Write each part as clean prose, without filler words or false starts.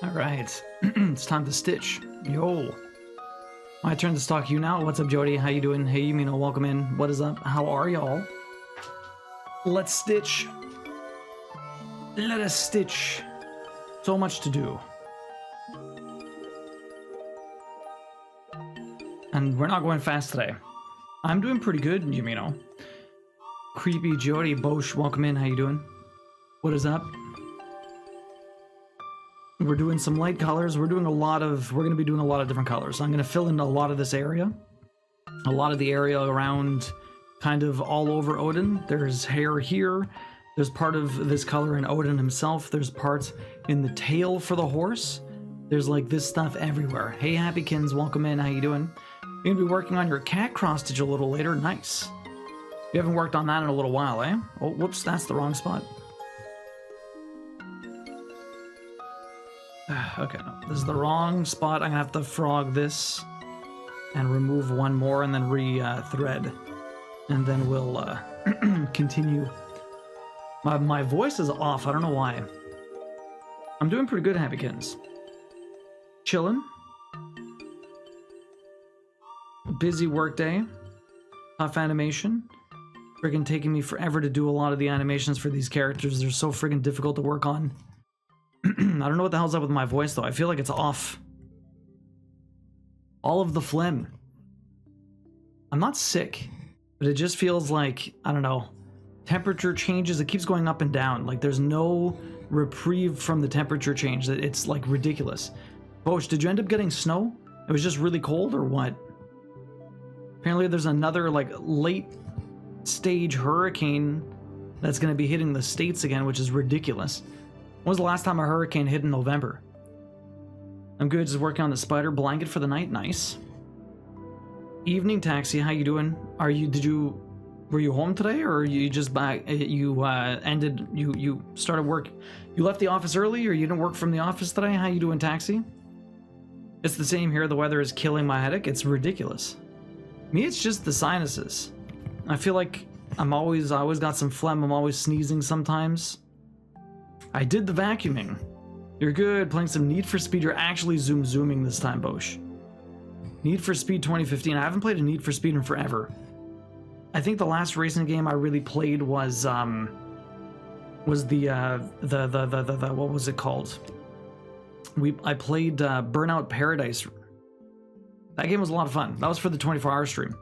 Alright, it's time to stitch. Yo. My turn to stalk you now. What's up, Jody? How you doing? Hey, Yumino, welcome in. What is up? How are y'all? Let's stitch. Let us stitch. So much to do. And we're not going fast today. I'm doing pretty good, Yumino. Creepy Jody, Bosch, welcome in. How you doing? What is up? We're doing some light colors. We're going to be doing a lot of different colors. I'm going to fill in a lot of this area. A lot of the area around kind of all over Odin. There's hair here. There's part of this color in Odin himself. There's parts in the tail for the horse. There's like this stuff everywhere. Hey, Happykins, welcome in. How you doing? You're going to be working on your cat cross stitch a little later. Nice. You haven't worked on that in a little while, eh? Oh, whoops, that's the wrong spot. Okay, no, this is the wrong spot. I'm gonna have to frog this and remove one more and then re-thread. And then we'll continue. My voice is off, I don't know why. I'm doing pretty good, Happykins. Chillin'. Busy work day. Tough animation. Friggin' taking me forever to do a lot of the animations for these characters. They're so friggin' difficult to work on. I don't know what the hell's up with my voice, though. I feel like it's off. All of the phlegm. I'm not sick, but it just feels like, I don't know, temperature changes. It keeps going up and down. Like, there's no reprieve from the temperature change. It's, like, ridiculous. Bosch, did you end up getting snow? It was just really cold, or what? Apparently there's another, like, late-stage hurricane that's going to be hitting the States again, which is ridiculous. When was the last time a hurricane hit in November? I'm good, just working on the spider blanket for the night. Nice. Evening Taxi, how you doing? Were you home today, or you just back? You started work. You left the office early, or you didn't work from the office today? How you doing, Taxi? It's the same here. The weather is killing my headache. It's ridiculous. Me, it's just the sinuses. I feel like I always got some phlegm. I'm always sneezing sometimes. I did the vacuuming. You're good. Playing some Need for Speed. You're actually zooming this time, Bosch. Need for Speed 2015. I haven't played a Need for Speed in forever. I think the last racing game I really played was the what was it called? I played Burnout Paradise. That game was a lot of fun. That was for the 24-hour stream.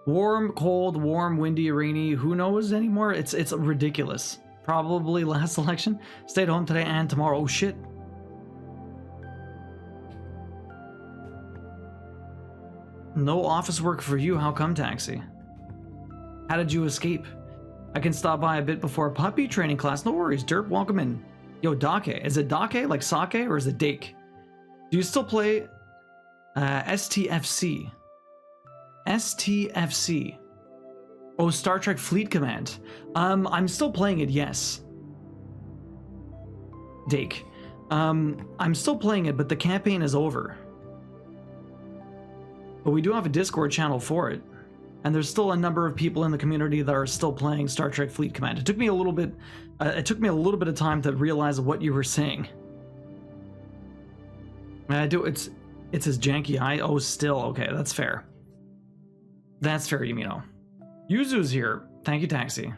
Warm, cold, warm, windy, rainy. Who knows anymore? It's ridiculous. Probably last election. Stayed home today and tomorrow. Oh shit. No office work for you. How come, Taxi? How did you escape? I can stop by a bit before puppy training class. No worries, Derp. Welcome in. Yo, Dake. Is it Dake like sake, or is it Dake? Do you still play STFC? STFC. Oh, Star Trek Fleet Command. I'm still playing it, yes. Dake. I'm still playing it, but the campaign is over. But we do have a Discord channel for it. And there's still a number of people in the community that are still playing Star Trek Fleet Command. It took me a little bit of time to realize what you were saying. It's his janky eye. Oh, still okay. That's fair. That's fair, Yumino. Yuzu's here. Thank you, Taxi.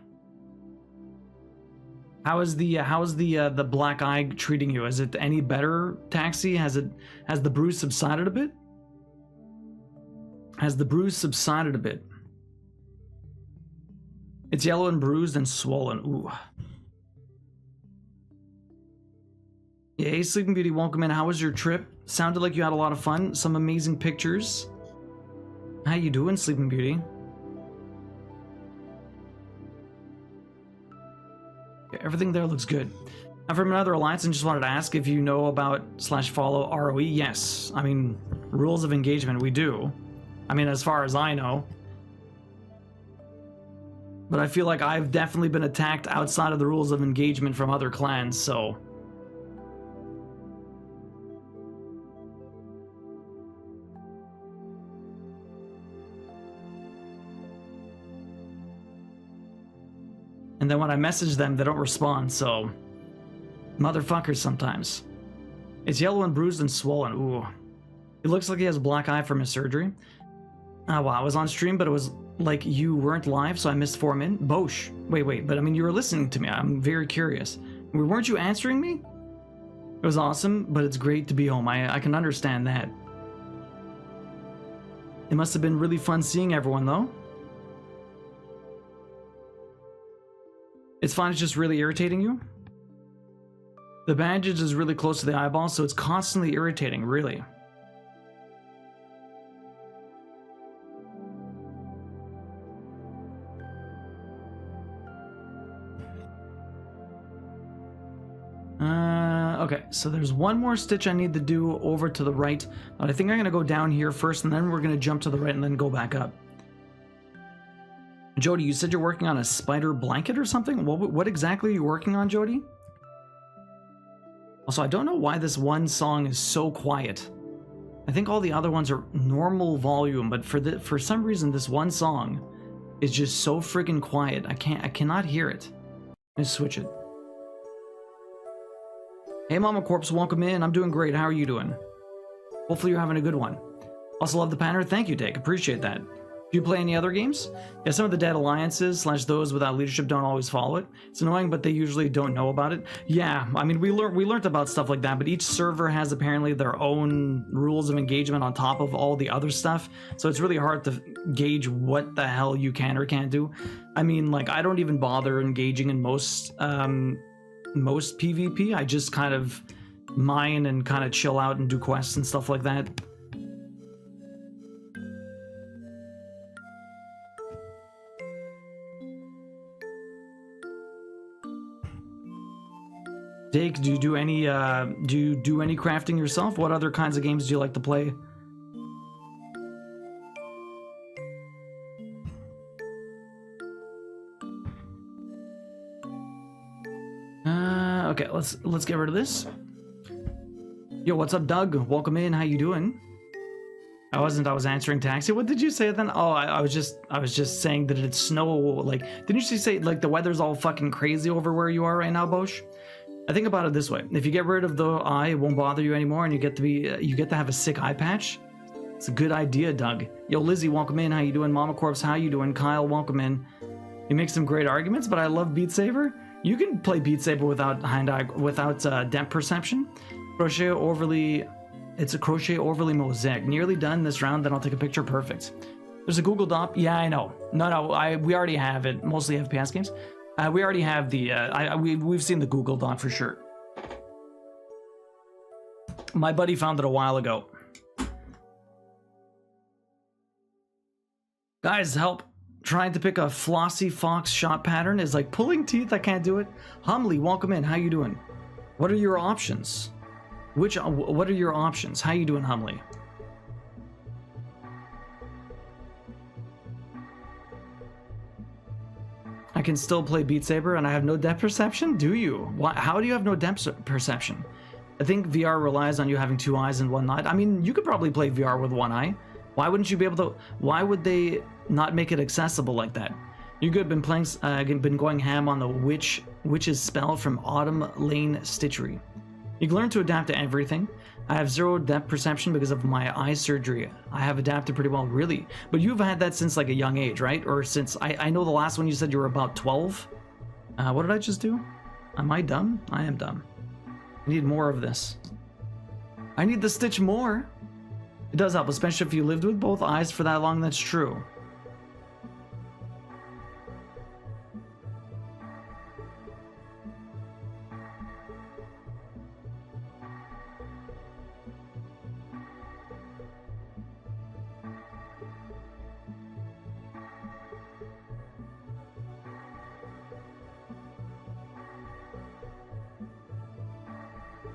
How is the black eye treating you? Is it any better, Taxi? Has the bruise subsided a bit? Has the bruise subsided a bit? It's yellow and bruised and swollen. Ooh. Yeah, hey, Sleeping Beauty, welcome in. How was your trip? Sounded like you had a lot of fun. Some amazing pictures. How you doing, Sleeping Beauty? Okay, everything there looks good. I'm from another alliance and just wanted to ask if you know about /follow ROE. Yes. I mean, rules of engagement, we do. I mean, as far as I know. But I feel like I've definitely been attacked outside of the rules of engagement from other clans, so... And then when I message them, they don't respond, so... Motherfuckers sometimes. It's yellow and bruised and swollen. Ooh. It looks like he has a black eye from his surgery. Oh, wow. I was on stream, but it was like you weren't live, so I missed 4 minutes. Bosh. Wait. But I mean, you were listening to me. I'm very curious. Weren't you answering me? It was awesome, but it's great to be home. I can understand that. It must have been really fun seeing everyone, though. It's fine, it's just really irritating you? The bandage is really close to the eyeball, so it's constantly irritating, really. Okay, so there's one more stitch I need to do over to the right, but I think I'm going to go down here first, and then we're going to jump to the right and then go back up. Jody, you said you're working on a spider blanket or something? What exactly are you working on, Jody? Also, I don't know why this one song is so quiet. I think all the other ones are normal volume, but for some reason this one song is just so friggin' quiet. I cannot hear it. Let's switch it. Hey Mama Corpse, welcome in. I'm doing great. How are you doing? Hopefully you're having a good one. Also love the banner. Thank you, Dick. Appreciate that. Do you play any other games? Yeah, some of the dead alliances / those without leadership don't always follow it. It's annoying, but they usually don't know about it. Yeah, I mean, we learned about stuff like that, but each server has apparently their own rules of engagement on top of all the other stuff, so it's really hard to gauge what the hell you can or can't do. I mean, like, I don't even bother engaging in most PvP. I just kind of mine and kind of chill out and do quests and stuff like that. Dake, do you do any crafting yourself? What other kinds of games do you like to play? Okay, let's get rid of this. Yo, what's up, Doug? Welcome in. How you doing? I was answering taxi. What did you say then? Oh, I was just saying that it's snow. Like, didn't you say like the weather's all fucking crazy over where you are right now, Bosch? I think about it this way: if you get rid of the eye, it won't bother you anymore, and you get to have a sick eye patch. It's a good idea, Doug. Yo, Lizzie, welcome in. How you doing? Mama Corpse, how you doing? Kyle, welcome in. You make some great arguments, but I love Beat Saber. You can play Beat Saber without depth perception. Crochet overly. It's a crochet overly mosaic. Nearly done this round. Then I'll take a picture. Perfect. There's a Google Doc. Yeah, I know. No, we already have it. Mostly FPS games. We already have the. We've seen the Google Doc for sure. My buddy found it a while ago. Guys, help! Trying to pick a flossy fox shot pattern is like pulling teeth. I can't do it. Humley, welcome in. How you doing? What are your options? What are your options? How you doing, Humley? I can still play Beat Saber and I have no depth perception? Do you? How do you have no depth perception? I think VR relies on you having 2 eyes and 1 eye. I mean, you could probably play VR with 1 eye. Why wouldn't you be able to? Why would they not make it accessible like that? You could have been going ham on the witch's spell from Autumn Lane Stitchery. You can learn to adapt to everything. I have 0 depth perception because of my eye surgery. I have adapted pretty well, really. But you've had that since like a young age, right? Or since, I know the last one you said you were about 12. What did I just do? Am I dumb? I am dumb. I need more of this. I need the stitch more. It does help, especially if you lived with both eyes for that long. That's true.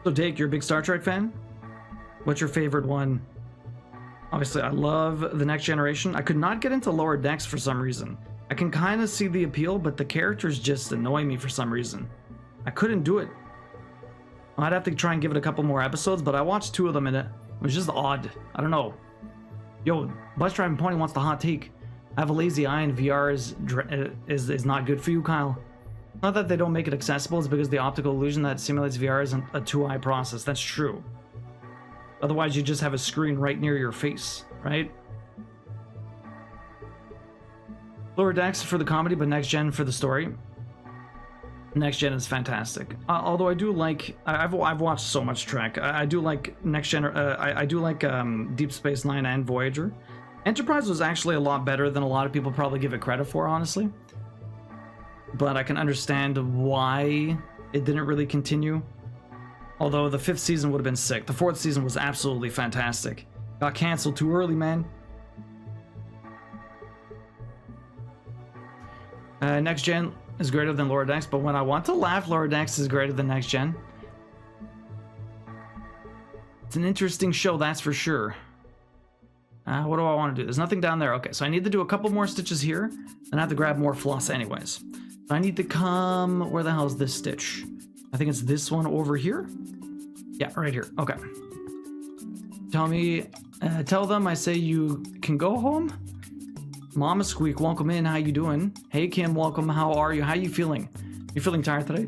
So, Dake, you're a big Star Trek fan? What's your favorite one? Obviously, I love The Next Generation. I could not get into Lower Decks for some reason. I can kind of see the appeal, but the characters just annoy me for some reason. I couldn't do it. I'd have to try and give it a couple more episodes, but I watched 2 of them and it was just odd. I don't know. Yo, Bus Driving Pony wants the hot take. I have a lazy eye and VR is not good for you, Kyle. Not that they don't make it accessible, it's because the optical illusion that simulates VR isn't a 2-eye process. That's true. Otherwise, you just have a screen right near your face, right? Lower Decks for the comedy, but Next Gen for the story. Next Gen is fantastic. Although I do like, I've watched so much Trek. I do like Next Gen. I do like Deep Space Nine and Voyager. Enterprise was actually a lot better than a lot of people probably give it credit for, honestly. But I can understand why it didn't really continue. Although the 5th season would have been sick. The 4th season was absolutely fantastic. Got canceled too early, man. Next Gen is greater than Lower Decks, but when I want to laugh, Lower Decks is greater than Next Gen. It's an interesting show, that's for sure. What do I want to do? There's nothing down there. Okay, so I need to do a couple more stitches here, and I have to grab more floss anyways. So I need to come... Where the hell is this stitch? I think it's this one over here? Yeah, right here. Okay. Tell them I say you can go home. Mama Squeak, welcome in. How you doing? Hey Kim, welcome. How are you? How you feeling? You feeling tired today?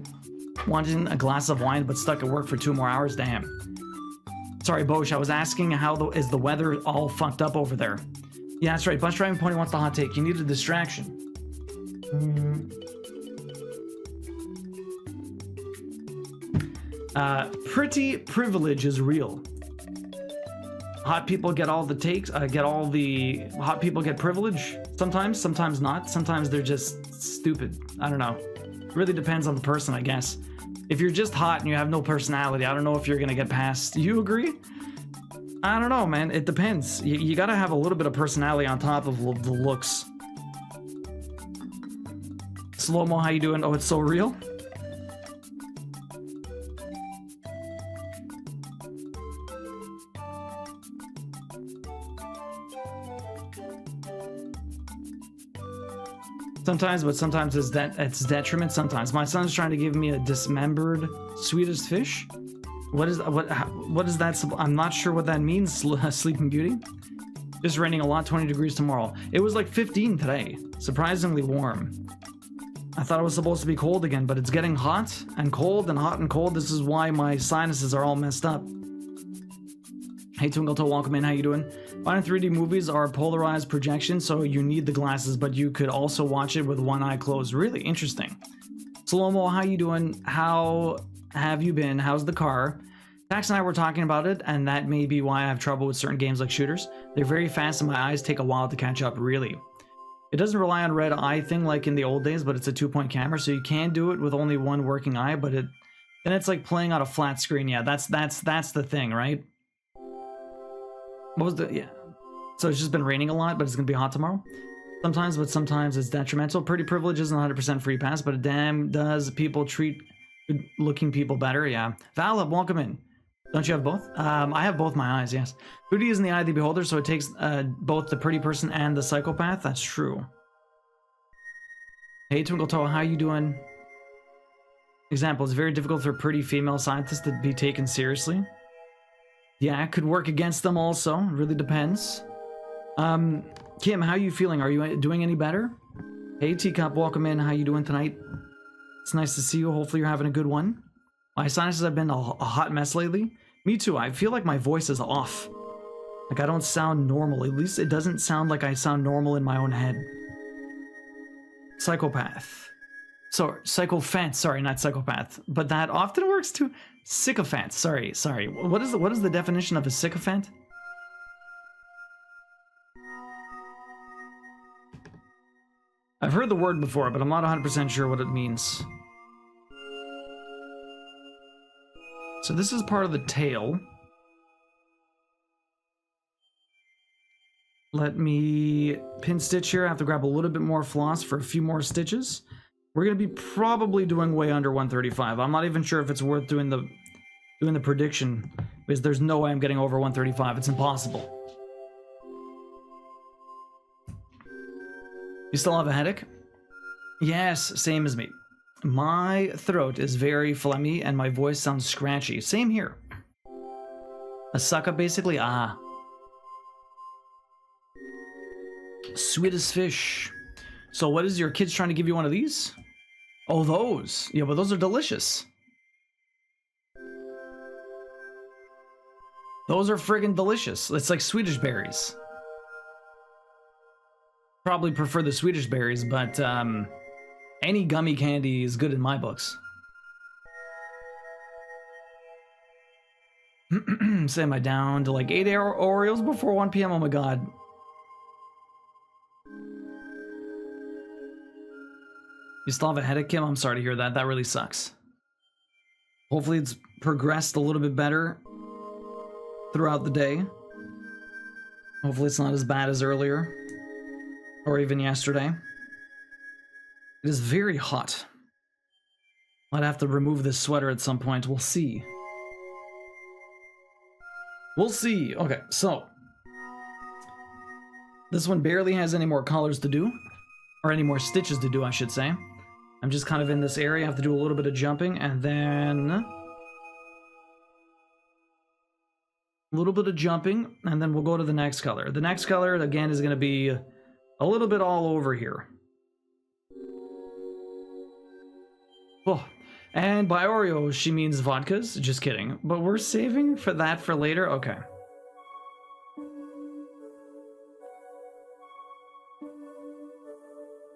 Wanting a glass of wine, but stuck at work for 2 more hours? Damn. Sorry, Bosch. I was asking is the weather all fucked up over there? Yeah, that's right. Bus driving pony wants the hot take. You need a distraction. Pretty privilege is real. Hot people get all the takes, hot people get privilege. Sometimes not. Sometimes they're just stupid. I don't know. It really depends on the person, I guess. If you're just hot and you have no personality, I don't know if you're gonna get past. You agree? I don't know, man. It depends. You gotta have a little bit of personality on top of the looks. Slow-mo, how you doing? Oh, it's so real? Sometimes, but sometimes it's detriment. Sometimes my son's trying to give me a dismembered Swedish fish. What is that? I'm not sure what that means. Sleeping Beauty. Just raining a lot. 20 degrees tomorrow. It was like 15 today. Surprisingly warm. I thought it was supposed to be cold again, but it's getting hot and cold and hot and cold. This is why my sinuses are all messed up. Hey Twinkle Toe, welcome in. How you doing? Fine 3D movies are polarized projections, so you need the glasses, but you could also watch it with one eye closed. Really interesting. Slow-mo, how you doing? How have you been? How's the car? Dax and I were talking about it, and that may be why I have trouble with certain games like shooters. They're very fast, and my eyes take a while to catch up, really. It doesn't rely on red eye thing like in the old days, but it's a 2-point camera, so you can do it with only one working eye, but then it's like playing on a flat screen. Yeah, that's the thing, right? What was the... Yeah. So it's just been raining a lot, but it's going to be hot tomorrow? Sometimes, but sometimes it's detrimental. Pretty privilege isn't 100% free pass, but damn does people treat good-looking people better. Yeah. Valab, welcome in. Don't you have both? I have both my eyes, yes. Beauty is in the eye of the beholder, so it takes both the pretty person and the psychopath. That's true. Hey, Twinkle Toe, how you doing? Example, it's very difficult for pretty female scientists to be taken seriously. Yeah, it could work against them also. It really depends. Kim, how you feeling? Are you doing any better? Hey, Teacup, welcome in. How you doing tonight? It's nice to see you. Hopefully you're having a good one. My sinuses have been a hot mess lately. Me too. I feel like my voice is off. Like I don't sound normal. At least it doesn't sound like I sound normal in my own head. Psychopath. Sorry, sycophant. Sorry, not psychopath. But that often works too. Sycophant. Sorry. What is the definition of a sycophant? I've heard the word before, but I'm not 100% sure what it means. So this is part of the tail. Let me pin stitch here. I have to grab a little bit more floss for a few more stitches. We're going to be probably doing way under 135. I'm not even sure if it's worth doing the prediction, because there's no way I'm getting over 135. It's impossible. You still have a headache? Yes, same as me. My throat is very phlegmy and my voice sounds scratchy. Same here. A suck-up basically? Ah. Sweetest fish. So what is your kids trying to give you one of these? Oh, those. Yeah, but those are delicious. Those are friggin' delicious. It's like Swedish berries. Probably prefer the Swedish berries, but any gummy candy is good in my books. Say, am I down to like 8 Oreos before 1 p.m.? Oh my god. You still have a headache, Kim? I'm sorry to hear that. That really sucks. Hopefully it's progressed a little bit better throughout the day. Hopefully it's not as bad as earlier. Or even yesterday. It is very hot. Might have to remove this sweater at some point. We'll see. We'll see. Okay, so. This one barely has any more colors to do. Or any more stitches to do, I should say. I'm just kind of in this area. I have to do a little bit of jumping, and then a little bit of jumping, and then we'll go to the next color. The next color, again, is going to be a little bit all over here. Oh, and by Oreo, she means vodkas. Just kidding. But we're saving for that for later? Okay.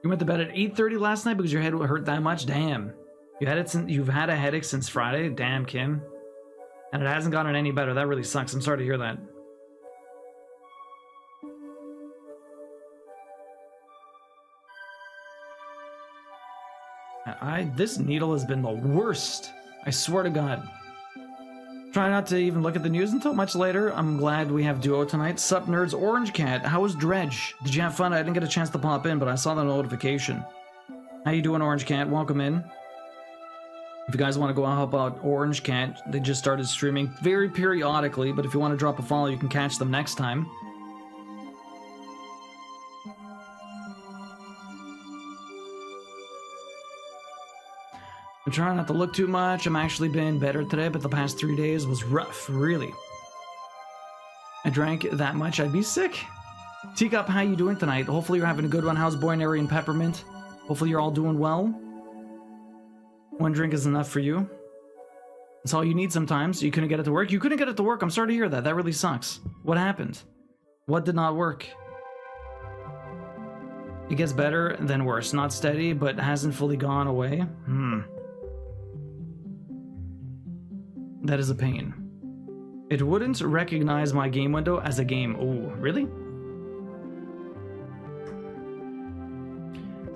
You went to bed at 8:30 last night because your head hurt that much? Damn. You've had a headache since Friday? Damn, Kim. And it hasn't gotten any better. That really sucks. I'm sorry to hear that. This needle has been the worst. I swear to God. Try not to even look at the news until much later. I'm glad we have duo tonight. Sup nerds, Orange Cat. How was Dredge? Did you have fun? I didn't get a chance to pop in, but I saw the notification. How you doing, Orange Cat? Welcome in. If you guys want to go help out Orange Cat, they just started streaming very periodically, but if you want to drop a follow, you can catch them next time. I'm trying not to look too much. I'm actually been better today, but the past 3 days was rough, really. I drank that much, I'd be sick. Teacup, how you doing tonight? Hopefully you're having a good one. How's Boynary and Peppermint? Hopefully you're all doing well. One drink is enough for you. That's all you need sometimes. You couldn't get it to work? You couldn't get it to work? I'm sorry to hear that. That really sucks. What happened? What did not work? It gets better, then worse. Not steady, but hasn't fully gone away. That is a pain. It wouldn't recognize my game window as a game. Oh, really?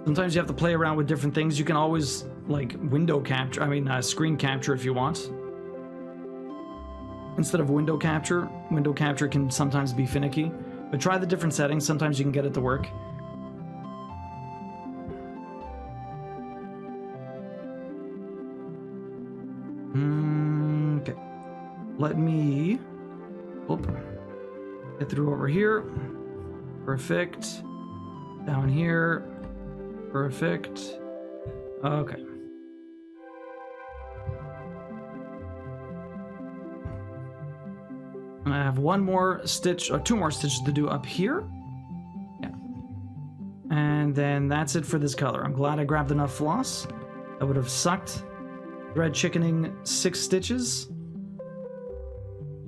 Sometimes you have to play around with different things. You can always, like, screen capture if you want. Instead of window capture can sometimes be finicky. But try the different settings. Sometimes you can get it to work. Okay. Let me get through over here. Perfect. Down here. Perfect. Okay. And I have one more stitch, or two more stitches to do up here. Yeah. And then that's it for this color. I'm glad I grabbed enough floss. That would have sucked. Red chickening 6 stitches.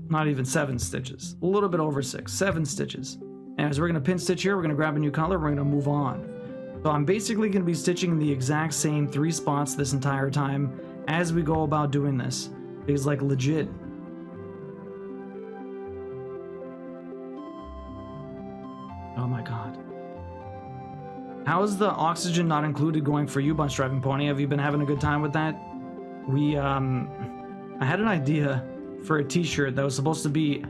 Not even 7 stitches. A little bit over 6. 7 stitches. Anyways, we're going to pin stitch here. We're going to grab a new color. We're going to move on. So I'm basically going to be stitching in the exact same 3 spots this entire time as we go about doing this. Because, like, legit. Oh my god. How is the oxygen not included going for you, Bunch Driving Pony? Have you been having a good time with that? I had an idea for a t-shirt that was supposed to be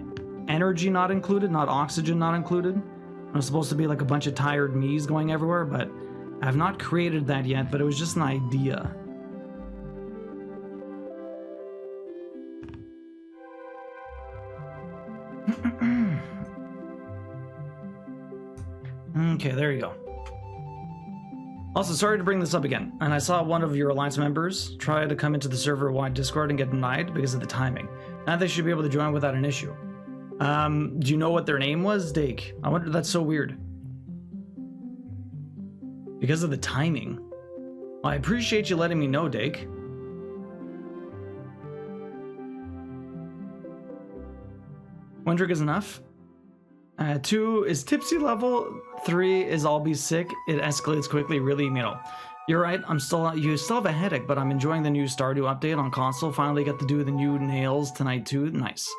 energy not included, not oxygen not included. It was supposed to be like a bunch of tired me's going everywhere, but I have not created that yet, but it was just an idea. Okay, there you go. Also, sorry to bring this up again, and I saw one of your Alliance members try to come into the server-wide Discord and get denied because of the timing. Now they should be able to join without an issue. Do you know what their name was, Dake? I wonder, that's so weird. Because of the timing. Well, I appreciate you letting me know, Dake. One drink is enough. 2 is tipsy level. 3 is I'll be sick. It escalates quickly. Really, you're right. You still have a headache, but I'm enjoying the new Stardew update on console. Finally get to do the new nails tonight too. Nice.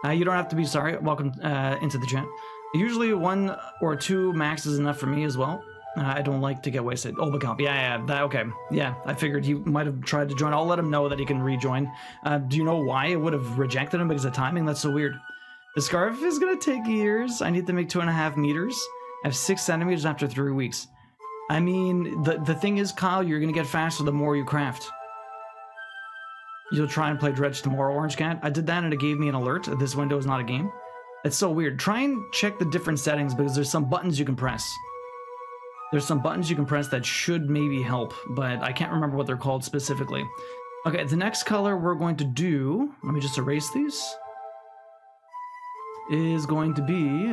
You don't have to be sorry. Welcome into the chat. Usually 1 or 2 max is enough for me as well. I don't like to get wasted. Obacomp. Yeah, okay. Yeah, I figured he might have tried to join. I'll let him know that he can rejoin. Do you know why it would have rejected him? Because of timing? That's so weird. The scarf is going to take years. I need to make 2.5 meters. I have 6 centimeters after 3 weeks. I mean, the thing is, Kyle, you're going to get faster the more you craft. You'll try and play Dredge tomorrow, Orange Cat. I did that and it gave me an alert. This window is not a game. It's so weird. Try and check the different settings because there's some buttons you can press. There's some buttons you can press that should maybe help, but I can't remember what they're called specifically. Okay, the next color we're going to do, let me just erase these, is going to be,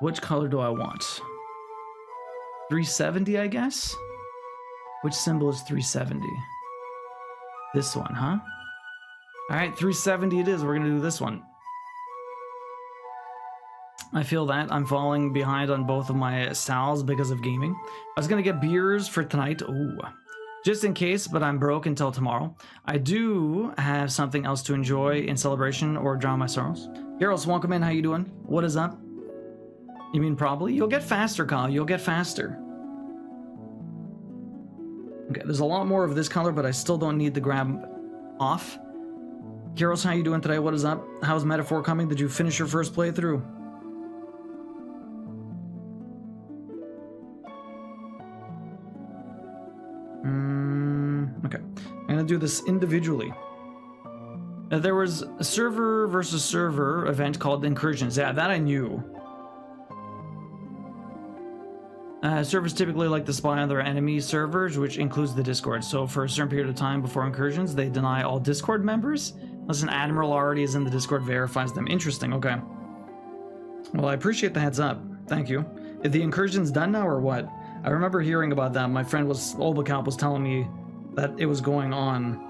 which color do I want? 370, I guess? Which symbol is 370? This one, huh? Alright, 370 it is. We're gonna do this one. I feel that I'm falling behind on both of my sals because of gaming. I was gonna get beers for tonight. Ooh. Just in case, but I'm broke until tomorrow. I do have something else to enjoy in celebration or drown my sorrows. Garros, welcome in. How you doing? What is up? You mean probably? You'll get faster, Kyle. You'll get faster. Okay, there's a lot more of this color, but I still don't need the grab off. Garros, how you doing today? What is up? How's Metaphor coming? Did you finish your first playthrough? Okay, I'm gonna do this individually. There was a server versus server event called Incursions. Yeah, that I knew. Servers typically like to spy on their enemy servers, which includes the Discord. So for a certain period of time before Incursions, they deny all Discord members. Unless an admiral already is in the Discord, verifies them. Interesting, okay. Well, I appreciate the heads up. Thank you. Is the Incursion's done now or what? I remember hearing about that. My friend Olbacalp was telling me that it was going on.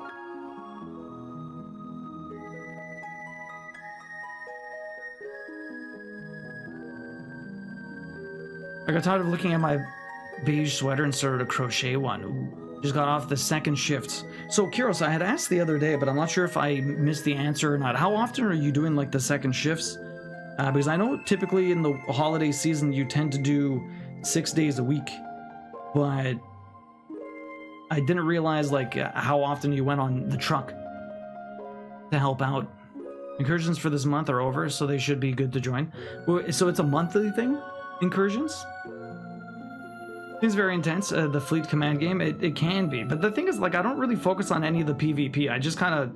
I got tired of looking at my beige sweater and started a crochet one. Ooh. Just got off the second shift. So, Kiros, I had asked the other day, but I'm not sure if I missed the answer or not. How often are you doing, like, the second shifts? Because I know typically in the holiday season you tend to do 6 days a week. But I didn't realize, like, how often you went on the truck to help out. Incursions for this month are over, so they should be good to join. So it's a monthly thing? Incursions? Seems very intense. The fleet command game, it can be, but the thing is, like, I don't really focus on any of the PvP. I just kind of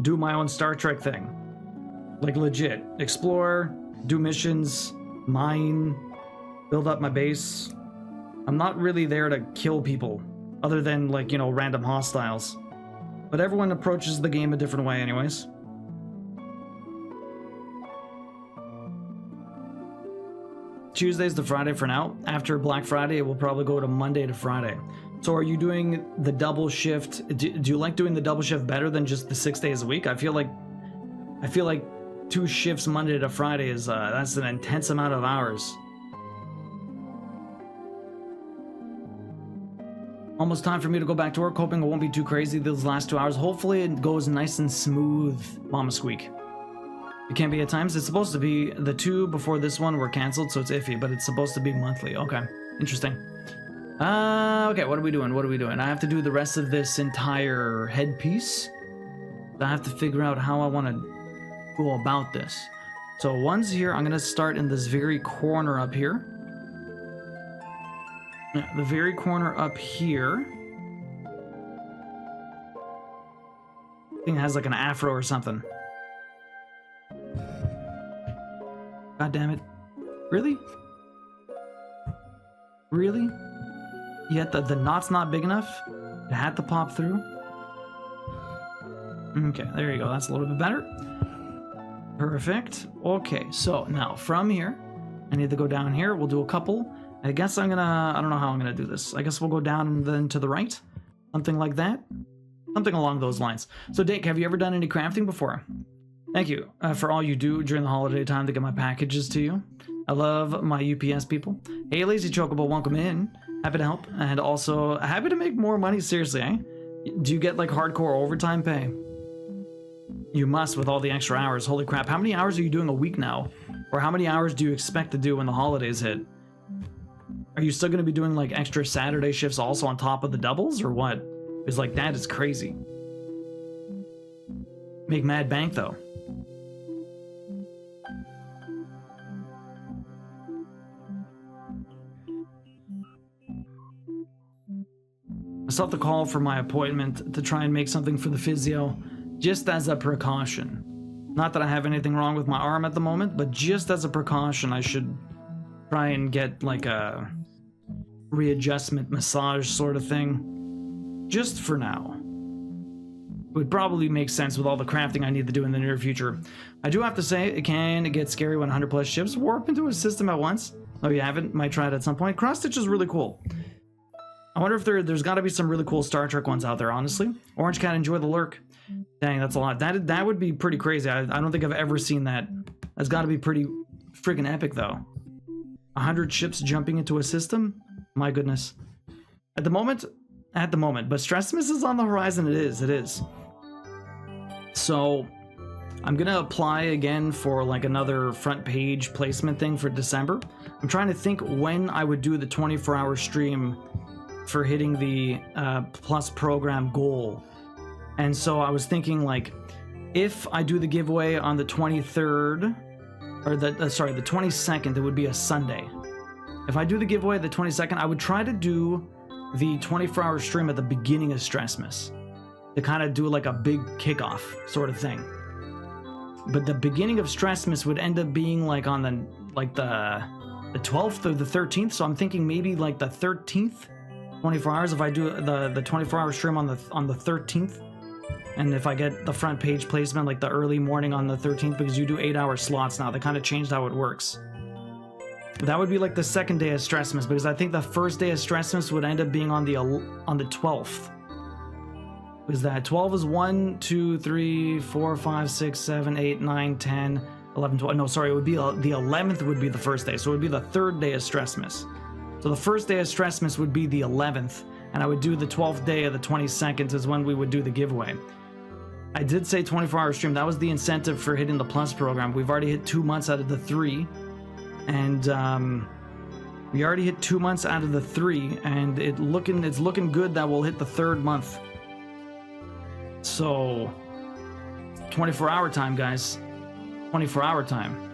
do my own Star Trek thing, like, legit explore, do missions, mine, build up my base. I'm not really there to kill people other than, like, you know, random hostiles, but everyone approaches the game a different way anyways. Tuesdays to Friday for now. After Black Friday, it will probably go to Monday to Friday. So are you doing the double shift? Do you like doing the double shift better than just the 6 days a week? I feel like 2 shifts Monday to Friday is that's an intense amount of hours. Almost time for me to go back to work, hoping it won't be too crazy those last 2 hours. Hopefully it goes nice and smooth, Mama Squeak. It can be at times. It's supposed to be the 2 before this one were canceled, so it's iffy, but it's supposed to be monthly. Okay, interesting. Okay, what are we doing? I have to do the rest of this entire headpiece. I have to figure out how I want to go about this. So one's here. I'm going to start in this very corner up here. Yeah, the very corner up here. I think it has like an afro or something. God damn it. Really? Really? Yet the knot's not big enough? It had to pop through? Okay, there you go. That's a little bit better. Perfect. Okay, so now from here, I need to go down here. We'll do a couple. I guess I don't know how I'm gonna do this. I guess we'll go down and then to the right. Something like that. Something along those lines. So, Dake, have you ever done any crafting before? Thank you for all you do during the holiday time to get my packages to you. I love my UPS people. Hey, Lazy Chocobo, welcome in. Happy to help, and also happy to make more money, seriously, eh? Do you get, like, hardcore overtime pay? You must, with all the extra hours. Holy crap, how many hours are you doing a week now? Or how many hours do you expect to do when the holidays hit? Are you still going to be doing, like, extra Saturday shifts also on top of the doubles, or what? Because, like, that is crazy. Make mad bank, though. I still have to call for my appointment to try and make something for the physio, just as a precaution. Not that I have anything wrong with my arm at the moment, but just as a precaution, I should try and get like a readjustment massage sort of thing, just for now. It would probably make sense with all the crafting I need to do in the near future. I do have to say, it can get scary when 100 plus ships warp into a system at once. Oh, you haven't? Might try it at some point. Cross Stitch is really cool. I wonder if there's got to be some really cool Star Trek ones out there, honestly. Orange Cat, enjoy the lurk. Dang, that's a lot. That would be pretty crazy. I don't think I've ever seen that. That's got to be pretty freaking epic, though. 100 ships jumping into a system? My goodness. At the moment, but Stressmas is on the horizon. It is. So, I'm going to apply again for like another front page placement thing for December. I'm trying to think when I would do the 24-hour stream for hitting the plus program goal. And so I was thinking, like, if I do the giveaway on the 23rd, or the 22nd, it would be a Sunday. If I do the giveaway the 22nd, I would try to do the 24-hour stream at the beginning of Stressmas to kind of do like a big kickoff sort of thing. But the beginning of Stressmas would end up being like on the 12th or the 13th. So I'm thinking maybe like the 13th. 24 hours if I do the 24-hour stream on the 13th, and if I get the front page placement like the early morning on the 13th, because you do 8-hour slots now. They kind of changed how it works. That would be like the second day of Stressmas, because I think the first day of Stressmas would end up being on the 12th. Because that 12 is 1, 2, 3, 4, 5, 6, 7, 8, 9, 10, 11, 12. No, sorry, it would be the 11th would be the first day, so it would be the third day of Stressmas. So the first day of Stressmas would be the 11th, and I would do the 12th day of the 22nd is when we would do the giveaway. I did say 24-hour stream. That was the incentive for hitting the Plus program. We've already hit 2 months out of the 3, and we already hit 2 months out of the 3, and it's looking good that we'll hit the 3rd month. So 24-hour time, guys. 24-hour time.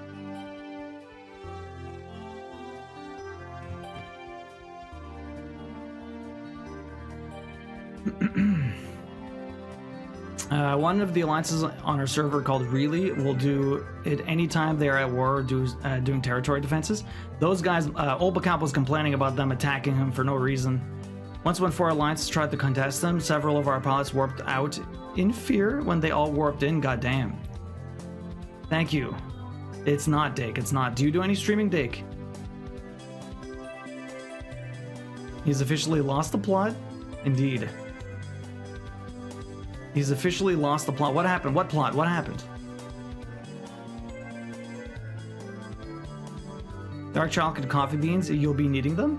One of the alliances on our server called Really will do it anytime they are at war or doing territory defenses. Those guys, Olbacamp was complaining about them attacking him for no reason. Once when 4 alliances tried to contest them, several of our pilots warped out in fear when they all warped in. Goddamn. Thank you. It's not, Dake. It's not. Do you do any streaming, Dake? He's officially lost the plot? Indeed. He's officially lost the plot. What happened? What plot? What happened? Dark chocolate coffee beans. You'll be needing them?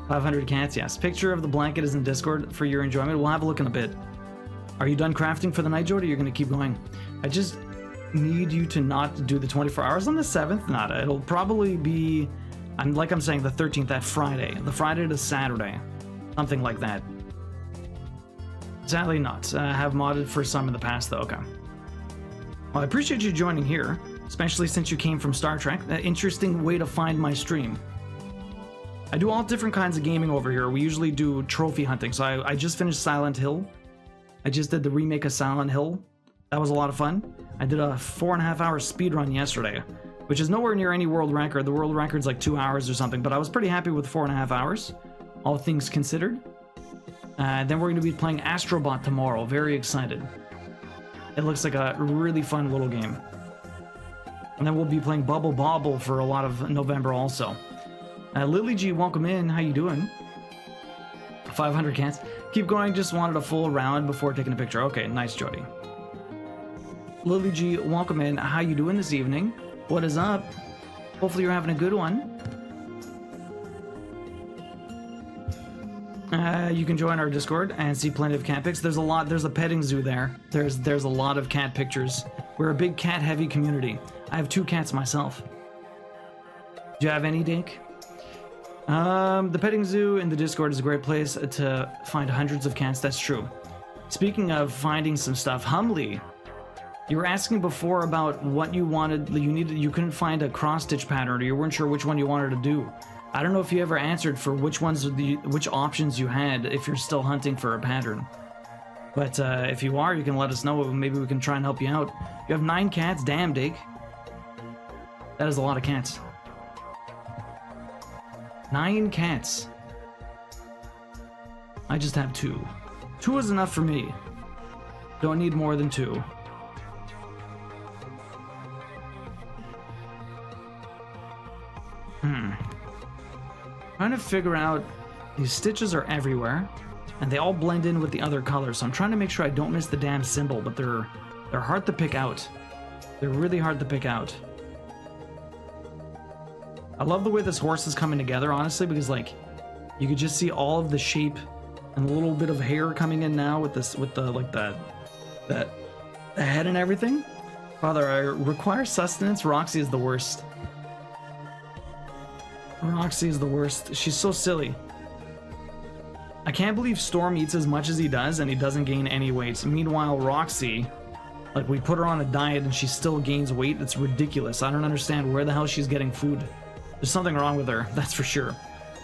500 cats, yes. Picture of the blanket is in Discord for your enjoyment. We'll have a look in a bit. Are you done crafting for the night, Jody? You're going to keep going. I just need you to not do the 24 hours on the 7th. Nada. It'll probably be, like I'm saying, the 13th, that Friday. The Friday to Saturday. Something like that. Sadly not. I have modded for some in the past, though. Okay. Well, I appreciate you joining here, especially since you came from Star Trek. An interesting way to find my stream. I do all different kinds of gaming over here. We usually do trophy hunting. So I just finished Silent Hill. I just did the remake of Silent Hill. That was a lot of fun. I did a 4.5-hour speedrun yesterday, which is nowhere near any world record. The world record's like 2 hours or something, but I was pretty happy with 4.5 hours, all things considered. Then we're going to be playing Astrobot tomorrow. Very excited. It looks like a really fun little game. And then we'll be playing Bubble Bobble for a lot of November also. Lily G, welcome in. How you doing? 500 cats. Keep going. Just wanted a full round before taking a picture. Okay, nice, Jody. Lily G, welcome in. How you doing this evening? What is up? Hopefully you're having a good one. You can join our Discord and see plenty of cat pics. There's a petting zoo there. There's a lot of cat pictures. We're a big cat heavy community. I have 2 cats myself. Do you have any, Dink? The petting zoo in the Discord is a great place to find hundreds of cats. That's true. Speaking of finding some stuff, Humley, you were asking before about what you wanted. You couldn't find a cross stitch pattern, or you weren't sure which one you wanted to do. I don't know if you ever answered for which options you had if you're still hunting for a pattern. But if you are, you can let us know. Maybe we can try and help you out. You have 9 cats? Damn, Dake. That is a lot of cats. 9 cats. I just have 2. 2 is enough for me. Don't need more than 2. Trying to figure out, these stitches are everywhere and they all blend in with the other colors, so I'm trying to make sure I don't miss the damn symbol, but they're hard to pick out. They're really hard to pick out. I love the way this horse is coming together, honestly, because like you could just see all of the shape and a little bit of hair coming in now with this, with the like the head and everything. Father, I require sustenance. Roxy is the worst. Roxy is the worst. She's so silly. I can't believe Storm eats as much as he does and he doesn't gain any weight. Meanwhile, Roxy, like, we put her on a diet and she still gains weight. It's ridiculous. I don't understand where the hell she's getting food. There's something wrong with her, that's for sure.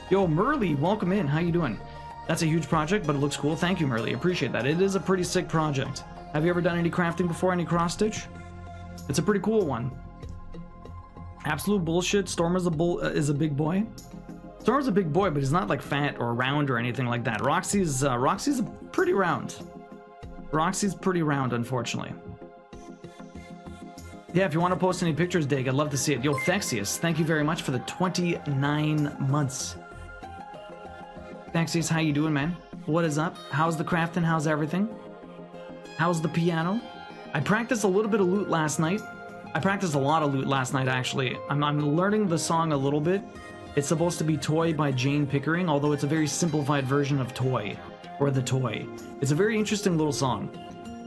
Yo, Merly, welcome in. How you doing? That's a huge project, but it looks cool. Thank you, Merly. Appreciate that. It is a pretty sick project. Have you ever done any crafting before? Any cross stitch? It's a pretty cool one. Absolute bullshit. Storm is a big boy. Storm's a big boy, but he's not like fat or round or anything like that. Roxy's pretty round. Roxy's pretty round, unfortunately. Yeah, if you want to post any pictures, Dig, I'd love to see it. Yo, Thexius, thank you very much for the 29 months. Thexius, how you doing, man? What is up? How's the crafting? How's everything? How's the piano? I practiced a little bit of lute last night. I practiced a lot of lute last night, actually. I'm learning the song a little bit. It's supposed to be Toy by Jane Pickering, although it's a very simplified version of Toy, or The Toy. It's a very interesting little song,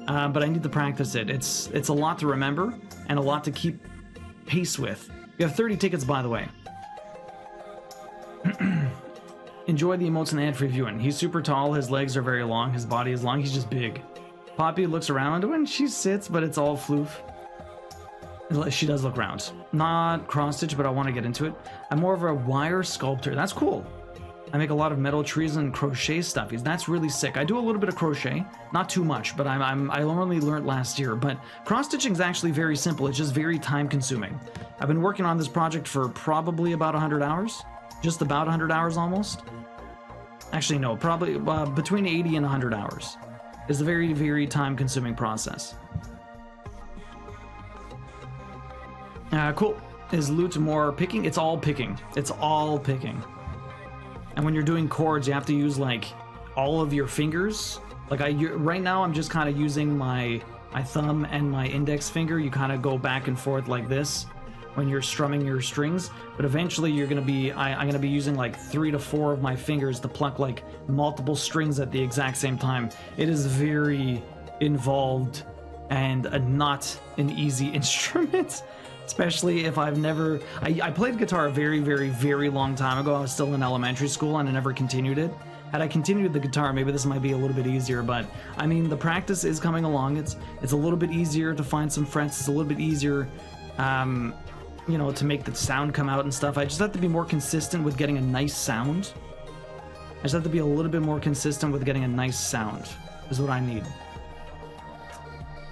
but I need to practice it. It's a lot to remember, and a lot to keep pace with. You have 30 tickets, by the way. Enjoy the emotes and ad-free viewing. He's super tall, his legs are very long, his body is long, he's just big. Poppy looks around when she sits, but it's all floof. She does look round. Not cross-stitch, but I want to get into it. I'm more of a wire sculptor. That's cool. I make a lot of metal trees and crochet stuffies. That's really sick. I do a little bit of crochet. Not too much, but I only learned last year. But cross-stitching is actually very simple. It's just very time-consuming. I've been working on this project for probably about 100 hours. Just about 100 hours almost. Actually, no. Probably between 80 and 100 hours. It's a very, very time-consuming process. Cool. Is lute more picking? It's all picking. It's all picking. And when you're doing chords, you have to use like all of your fingers. Like right now, I'm just kind of using my thumb and my index finger. You kind of go back and forth like this when you're strumming your strings. But eventually, you're gonna be I'm gonna be using like 3 to 4 of my fingers to pluck like multiple strings at the exact same time. It is very involved and not an easy instrument. Especially if I've never... I played guitar a very, very, very long time ago. I was still in elementary school and I never continued it. Had I continued the guitar, maybe this might be a little bit easier, but I mean, the practice is coming along. It's a little bit easier to find some frets. It's a little bit easier, you know, to make the sound come out and stuff. I just have to be more consistent with getting a nice sound. I just have to be a little bit more consistent with getting a nice sound, is what I need.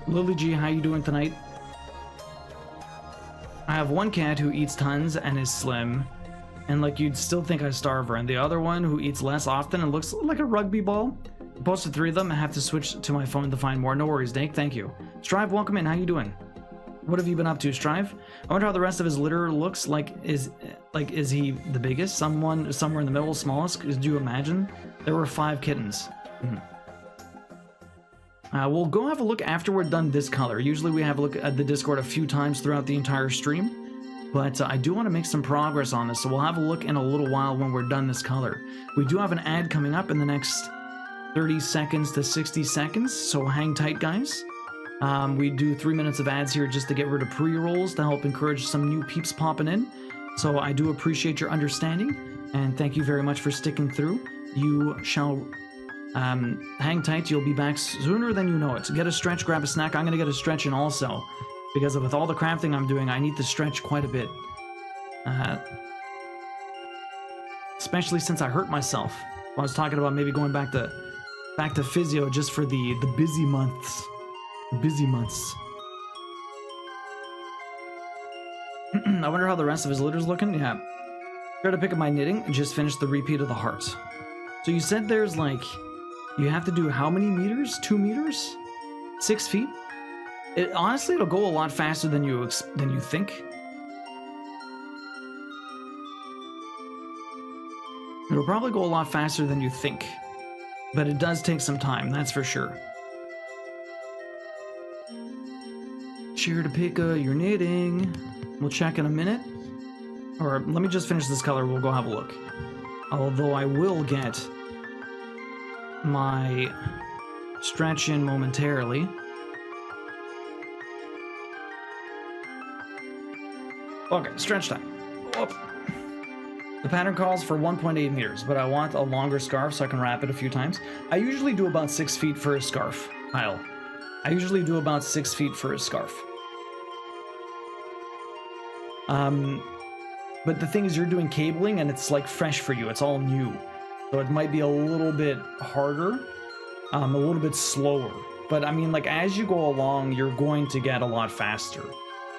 Lily G, how you doing tonight? I have one cat who eats tons and is slim, and like you'd still think I starve her, and the other one who eats less often and looks like a rugby ball. I posted 3 of them. I have to switch to my phone to find more. No worries, Dake. Thank you. Strive, welcome in. How you doing? What have you been up to, Strive? I wonder how the rest of his litter looks like. Is he the biggest? Someone somewhere in the middle, smallest? Do you imagine? There were 5 kittens. We'll go have a look after we're done this color. Usually we have a look at the Discord a few times throughout the entire stream, but I do want to make some progress on this, so we'll have a look in a little while when we're done this color. We do have an ad coming up in the next 30 seconds to 60 seconds, so hang tight, guys. We do 3 minutes of ads here just to get rid of pre-rolls to help encourage some new peeps popping in. So I do appreciate your understanding, and thank you very much for sticking through. You shall hang tight. You'll be back sooner than you know it. Get a stretch, grab a snack. I'm going to get a stretch in also, because with all the crafting I'm doing, I need to stretch quite a bit. Especially since I hurt myself. I was talking about maybe going back to physio just for the busy months. Busy months. I wonder how the rest of his litter's looking. Yeah. Try to pick up my knitting and just finish the repeat of the heart. So you said there's like, you have to do how many meters? 2 meters? 6 feet? Honestly, it'll go a lot faster than you think. It'll probably go a lot faster than you think. But it does take some time, that's for sure. Sure to pick your knitting. We'll check in a minute. Or let me just finish this color, we'll go have a look. Although I will get my stretch in momentarily. Okay, stretch time. Whoop. The pattern calls for 1.8 meters, but I want a longer scarf so I can wrap it a few times. I usually do about 6 feet for a scarf, Kyle. I usually do about 6 feet for a scarf. But the thing is, you're doing cabling and it's like fresh for you. It's all new. So it might be a little bit harder, a little bit slower. But I mean, like, as you go along, you're going to get a lot faster.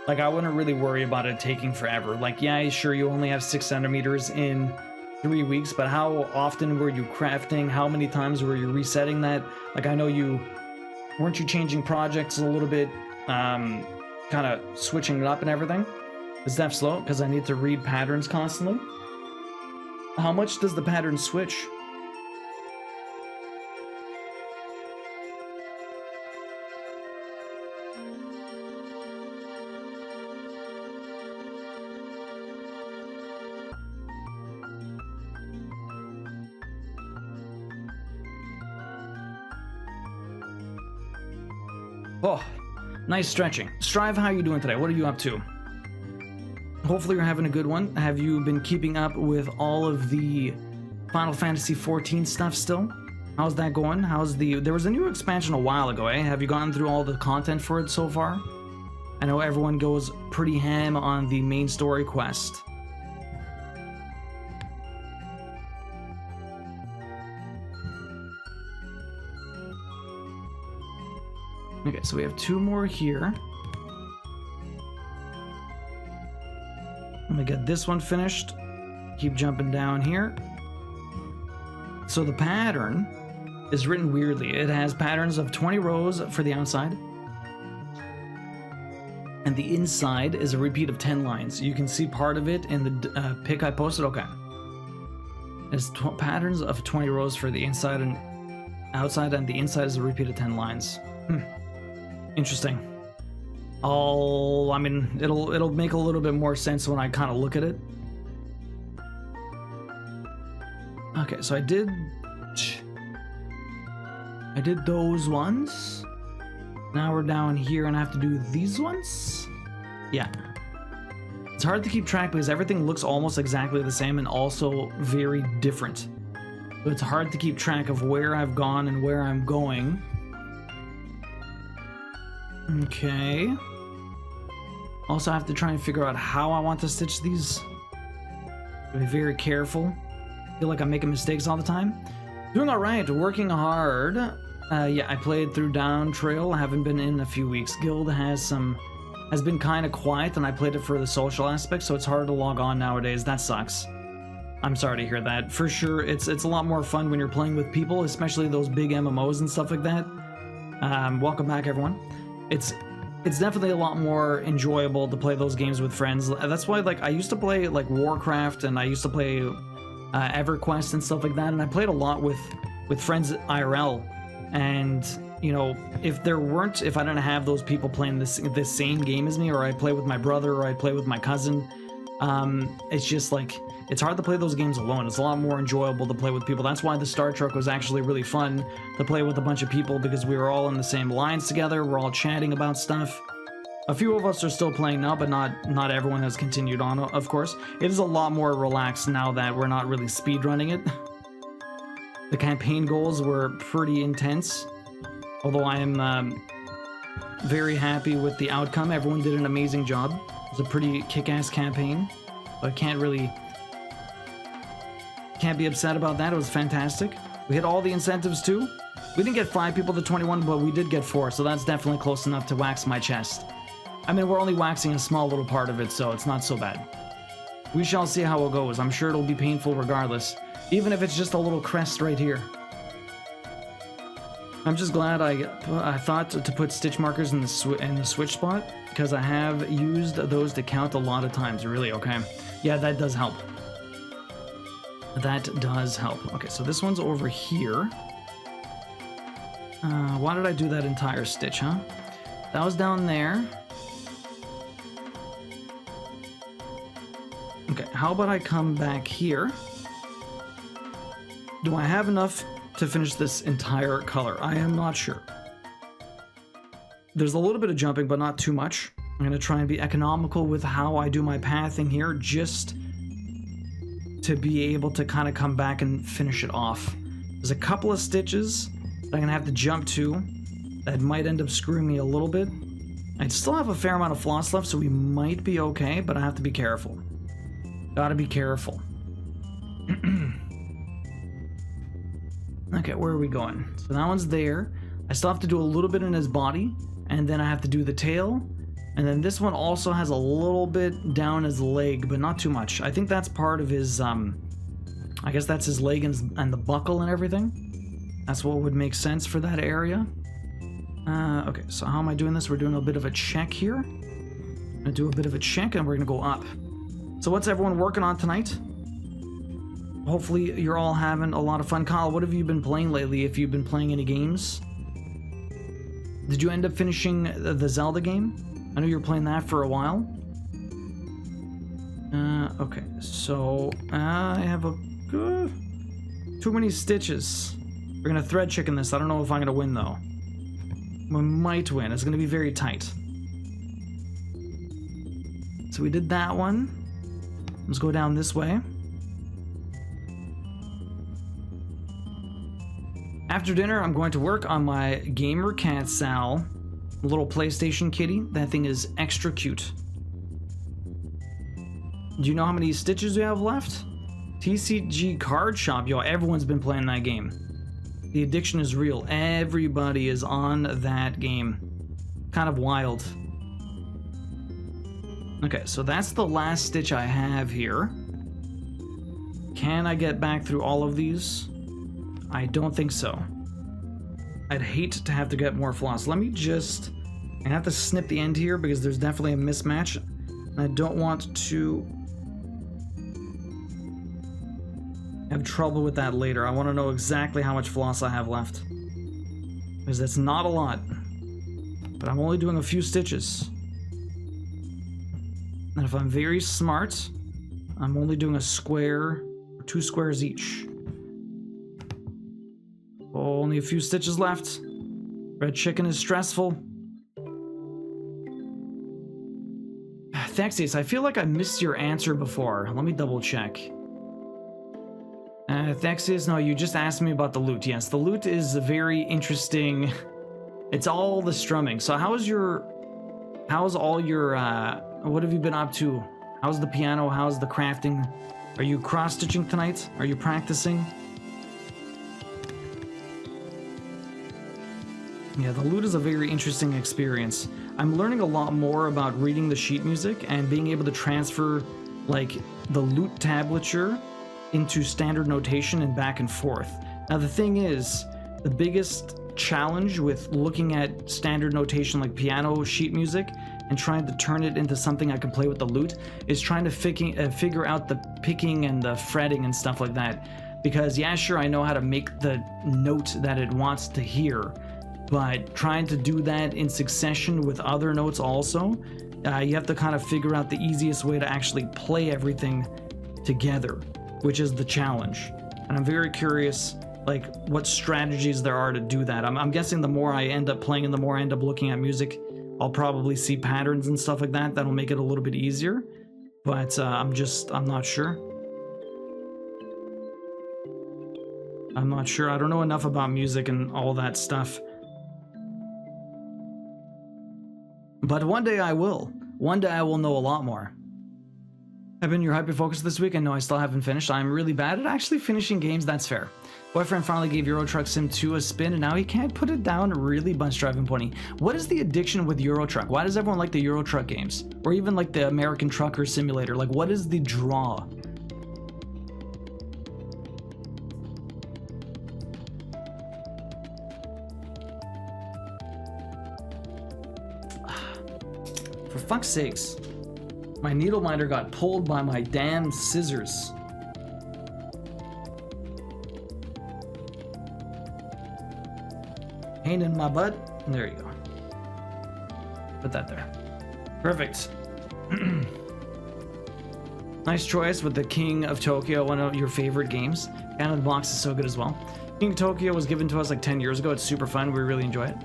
Like, I wouldn't really worry about it taking forever. Like, yeah, sure, you only have 6 centimeters in 3 weeks, but how often were you crafting? How many times were you resetting that? Like, I know weren't you changing projects a little bit, kind of switching it up and everything? Is that slow? Because I need to read patterns constantly. How much does the pattern switch? Oh, nice stretching. Strive, how are you doing today? What are you up to? Hopefully you're having a good one. Have you been keeping up with all of the Final Fantasy XIV stuff still? How's that going? There was a new expansion a while ago, eh? Have you gotten through all the content for it so far? I know everyone goes pretty ham on the main story quest. Okay, so we have 2 more here. Let me get this one finished. Keep jumping down here. So the pattern is written weirdly. It has patterns of 20 rows for the outside. And the inside is a repeat of 10 lines. You can see part of it in the pic I posted. Okay. There's patterns of 20 rows for the inside and outside, and the inside is a repeat of 10 lines. Interesting. I mean, it'll make a little bit more sense when I kind of look at it. Okay, so I did those ones. Now we're down here and I have to do these ones. Yeah. It's hard to keep track because everything looks almost exactly the same and also very different. So it's hard to keep track of where I've gone and where I'm going. Okay. Also, I have to try and figure out how I want to stitch these. Be very careful. I feel like I'm making mistakes all the time. Doing alright, working hard. Yeah, I played through Down Trail. I haven't been in a few weeks. Guild has been kind of quiet, and I played it for the social aspect, so it's hard to log on nowadays. That sucks. I'm sorry to hear that. For sure, it's a lot more fun when you're playing with people, especially those big MMOs and stuff like that. Welcome back, everyone. It's definitely a lot more enjoyable to play those games with friends. That's why, like, I used to play like Warcraft and I used to play EverQuest and stuff like that, and I played a lot with friends IRL. And you know, if I didn't have those people playing this same game as me, or I play with my brother, or I play with my cousin, it's just like, it's hard to play those games alone. It's a lot more enjoyable to play with people. That's why the Star Trek was actually really fun to play with a bunch of people, because we were all in the same lines together. We're all chatting about stuff. A few of us are still playing now, but not everyone has continued on, of course. It is a lot more relaxed now that we're not really speedrunning it. The campaign goals were pretty intense, although I am very happy with the outcome. Everyone did an amazing job. It was a pretty kick-ass campaign, but can't be upset about that. It was fantastic. We hit all the incentives too. We didn't get 5 people to 21, but we did get 4, so that's definitely close enough to wax my chest. I mean, we're only waxing a small little part of it, so it's not so bad. We shall see how it goes. I'm sure it'll be painful regardless, even if it's just a little crest right here. I'm just glad I thought to put stitch markers in the switch spot, because I have used those to count a lot of times. Really, okay. Yeah, that does help. That does help. Okay, so this one's over here. Why did I do that entire stitch, huh? That was down there. Okay, how about I come back here? Do I have enough to finish this entire color? I am not sure. There's a little bit of jumping, but not too much. I'm going to try and be economical with how I do my pathing here, just to be able to kind of come back and finish it off. There's a couple of stitches that I'm going to have to jump to that might end up screwing me a little bit. I'd still have a fair amount of floss left, so we might be okay, but I have to be careful. Gotta be careful. Okay, where are we going? So that one's there. I still have to do a little bit in his body, and then I have to do the tail. And then this one also has a little bit down his leg, but not too much. I think that's part of his, I guess that's his leg and the buckle and everything. That's what would make sense for that area. Okay, so how am I doing this? We're doing a bit of a check here. I'm gonna do a bit of a check, and we're gonna go up. So what's everyone working on tonight? Hopefully you're all having a lot of fun. Kyle, what have you been playing lately, if you've been playing any games? Did you end up finishing the Zelda game? I know you were playing that for a while. Okay, so I have too many stitches. We're gonna thread chicken this. I don't know if I'm gonna win though. We might win. It's gonna be very tight. So we did that one. Let's go down this way. After dinner, I'm going to work on my gamer cat Sal, little PlayStation kitty. That thing is extra cute. Do you know how many stitches we have left? TCG Card Shop. Yo, everyone's been playing that game. The addiction is real. Everybody is on that game. Kind of wild. Okay, so that's the last stitch I have here. Can I get back through all of these? I don't think so. I'd hate to have to get more floss. Let me just... I have to snip the end here because there's definitely a mismatch. And I don't want to have trouble with that later. I want to know exactly how much floss I have left, because that's not a lot. But I'm only doing a few stitches. And if I'm very smart, I'm only doing a square or 2 squares each. Only a few stitches left. Red chicken is stressful. Thexius, I feel like I missed your answer before. Let me double check. Thexius, no, you just asked me about the loot. Yes, the loot is very interesting. It's all the strumming. So how's all your, what have you been up to? How's the piano? How's the crafting? Are you cross-stitching tonight? Are you practicing? Yeah, the lute is a very interesting experience. I'm learning a lot more about reading the sheet music and being able to transfer, like, the lute tablature into standard notation and back and forth. Now, the thing is, the biggest challenge with looking at standard notation like piano sheet music and trying to turn it into something I can play with the lute is trying to figure out the picking and the fretting and stuff like that. Because, yeah, sure, I know how to make the note that it wants to hear, but trying to do that in succession with other notes also, you have to kind of figure out the easiest way to actually play everything together, which is the challenge. And I'm very curious, like, what strategies there are to do that. I'm guessing the more I end up playing and the more I end up looking at music, I'll probably see patterns and stuff like that. That'll make it a little bit easier. But I'm not sure. I'm not sure. I don't know enough about music and all that stuff. But one day I will. One day I will know a lot more. I've been your hyper-focused this week. I know I still haven't finished. I'm really bad at actually finishing games. That's fair. Boyfriend finally gave Euro Truck Sim 2 a spin, and now he can't put it down. Really bunch driving pony. What is the addiction with Euro Truck? Why does everyone like the Euro Truck games? Or even like the American Trucker Simulator? Like, what is the draw? For fuck's sakes. My needle minder got pulled by my damn scissors. Pain in my butt. There you go. Put that there. Perfect. Nice choice with the King of Tokyo, one of your favorite games. Canada Box is so good as well. King of Tokyo was given to us like 10 years ago. It's super fun. We really enjoy it.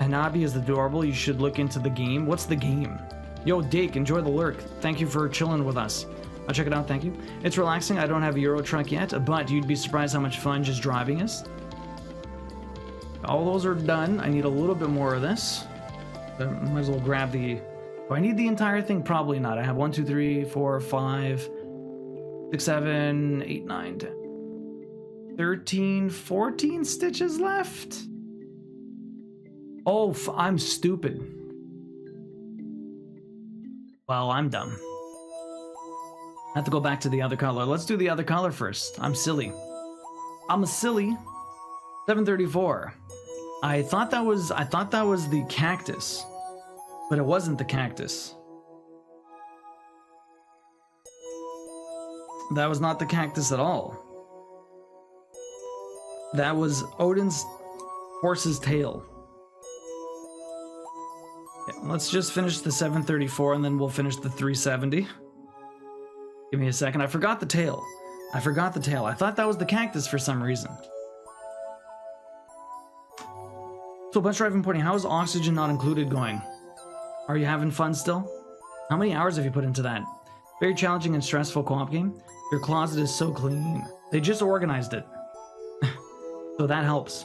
Hanabi is adorable. You should look into the game. What's the game? Yo, Dake, enjoy the lurk. Thank you for chilling with us. I'll check it out, thank you. It's relaxing. I don't have a Euro Truck yet, but you'd be surprised how much fun just driving is. All those are done. I need a little bit more of this. Might as well grab the... Do I need the entire thing? Probably not. I have 1, 2, 3, 4, 5, 6, 7, 8, 9, 10, 13, 14 stitches left. Oh, I'm stupid. Well, I'm dumb. I have to go back to the other color. Let's do the other color first. I'm silly. I'm a silly. 734. I thought that was the cactus, but it wasn't the cactus. That was not the cactus at all. That was Odin's horse's tail. Okay, let's just finish the 734 and then we'll finish the 370. Give me a second. I forgot the tail. I forgot the tail. I thought that was the cactus for some reason. So, Bunch Driving Pony, how is Oxygen Not Included going? Are you having fun still? How many hours have you put into that? Very challenging and stressful co-op game. Your closet is so clean. They just organized it. So that helps.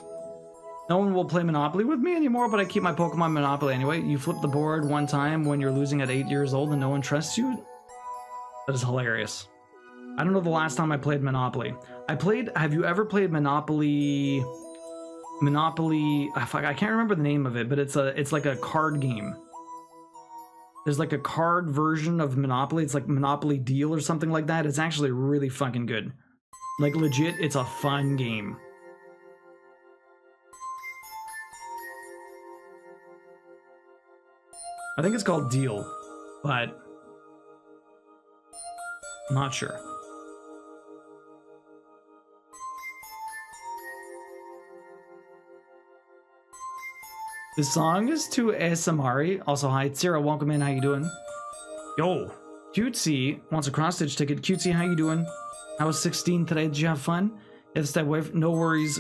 No one will play Monopoly with me anymore, but I keep my Pokemon Monopoly anyway. You flip the board one time when you're losing at 8 years old and no one trusts you? That is hilarious. I don't know the last time I played Monopoly. Have you ever played Monopoly... I can't remember the name of it, but it's like a card game. There's like a card version of Monopoly. It's like Monopoly Deal or something like that. It's actually really fucking good. Like legit, it's a fun game. I think it's called Deal, but I'm not sure. The song is to ASMR. Also, hi, Sarah. Welcome in. How you doing? Yo, Cutesy wants a cross-stitch ticket. Cutesy, how you doing? I was 16 today. Did you have fun? Yeah, step away. No worries.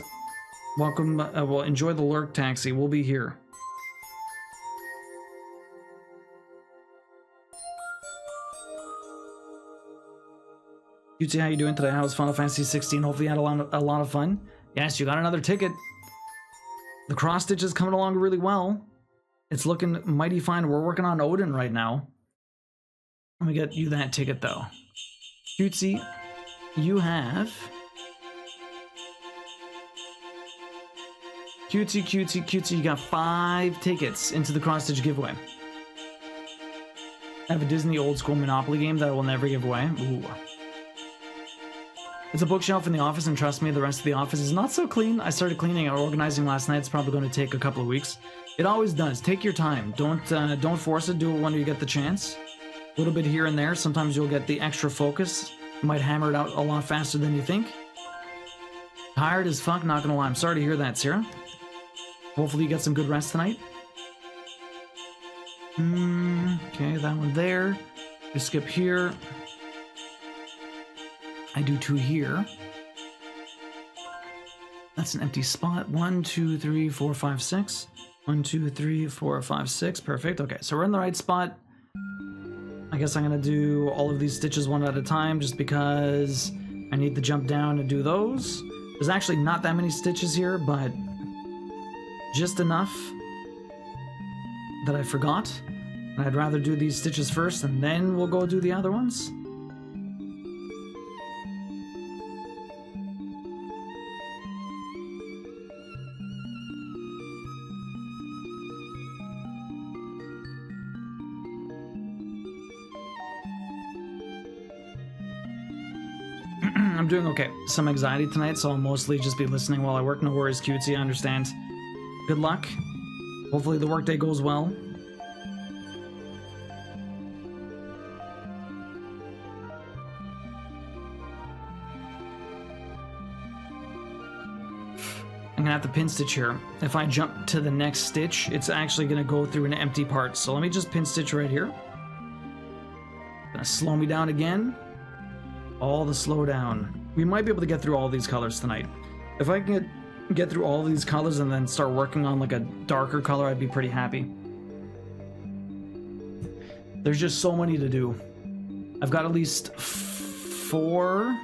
Welcome. Well, enjoy the lurk taxi. We'll be here. Cutesy, how you doing today? How was Final Fantasy 16? Hopefully you had a lot of fun. Yes, you got another ticket. The cross stitch is coming along really well. It's looking mighty fine. We're working on Odin right now. Let me get you that ticket though. Cutesy, you have... Cutesy, you got 5 tickets into the cross stitch giveaway. I have a Disney old school Monopoly game that I will never give away. Ooh. It's a bookshelf in the office, and trust me, the rest of the office is not so clean. I started cleaning or organizing last night. It's probably going to take a couple of weeks. It always does. Take your time. Don't force it. Do it when you get the chance. A little bit here and there. Sometimes you'll get the extra focus. You might hammer it out a lot faster than you think. Tired as fuck, not gonna lie. I'm sorry to hear that, Sarah. Hopefully you get some good rest tonight. Okay, that one there. You skip here. I do 2 here. That's an empty spot. 1, 2, 3, 4, 5, 6. 1, 2, 3, 4, 5, 6. Perfect. Okay, so we're in the right spot. I guess I'm gonna do all of these stitches one at a time just because I need to jump down and do those. There's actually not that many stitches here, but just enough that I forgot. And I'd rather do these stitches first and then we'll go do the other ones. I'm doing okay. Some anxiety tonight, so I'll mostly just be listening while I work. No worries, cutesy, I understand. Good luck. Hopefully the workday goes well. I'm gonna have to pin stitch here. If I jump to the next stitch, it's actually gonna go through an empty part. So let me just pin stitch right here. Gonna slow me down again. All the slow down. We might be able to get through all these colors tonight. If I can get through all these colors and then start working on like a darker color, I'd be pretty happy. There's just so many to do. I've got at least 4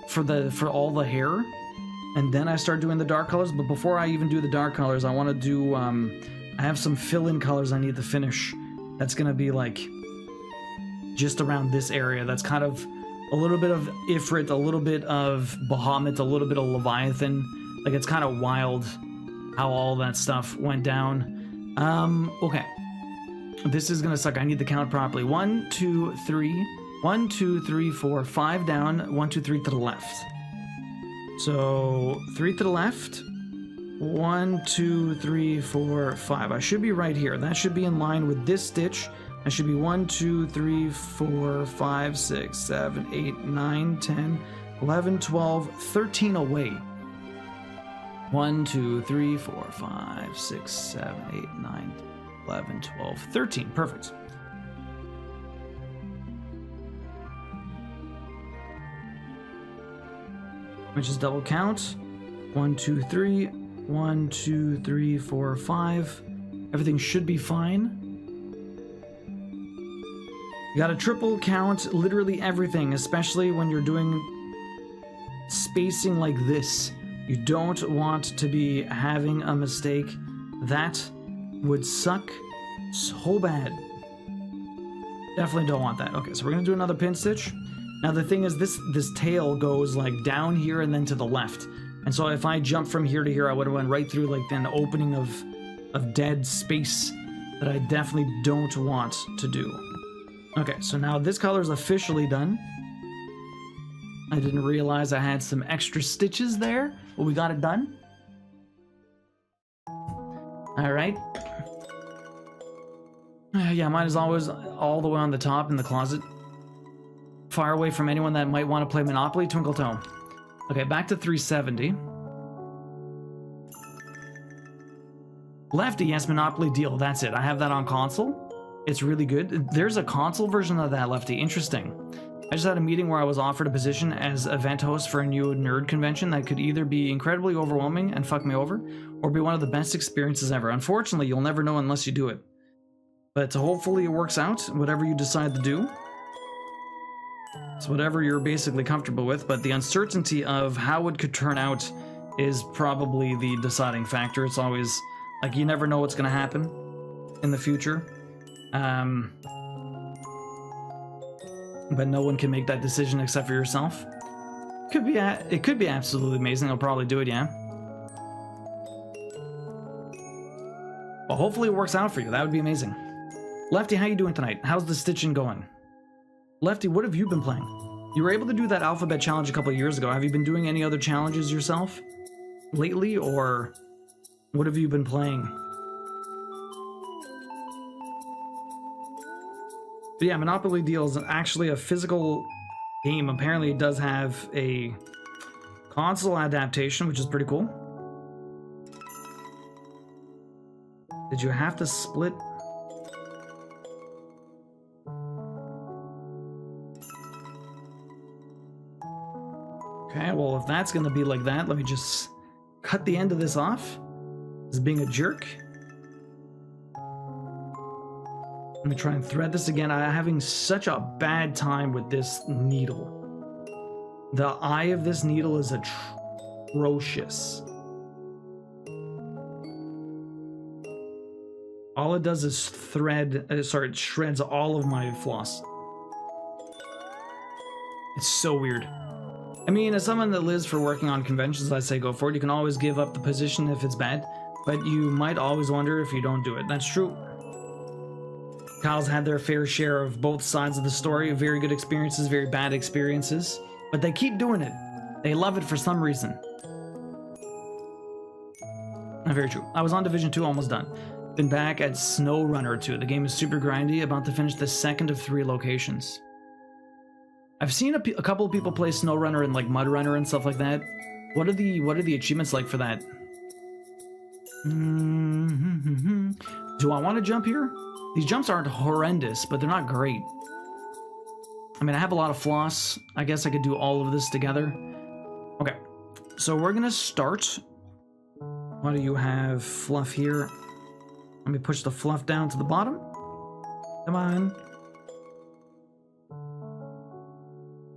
for all the hair, and then I start doing the dark colors. But before I even do the dark colors, I want to do I have some fill-in colors I need to finish. That's gonna be like just around this area. That's kind of a little bit of Ifrit, a little bit of Bahamut, a little bit of Leviathan. Like, it's kind of wild how all that stuff went down. Okay. This is gonna suck. I need to count properly. 1, 2, 3. 1, 2, 3, 4, 5 down. 1, 2, 3 to the left. So 3 to the left. 1, 2, 3, 4, 5. I should be right here. That should be in line with this stitch. I should be 1, 2, 3, 4, 5, 6, 7, 8, 9, 10, 11, 12, 13 away. 1, 2, 3, 4, 5, 6, 7, 8, 9, 11, 12, 13. Perfect. Which is double count. 1, 2, 3. 1, 2, 3, 4, 5. Everything should be fine. You gotta triple count literally everything, especially when you're doing spacing like this. You don't want to be having a mistake. That would suck so bad. Definitely don't want that. Okay, so we're gonna do another pin stitch. Now the thing is, this tail goes like down here and then to the left. And so if I jump from here to here, I would have went right through like an opening of dead space that I definitely don't want to do. Okay, so now this color is officially done. I didn't realize I had some extra stitches there, but we got it done. All right. Yeah, mine is always all the way on the top in the closet. Far away from anyone that might want to play Monopoly. Twinkle Toe. Okay, back to 370. Lefty, yes, Monopoly Deal. That's it. I have that on console. It's really good. There's a console version of that, Lefty. Interesting. I just had a meeting where I was offered a position as event host for a new nerd convention that could either be incredibly overwhelming and fuck me over, or be one of the best experiences ever. Unfortunately, you'll never know unless you do it. But hopefully it works out, whatever you decide to do. It's whatever you're basically comfortable with, but the uncertainty of how it could turn out is probably the deciding factor. It's always, like, you never know what's going to happen in the future. But no one can make that decision except for yourself. It could be absolutely amazing. I'll probably do it, yeah. Well, hopefully it works out for you. That would be amazing. Lefty, how you doing tonight? How's the stitching going? Lefty, what have you been playing? You were able to do that alphabet challenge a couple of years ago. Have you been doing any other challenges yourself lately, or what have you been playing? But yeah, Monopoly Deal is actually a physical game. Apparently it does have a console adaptation, which is pretty cool. Did you have to split? Okay, well, if that's gonna be like that, let me just cut the end of this off. As being a jerk. Let me try and thread this again. I'm having such a bad time with this needle. The eye of this needle is atrocious. All it does is it shreds all of my floss. It's so weird. I mean, as someone that lives for working on conventions, I say go for it. You can always give up the position if it's bad, but you might always wonder if you don't do it. That's true. Kyle's had their fair share of both sides of the story, very good experiences, very bad experiences, but they keep doing it. They love it for some reason. Very true. I was on Division 2, almost done. Been back at SnowRunner 2. The game is super grindy, about to finish the second of 3 locations. I've seen a couple of people play SnowRunner and like MudRunner and stuff like that. What are the achievements like for that? Do I want to jump here? These jumps aren't horrendous, but they're not great. I mean, I have a lot of floss. I guess I could do all of this together. Okay, so we're gonna start. Why do you have fluff here? Let me push the fluff down to the bottom. Come on.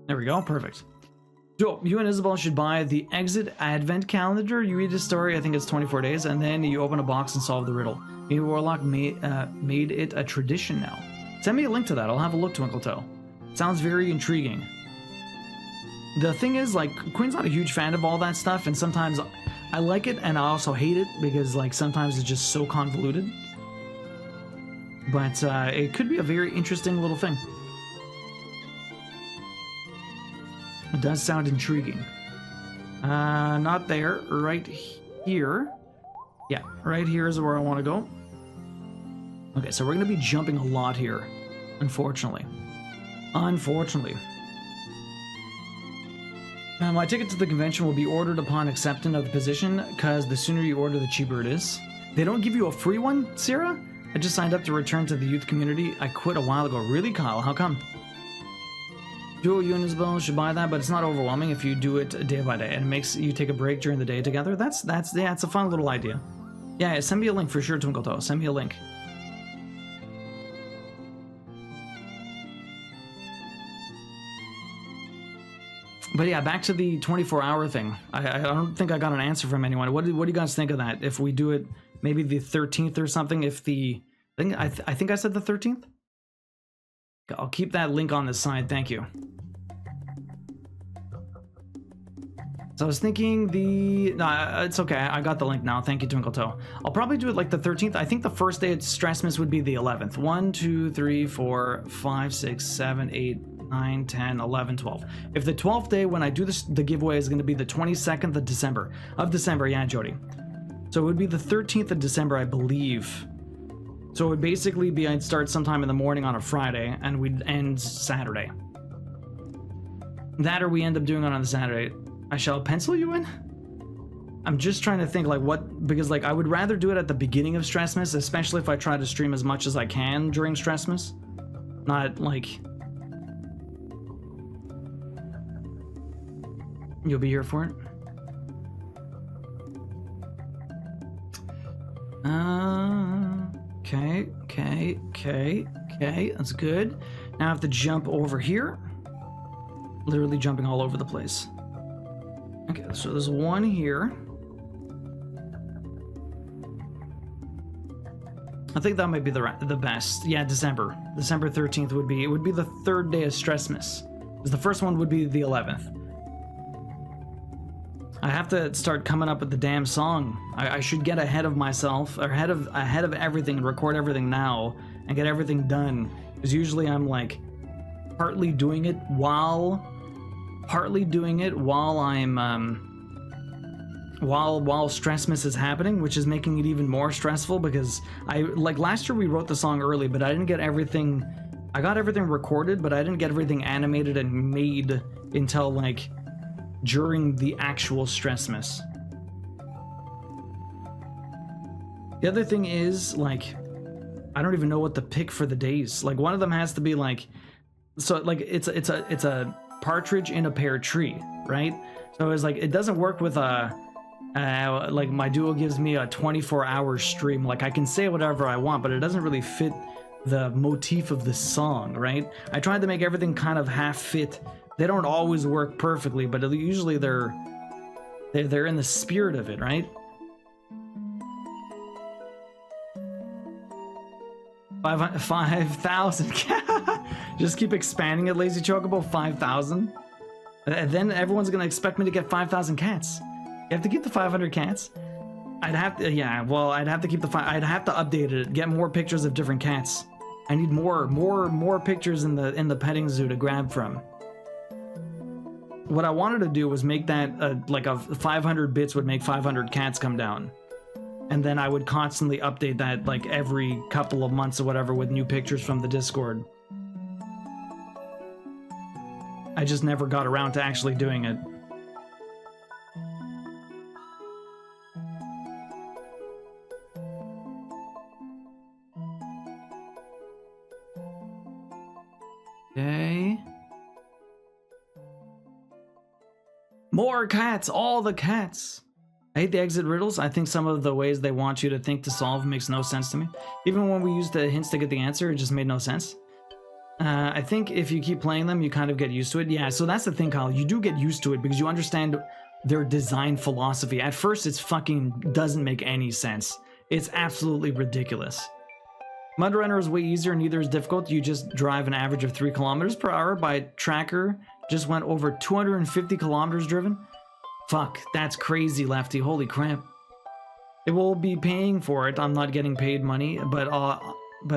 There we go, perfect. So, you and Isabel should buy the Exit Advent Calendar. You read the story, I think it's 24 days, and then you open a box and solve the riddle. Me and Warlock made it a tradition now. Send me a link to that, I'll have a look, Twinkle Toe. Sounds very intriguing. The thing is, like, Queen's not a huge fan of all that stuff, and sometimes I like it, and I also hate it, because, like, sometimes it's just so convoluted. But it could be a very interesting little thing. It does sound intriguing. Not there, right here. Yeah, right here is where I want to go. Okay, so we're going to be jumping a lot here, unfortunately. Unfortunately. My ticket to the convention will be ordered upon acceptance of the position, because the sooner you order, the cheaper it is. They don't give you a free one, Sarah? I just signed up to return to the youth community. I quit a while ago. Really, Kyle? How come? Joe, you and Isabel should buy that, but it's not overwhelming if you do it day by day, and it makes you take a break during the day together. Yeah, it's a fun little idea. Yeah, send me a link for sure, Twinkle Toe. Send me a link. But yeah, back to the 24-hour thing. I don't think I got an answer from anyone. What do you guys think of that? If we do it maybe the 13th or something, if the... I think I said the 13th? I'll keep that link on the side, thank you. So I was thinking it's okay, I got the link now, thank you, Twinkle Toe. I'll probably do it like the 13th. I think the first day at Stressmas would be the 11th. 1, 2, 3, 4, 5, 6, 7, 8, 9, 10, 11, 12. If the 12th day when I do this, the giveaway is going to be the 22nd of December. Yeah, Jody. So it would be the 13th of December, I believe. So it would basically be I'd start sometime in the morning on a Friday, and we'd end Saturday. That or we end up doing it on the Saturday. I shall pencil you in? I'm just trying to think like what, because like I would rather do it at the beginning of Stressmas, especially if I try to stream as much as I can during Stressmas. Not like... You'll be here for it? Okay, that's good. Now I have to jump over here. Literally jumping all over the place. Okay, so there's one here. I think that might be the best. Yeah, December 13th would be, it would be the third day of Stressmas. Because the first one would be the 11th. I have to start coming up with the damn song. I should get ahead of myself, or ahead of everything, and record everything now and get everything done. Because usually I'm like partly doing it while I'm while Stressmas is happening, which is making it even more stressful because like last year we wrote the song early, but I didn't get everything. I got everything recorded, but I didn't get everything animated and made until like during the actual Stressmas. The other thing is, like, I don't even know what to pick for the days. Like, one of them has to be like, so like it's a partridge in a pear tree, right? So it's like, it doesn't work with a like my Duo gives me a 24-hour stream. Like, I can say whatever I want, but it doesn't really fit the motif of the song, right? I tried to make everything kind of half fit. They don't always work perfectly, but usually they're in the spirit of it, right? 5,000. Just keep expanding it, Lazy Chocobo. 5,000. And then everyone's gonna expect me to get 5,000 cats. You have to keep the 500 cats. I'd have to, yeah. Well, I'd have to keep the I'd have to update it, get more pictures of different cats. I need more pictures in the petting zoo to grab from. What I wanted to do was make that like a 500 bits would make 500 cats come down. And then I would constantly update that like every couple of months or whatever with new pictures from the Discord. I just never got around to actually doing it. Okay. More cats, all the cats. I hate the exit riddles. I think some of the ways they want you to think to solve makes no sense to me. Even when we used the hints to get the answer, it just made no sense. I think if you keep playing them, you kind of get used to it. Yeah, so that's the thing, Kyle. You do get used to it because you understand their design philosophy. At first, it's fucking doesn't make any sense. It's absolutely ridiculous. Mud Runner is way easier, neither is difficult. You just drive an average of 3 kilometers per hour. By tracker, just went over 250 kilometers driven. Fuck, that's crazy, Lefty. Holy crap. It will be paying for it. I'm not getting paid money, but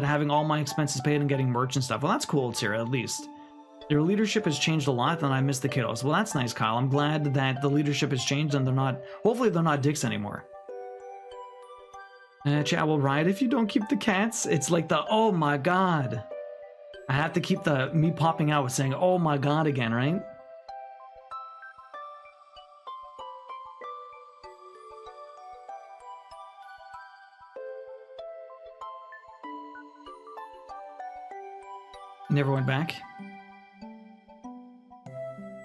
having all my expenses paid and getting merch and stuff. Well, that's cool, Tira, at least. Your leadership has changed a lot, and I miss the kiddos. Well, that's nice, Kyle. I'm glad that the leadership has changed and they're not... Hopefully they're not dicks anymore. Chat will riot if you don't keep the cats. It's like the, oh my god. I have to keep the me popping out with saying, oh my god again, right? Never went back.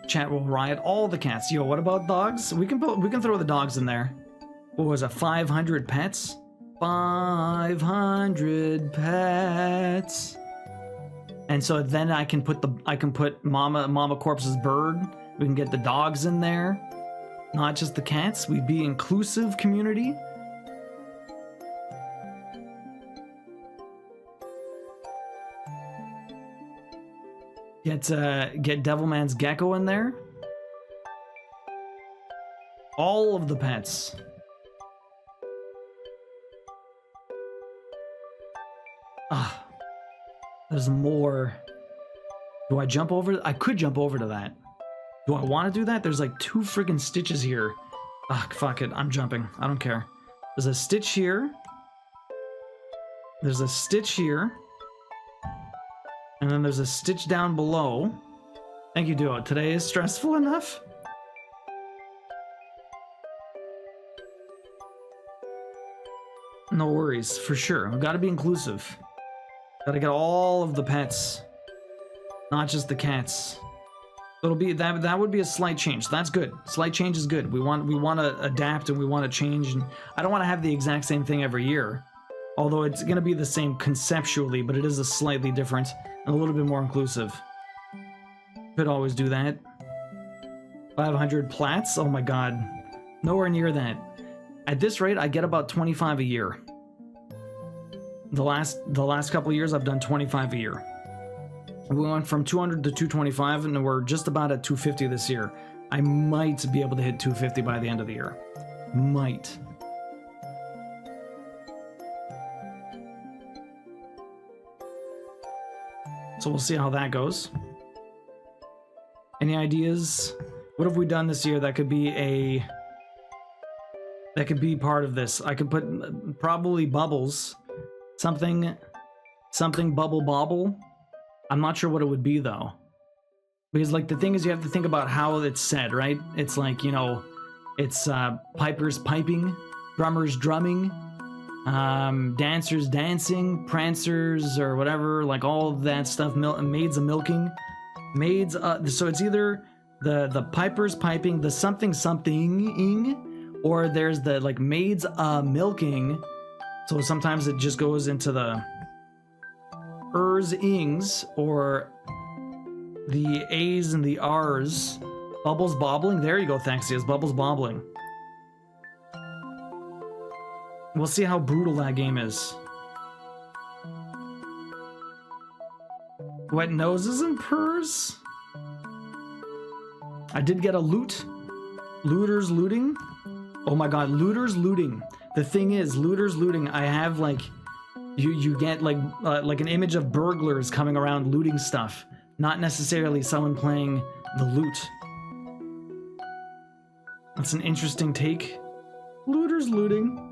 Chat will riot all the cats. Yo, what about dogs? We can throw the dogs in there. What was it? 500 pets? 500 pets. And so then I can put Mama Corpse's bird. We can get the dogs in there. Not just the cats. We'd be inclusive community. Get Devilman's Gecko in there. All of the pets. Ah, there's more. Do I jump over? I could jump over to that. Do I want to do that? There's like 2 friggin' stitches here. Ah, fuck it. I'm jumping. I don't care. There's a stitch here. There's a stitch here. And then there's a stitch down below. Thank you, Duo. Today is stressful enough? No worries, for sure. We've got to be inclusive. Got to get all of the pets, not just the cats. It'll be that would be a slight change. That's good. Slight change is good. We want to adapt and we want to change. And I don't want to have the exact same thing every year, although it's going to be the same conceptually, but it is a slightly different and a little bit more inclusive. Could always do that. 500 plats? Oh my god. Nowhere near that. At this rate, I get about 25 a year. The last couple of years, I've done 25 a year. We went from 200 to 225, and we're just about at 250 this year. I might be able to hit 250 by the end of the year. Might. So we'll see how that goes. Any ideas? What have we done this year that could be part of this? I could put probably bubbles. Something bubble bobble. I'm not sure what it would be though. Because like the thing is you have to think about how it's said, right? It's like, you know, it's pipers piping, drummers drumming. Dancers dancing, prancers or whatever, like all of that stuff. Maids a milking, maids. So it's either the pipers piping, the something something, or there's the like maids milking. So sometimes it just goes into the ings or the a's and the r's. Bubbles bobbling. There you go, Thaxias. Bubbles bobbling. We'll see how brutal that game is. Wet noses and purrs. I did get a loot. Looters looting. Oh my god, looters looting. The thing is, looters looting, I have like, you get like an image of burglars coming around looting stuff. Not necessarily someone playing the loot. That's an interesting take. Looters looting.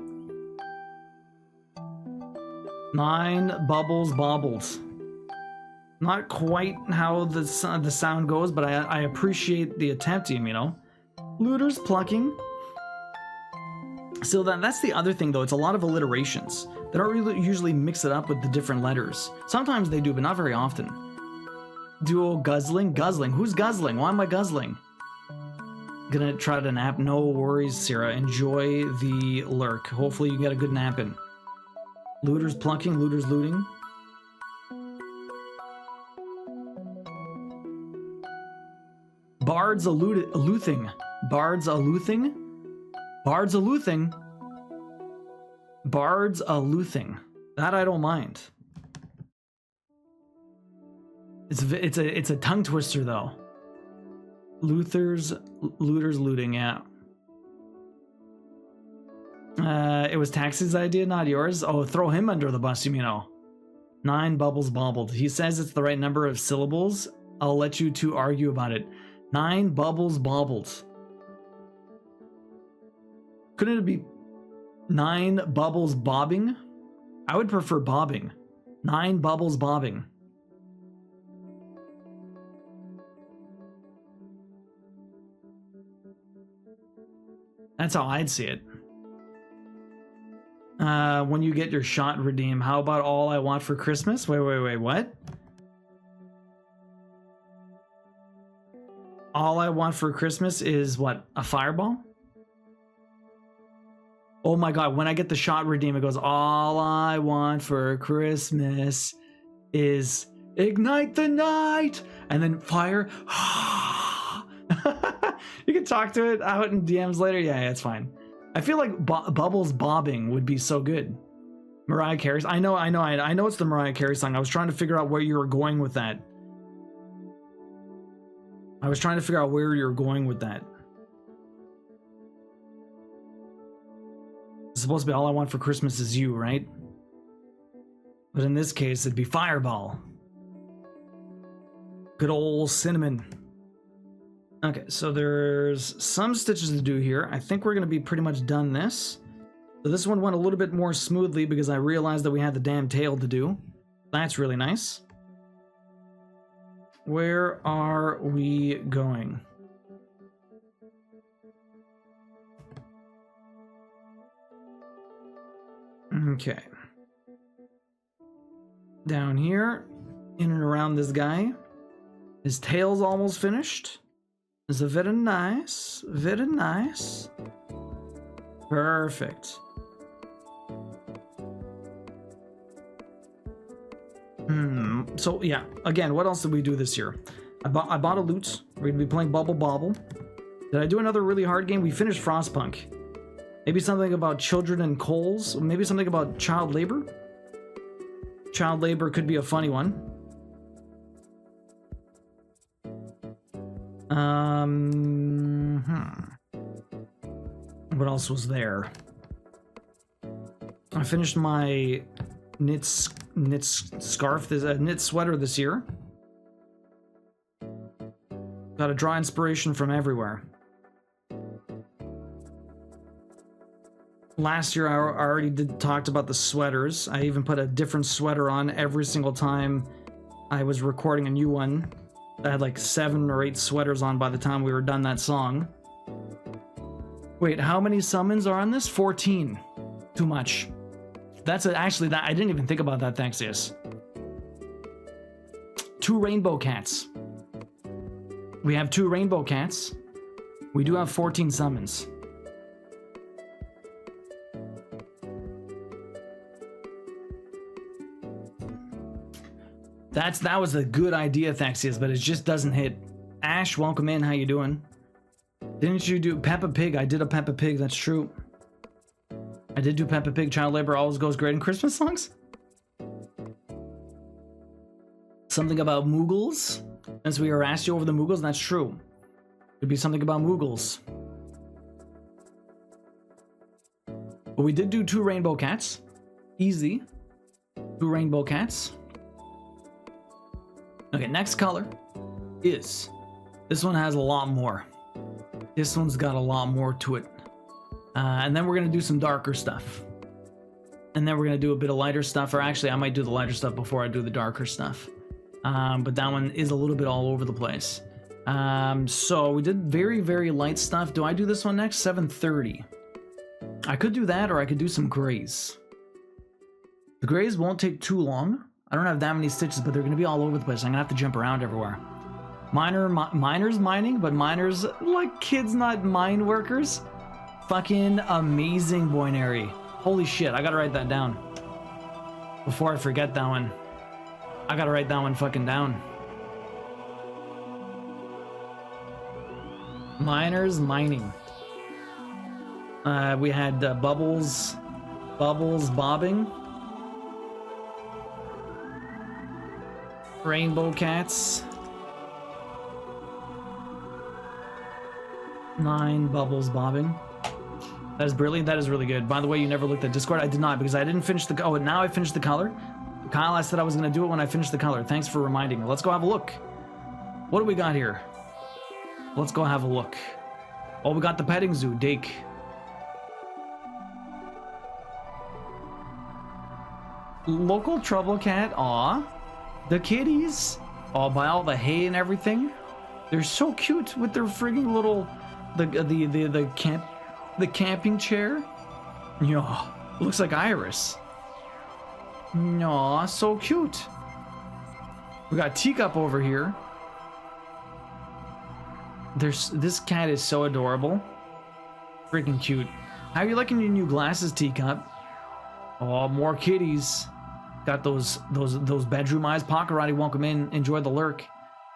9 bubbles bobbled. Not quite how the sound goes, but I appreciate the attempt, you know. Looters plucking. So that's the other thing, though. It's a lot of alliterations. They don't really usually mix it up with the different letters. Sometimes they do, but not very often. Duo guzzling. Guzzling. Who's guzzling? Why am I guzzling? Gonna try to nap. No worries, Sarah. Enjoy the lurk. Hopefully you get a good nap in. Looters plucking. Looters looting. Bards aloothing. Bards aloothing. Bards aloothing. Bards aloothing. That I don't mind. It's a tongue twister though. Looters looting, yeah. It was Taxi's idea, not yours. Oh, throw him under the bus, you know. 9 bubbles bobbled. He says it's the right number of syllables. I'll let you two argue about it. 9 bubbles bobbled. Couldn't it be 9 bubbles bobbing? I would prefer bobbing. 9 bubbles bobbing. That's how I'd see it. When you get your shot redeem, how about all I want for Christmas? Wait, what? All I want for Christmas is what? A fireball? Oh my god, when I get the shot redeem, it goes, all I want for Christmas is ignite the night, and then fire. You can talk to it out in DMs later. Yeah, it's fine. I feel like bubbles bobbing would be so good. Mariah Carey's. I know it's the Mariah Carey song. I was trying to figure out where you were going with that. It's supposed to be all I want for Christmas is you, right? But in this case, it'd be Fireball. Good old cinnamon. Okay, so there's some stitches to do here. I think we're going to be pretty much done this. So this one went a little bit more smoothly because I realized that we had the damn tail to do. That's really nice. Where are we going? Okay. Down here, in and around this guy. His tail's almost finished. It's very nice. Very nice. Perfect. So yeah, again, what else did we do this year? I bought a loot. We're gonna be playing Bubble Bobble. Did I do another really hard game? We finished Frostpunk. Maybe something about children and coals. Maybe something about child labor. Child labor could be a funny one. What else was there? I finished my knit scarf, knit sweater this year. Got to draw inspiration from everywhere. Last year I already talked about the sweaters. I even put a different sweater on every single time I was recording a new one. I had like 7 or 8 sweaters on by the time we were done that song. Wait, how many summons are on this? 14. Too much. Actually, that I didn't even think about that, Thaxius. 2 rainbow cats. We have 2 rainbow cats. We do have 14 summons. That was a good idea, Thaxius, but it just doesn't hit. Ash, welcome in. How you doing? Didn't you do Peppa Pig? I did a Peppa Pig. That's true. I did do Peppa Pig. Child labor always goes great in Christmas songs. Something about Moogles. As we harassed you over the Moogles, that's true. Could be something about Moogles. But we did do 2 rainbow cats. Easy. 2 rainbow cats. Okay, next color is... This one has a lot more. This one's got a lot more to it. And then we're going to do some darker stuff. And then we're going to do a bit of lighter stuff. Or actually, I might do the lighter stuff before I do the darker stuff. But that one is a little bit all over the place. So we did very, very light stuff. Do I do this one next? 7:30. I could do that, or I could do some grays. The grays won't take too long. I don't have that many stitches, but they're going to be all over the place. I'm going to have to jump around everywhere. Miners mining, but miners like kids, not mine workers. Fucking amazing, Boinary. Holy shit, I got to write that down. Before I forget that one. I got to write that one fucking down. Miners mining. We had bubbles bobbing. Rainbow cats. 9 bubbles bobbing. That is brilliant. That is really good. By the way, you never looked at Discord. I did not, because I didn't finish the... Oh, now I finished the color. Kyle, I said I was going to do it when I finished the color. Thanks for reminding me. Let's go have a look. What do we got here? Let's go have a look. Oh, we got the petting zoo. Dake. Local trouble cat. Aw. The kitties. Oh, by all the hay and everything. They're so cute with their frigging little... The camping chair. Yeah. Looks like Iris. Aw, so cute. We got Teacup over here. This cat is so adorable. Freaking cute. How are you liking your new glasses, Teacup? Oh, more kitties. Got those bedroom eyes. Pakarati, welcome in. Enjoy the lurk.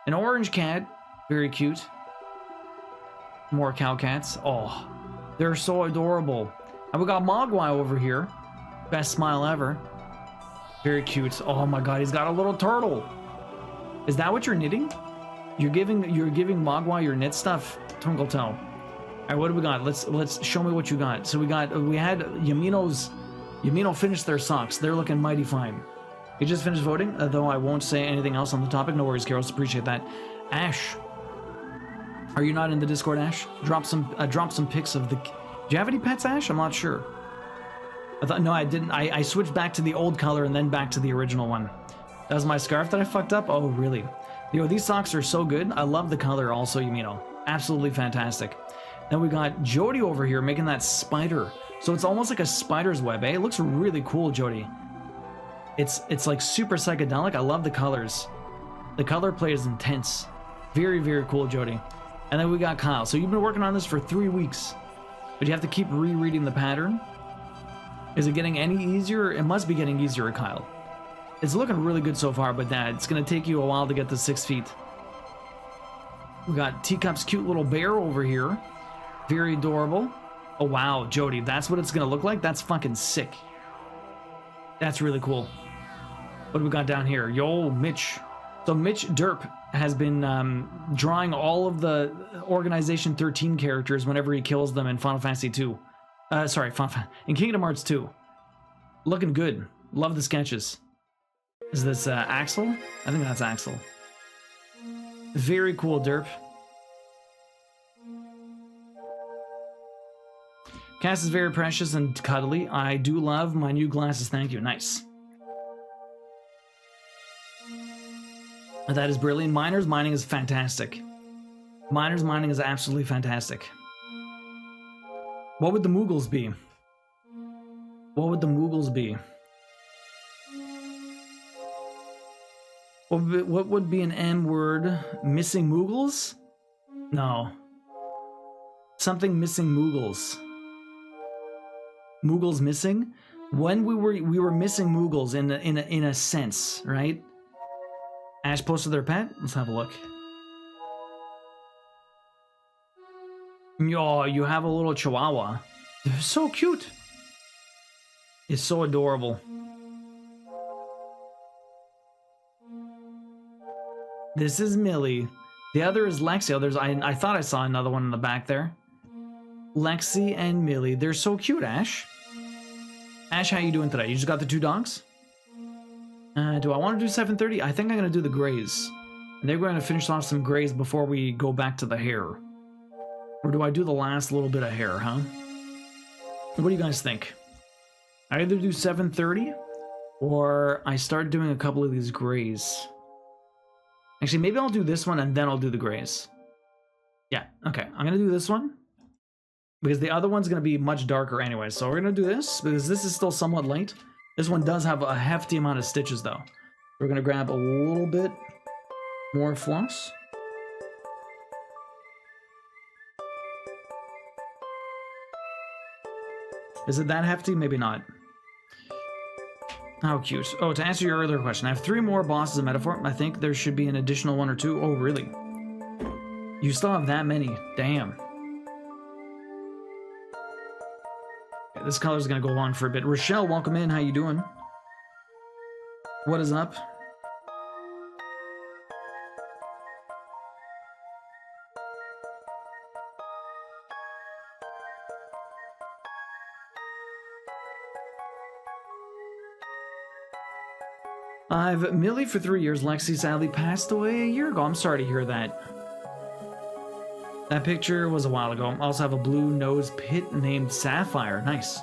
An orange cat. Very cute. More cow cats. Oh, they're so adorable. And we got Mogwai over here. Best smile ever. Very cute. Oh my god, he's got a little turtle. Is that what you're knitting? You're giving Mogwai your knit stuff, Twinkle Toe. All right, what do we got? Let's show me what you got. So we had Yamino finished their socks. They're looking mighty fine. You just finished voting, though I won't say anything else on the topic. No worries, Carols. Appreciate that. Ash, are you not in the Discord, Ash? Drop some pics of the... Do you have any pets, Ash? I'm not sure. No, I didn't. I switched back to the old color and then back to the original one. That was my scarf that I fucked up? Oh, really? Yo, these socks are so good. I love the color also, Yumino. Absolutely fantastic. Then we got Jody over here making that spider. So it's almost like a spider's web, eh? It looks really cool, Jody. It's like super psychedelic. I love the colors. The color play is intense. Very, very cool, Jody. And then we got Kyle. So you've been working on this for 3 weeks. But you have to keep rereading the pattern. Is it getting any easier? It must be getting easier, Kyle. It's looking really good so far, but it's going to take you a while to get to 6 feet. We got Teacup's cute little bear over here. Very adorable. Oh, wow, Jody, that's what it's going to look like? That's fucking sick. That's really cool. What do we got down here? Yo, Mitch. So Mitch Derp has been drawing all of the Organization 13 characters whenever he kills them in Final Fantasy 2. In Kingdom Hearts 2. Looking good. Love the sketches. Is this Axel? I think that's Axel. Very cool, Derp. Cass is very precious and cuddly. I do love my new glasses. Thank you. Nice. That is brilliant. Miners mining is fantastic. Miners mining is absolutely fantastic. What would the Moogles be? What would the Moogles be? What would be an M word? Missing Moogles? No. Something missing Moogles. Moogles missing? When we were missing Moogles in a sense, right? Ash posted their pet? Let's have a look. Yo, you have a little chihuahua. They're so cute. It's so adorable. This is Millie. The other is Lexi. Oh, I thought I saw another one in the back there. Lexi and Millie. They're so cute, Ash. Ash, how you doing today? You just got the 2 dogs? Do I want to do 7:30? I think I'm going to do the grays. And they're going to finish off some grays before we go back to the hair. Or do I do the last little bit of hair, huh? What do you guys think? I either do 7:30 or I start doing a couple of these grays. Actually, maybe I'll do this one and then I'll do the grays. Yeah, okay. I'm going to do this one because the other one's going to be much darker anyway. So we're going to do this because this is still somewhat light. This one does have a hefty amount of stitches though. We're going to grab a little bit more floss. Is it that hefty? Maybe not. How cute. Oh, to answer your earlier question, I have 3 more bosses in Metaphor. I think there should be an additional 1 or 2. Oh, really? You still have that many. Damn. Okay, this color's gonna go on for a bit. Rochelle, welcome in. How you doing? What is up? I've Millie for 3 years. Lexi sadly passed away a year ago. I'm sorry to hear that. That picture was a while ago. I also have a blue nose pit named Sapphire. Nice.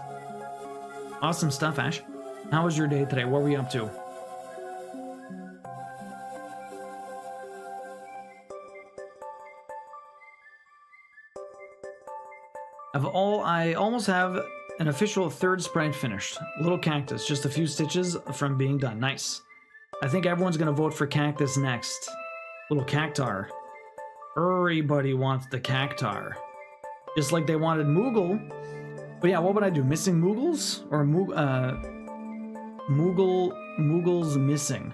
Awesome stuff, Ash. How was your day today? What were you up to? I almost have an official 3rd sprite finished. Little cactus, just a few stitches from being done. Nice. I think everyone's gonna vote for cactus next. Little cactar. Everybody wants the cactar. Just like they wanted Moogle. But yeah, what would I do? Missing Moogles? Or Moogles missing.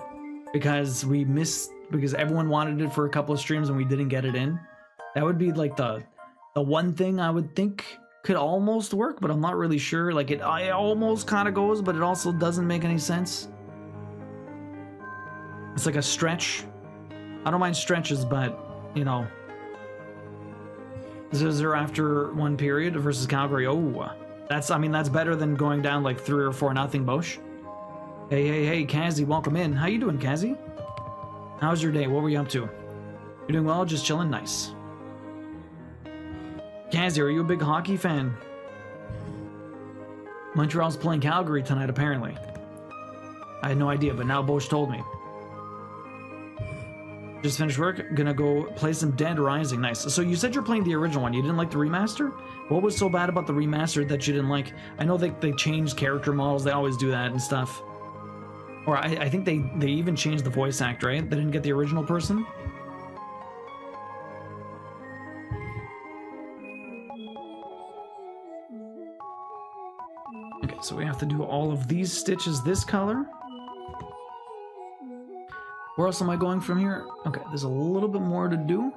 Because because everyone wanted it for a couple of streams and we didn't get it in. That would be like the one thing I would think could almost work, but I'm not really sure. Like it almost kind of goes, but it also doesn't make any sense. It's like a stretch. I don't mind stretches, but you know, Zizzer after 1 period versus Calgary. Oh, that's better than going down like 3 or 4-0, Bosch. Hey, Kazi, welcome in. How you doing, Kazi? How's your day? What were you up to? You're doing well, just chilling. Nice. Kazi, are you a big hockey fan? Montreal's playing Calgary tonight, apparently. I had no idea, but now Bosch told me. Just finished work, gonna go play some Dead Rising. Nice. So you said you're playing the original one. You didn't like the remaster? What was so bad about the remaster that you didn't like? I know they changed character models. They always do that and stuff. Or I think they even changed the voice actor, right? They didn't get the original person? Okay, so we have to do all of these stitches this color. Where else am I going from here? Okay, there's a little bit more to do.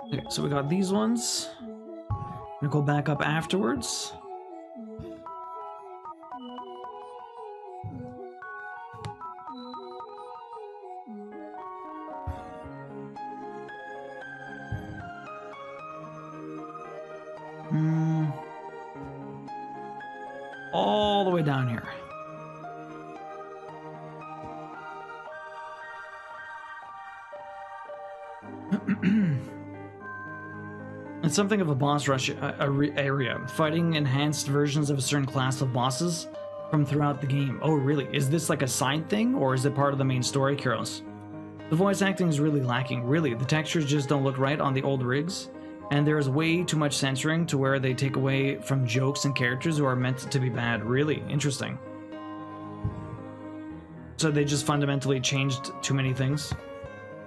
Okay, so we got these ones. I'm gonna go back up afterwards. All the way down here. It's something of a boss rush area, fighting enhanced versions of a certain class of bosses from throughout the game. Oh, really? Is this like a side thing, or is it part of the main story, Kyros? The voice acting is really lacking. Really, the textures just don't look right on the old rigs, and there is way too much censoring to where they take away from jokes and characters who are meant to be bad. Really interesting. So they just fundamentally changed too many things.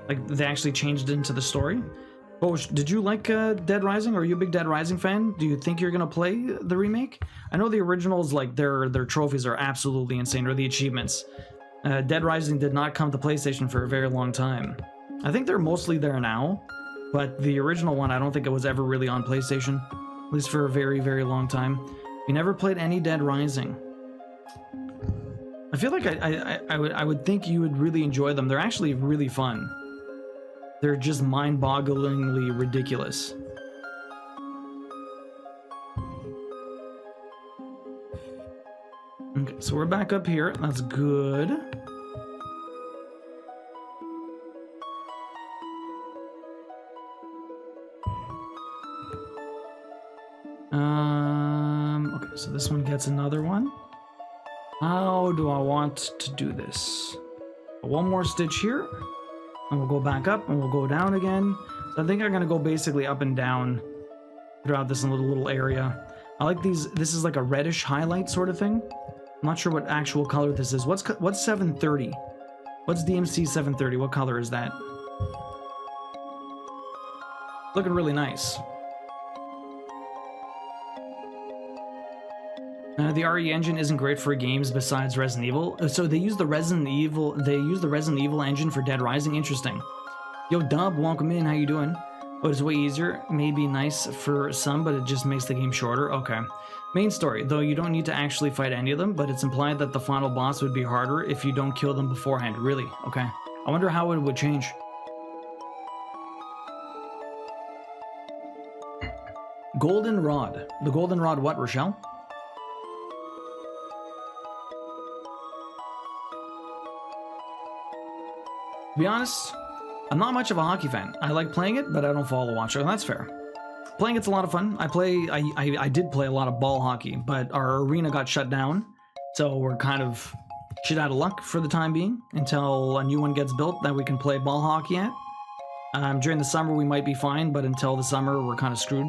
Like they actually changed into the story. Oh, did you like Dead Rising? Are you a big Dead Rising fan? Do you think you're gonna play the remake? I know the originals, like their trophies are absolutely insane, or the achievements. Dead Rising did not come to PlayStation for a very long time. I think they're mostly there now, but the original one, I don't think it was ever really on PlayStation, at least for a very, very long time. You never played any Dead Rising. I feel like I would think you would really enjoy them. They're actually really fun. They're just mind-bogglingly ridiculous. Okay, so we're back up here. That's good. Okay, so this one gets another one. How do I want to do this? One more stitch here, and we'll go back up, and we'll go down again. So I think I'm gonna go basically up and down throughout this little area. I like these. This is like a reddish highlight sort of thing. I'm not sure what actual color this is. What's 730? What's DMC 730? What color is that? Looking really nice. The RE engine isn't great for games besides Resident Evil. So they use the Resident Evil. They use the Resident Evil engine for Dead Rising. Interesting. Yo, Dub, welcome in. How you doing? Oh, it's way easier. Maybe nice for some, but it just makes the game shorter. Okay. Main story, though you don't need to actually fight any of them, but it's implied that the final boss would be harder if you don't kill them beforehand. Really? Okay. I wonder how it would change. Golden Rod. The Golden Rod what, Rochelle? To be honest, I'm not much of a hockey fan. I like playing it, but I don't follow watch it, and that's fair. Playing it's a lot of fun. I did play a lot of ball hockey, but our arena got shut down, so we're kind of shit out of luck for the time being until a new one gets built that we can play ball hockey at. During the summer we might be fine, but until the summer we're kind of screwed.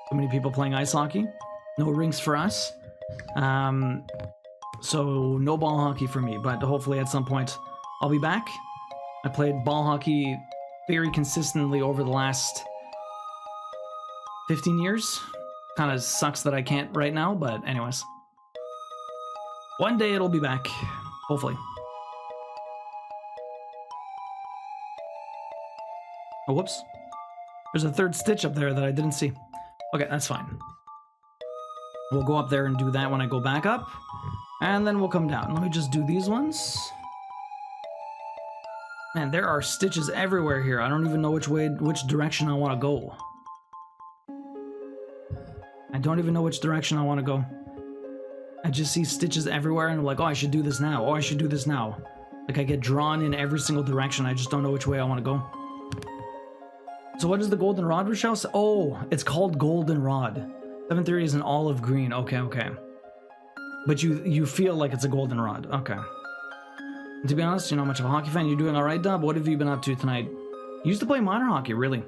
So many people playing ice hockey. No rinks for us. So no ball hockey for me, but hopefully at some point I'll be back. I played ball hockey very consistently over the last 15 years. Kind of sucks that I can't right now, but anyways. One day it'll be back, hopefully. Oh, whoops. There's a third stitch up there that I didn't see. Okay, that's fine. We'll go up there and do that when I go back up, and then we'll come down. Let me just do these ones. Man, there are stitches everywhere here. I don't even know which direction I want to go. I don't even know which direction I want to go. I just see stitches everywhere and I'm like, oh, I should do this now. Oh, I should do this now. Like I get drawn in every single direction. I just don't know which way I want to go. So what is the golden rod, Rochelle? Oh, it's called golden rod. 730 is an olive green. Okay, okay. But you feel like it's a golden rod. Okay. And to be honest, you're not much of a hockey fan. You're doing all right, Dub. What have you been up to tonight? You used to play minor hockey, really?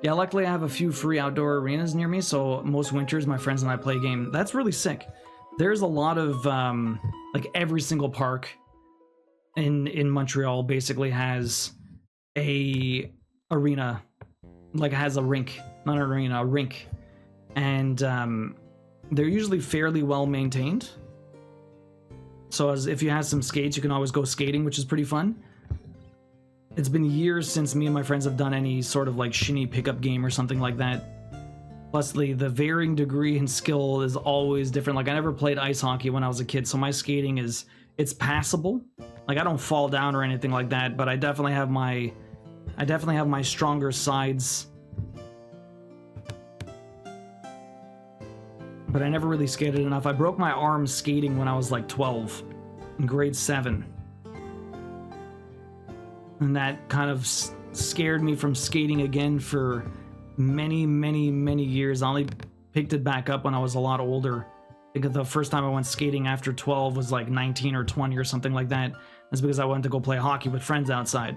Yeah, luckily I have a few free outdoor arenas near me, so most winters my friends and I play a game. That's really sick. There's a lot of, like every single park in Montreal basically has a arena, like has a rink, not an arena, a rink. And they're usually fairly well maintained. So as if you have some skates, you can always go skating, which is pretty fun. It's been years since me and my friends have done any sort of like shinny pickup game or something like that. Plus the varying degree in skill is always different. Like I never played ice hockey when I was a kid, so my skating it's passable. Like I don't fall down or anything like that, but I definitely have my stronger sides. But I never really skated enough. I broke my arm skating when I was like 12 in grade 7. And that kind of scared me from skating again for many, many, many years. I only picked it back up when I was a lot older. I think the first time I went skating after 12 was like 19 or 20 or something like that. That's because I went to go play hockey with friends outside.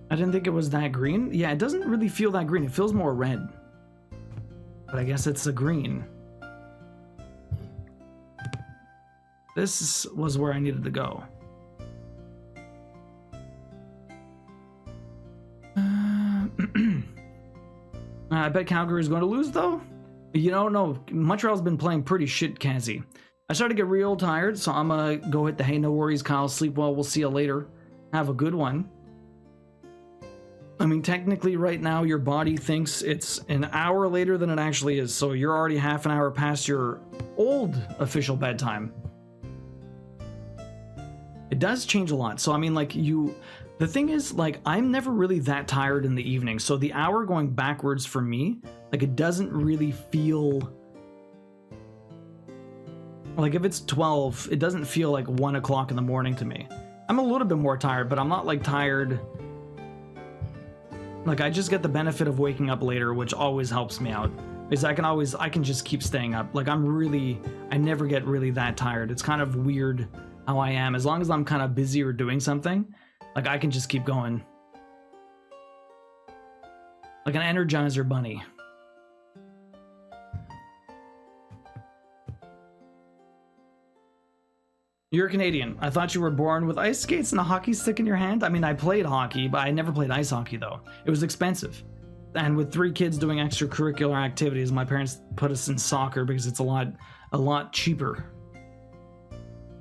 I didn't think it was that green. Yeah, it doesn't really feel that green. It feels more red. But I guess it's a green. was where I needed to go. I bet Calgary is going to lose, though. You know, no, Montreal's been playing pretty shit, Kazi. I started to get real tired, so I'm gonna go hit the hey, no worries, Kyle. Sleep well. We'll see you later. Have a good one. I mean, technically, right now, your body thinks it's an hour later than it actually is, so you're already half an hour past your old official bedtime. It does change a lot. So, I mean, like, the thing is, like, I'm never really that tired in the evening, so the hour going backwards for me, like, it doesn't really feel... Like, if it's 12, it doesn't feel like 1 o'clock in the morning to me. I'm a little bit more tired, but I'm not, like, tired... Like, I just get the benefit of waking up later, which always helps me out. Because I can just keep staying up. Like, I never get really that tired. It's kind of weird how I am. As long as I'm kind of busy or doing something, like, I can just keep going. Like an Energizer bunny. You're Canadian. I thought you were born with ice skates and a hockey stick in your hand. I mean, I played hockey, but I never played ice hockey, though. It was expensive. And with 3 kids doing extracurricular activities, my parents put us in soccer because it's a lot cheaper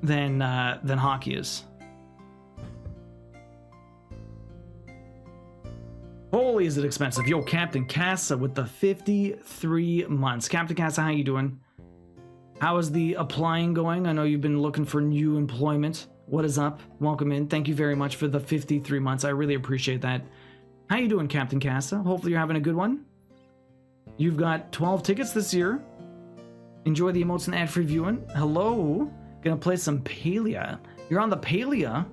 than hockey is. Holy, is it expensive. Yo, Captain Casa with the 53 months. Captain Casa, how you doing? How is the applying going? I know you've been looking for new employment. What is up? Welcome in. Thank you very much for the 53 months. I really appreciate that. How you doing, Captain Casa? Hopefully you're having a good one. You've got 12 tickets this year. Enjoy the emotes and ad-free viewing. Hello. Gonna play some Palia. You're on the Palia.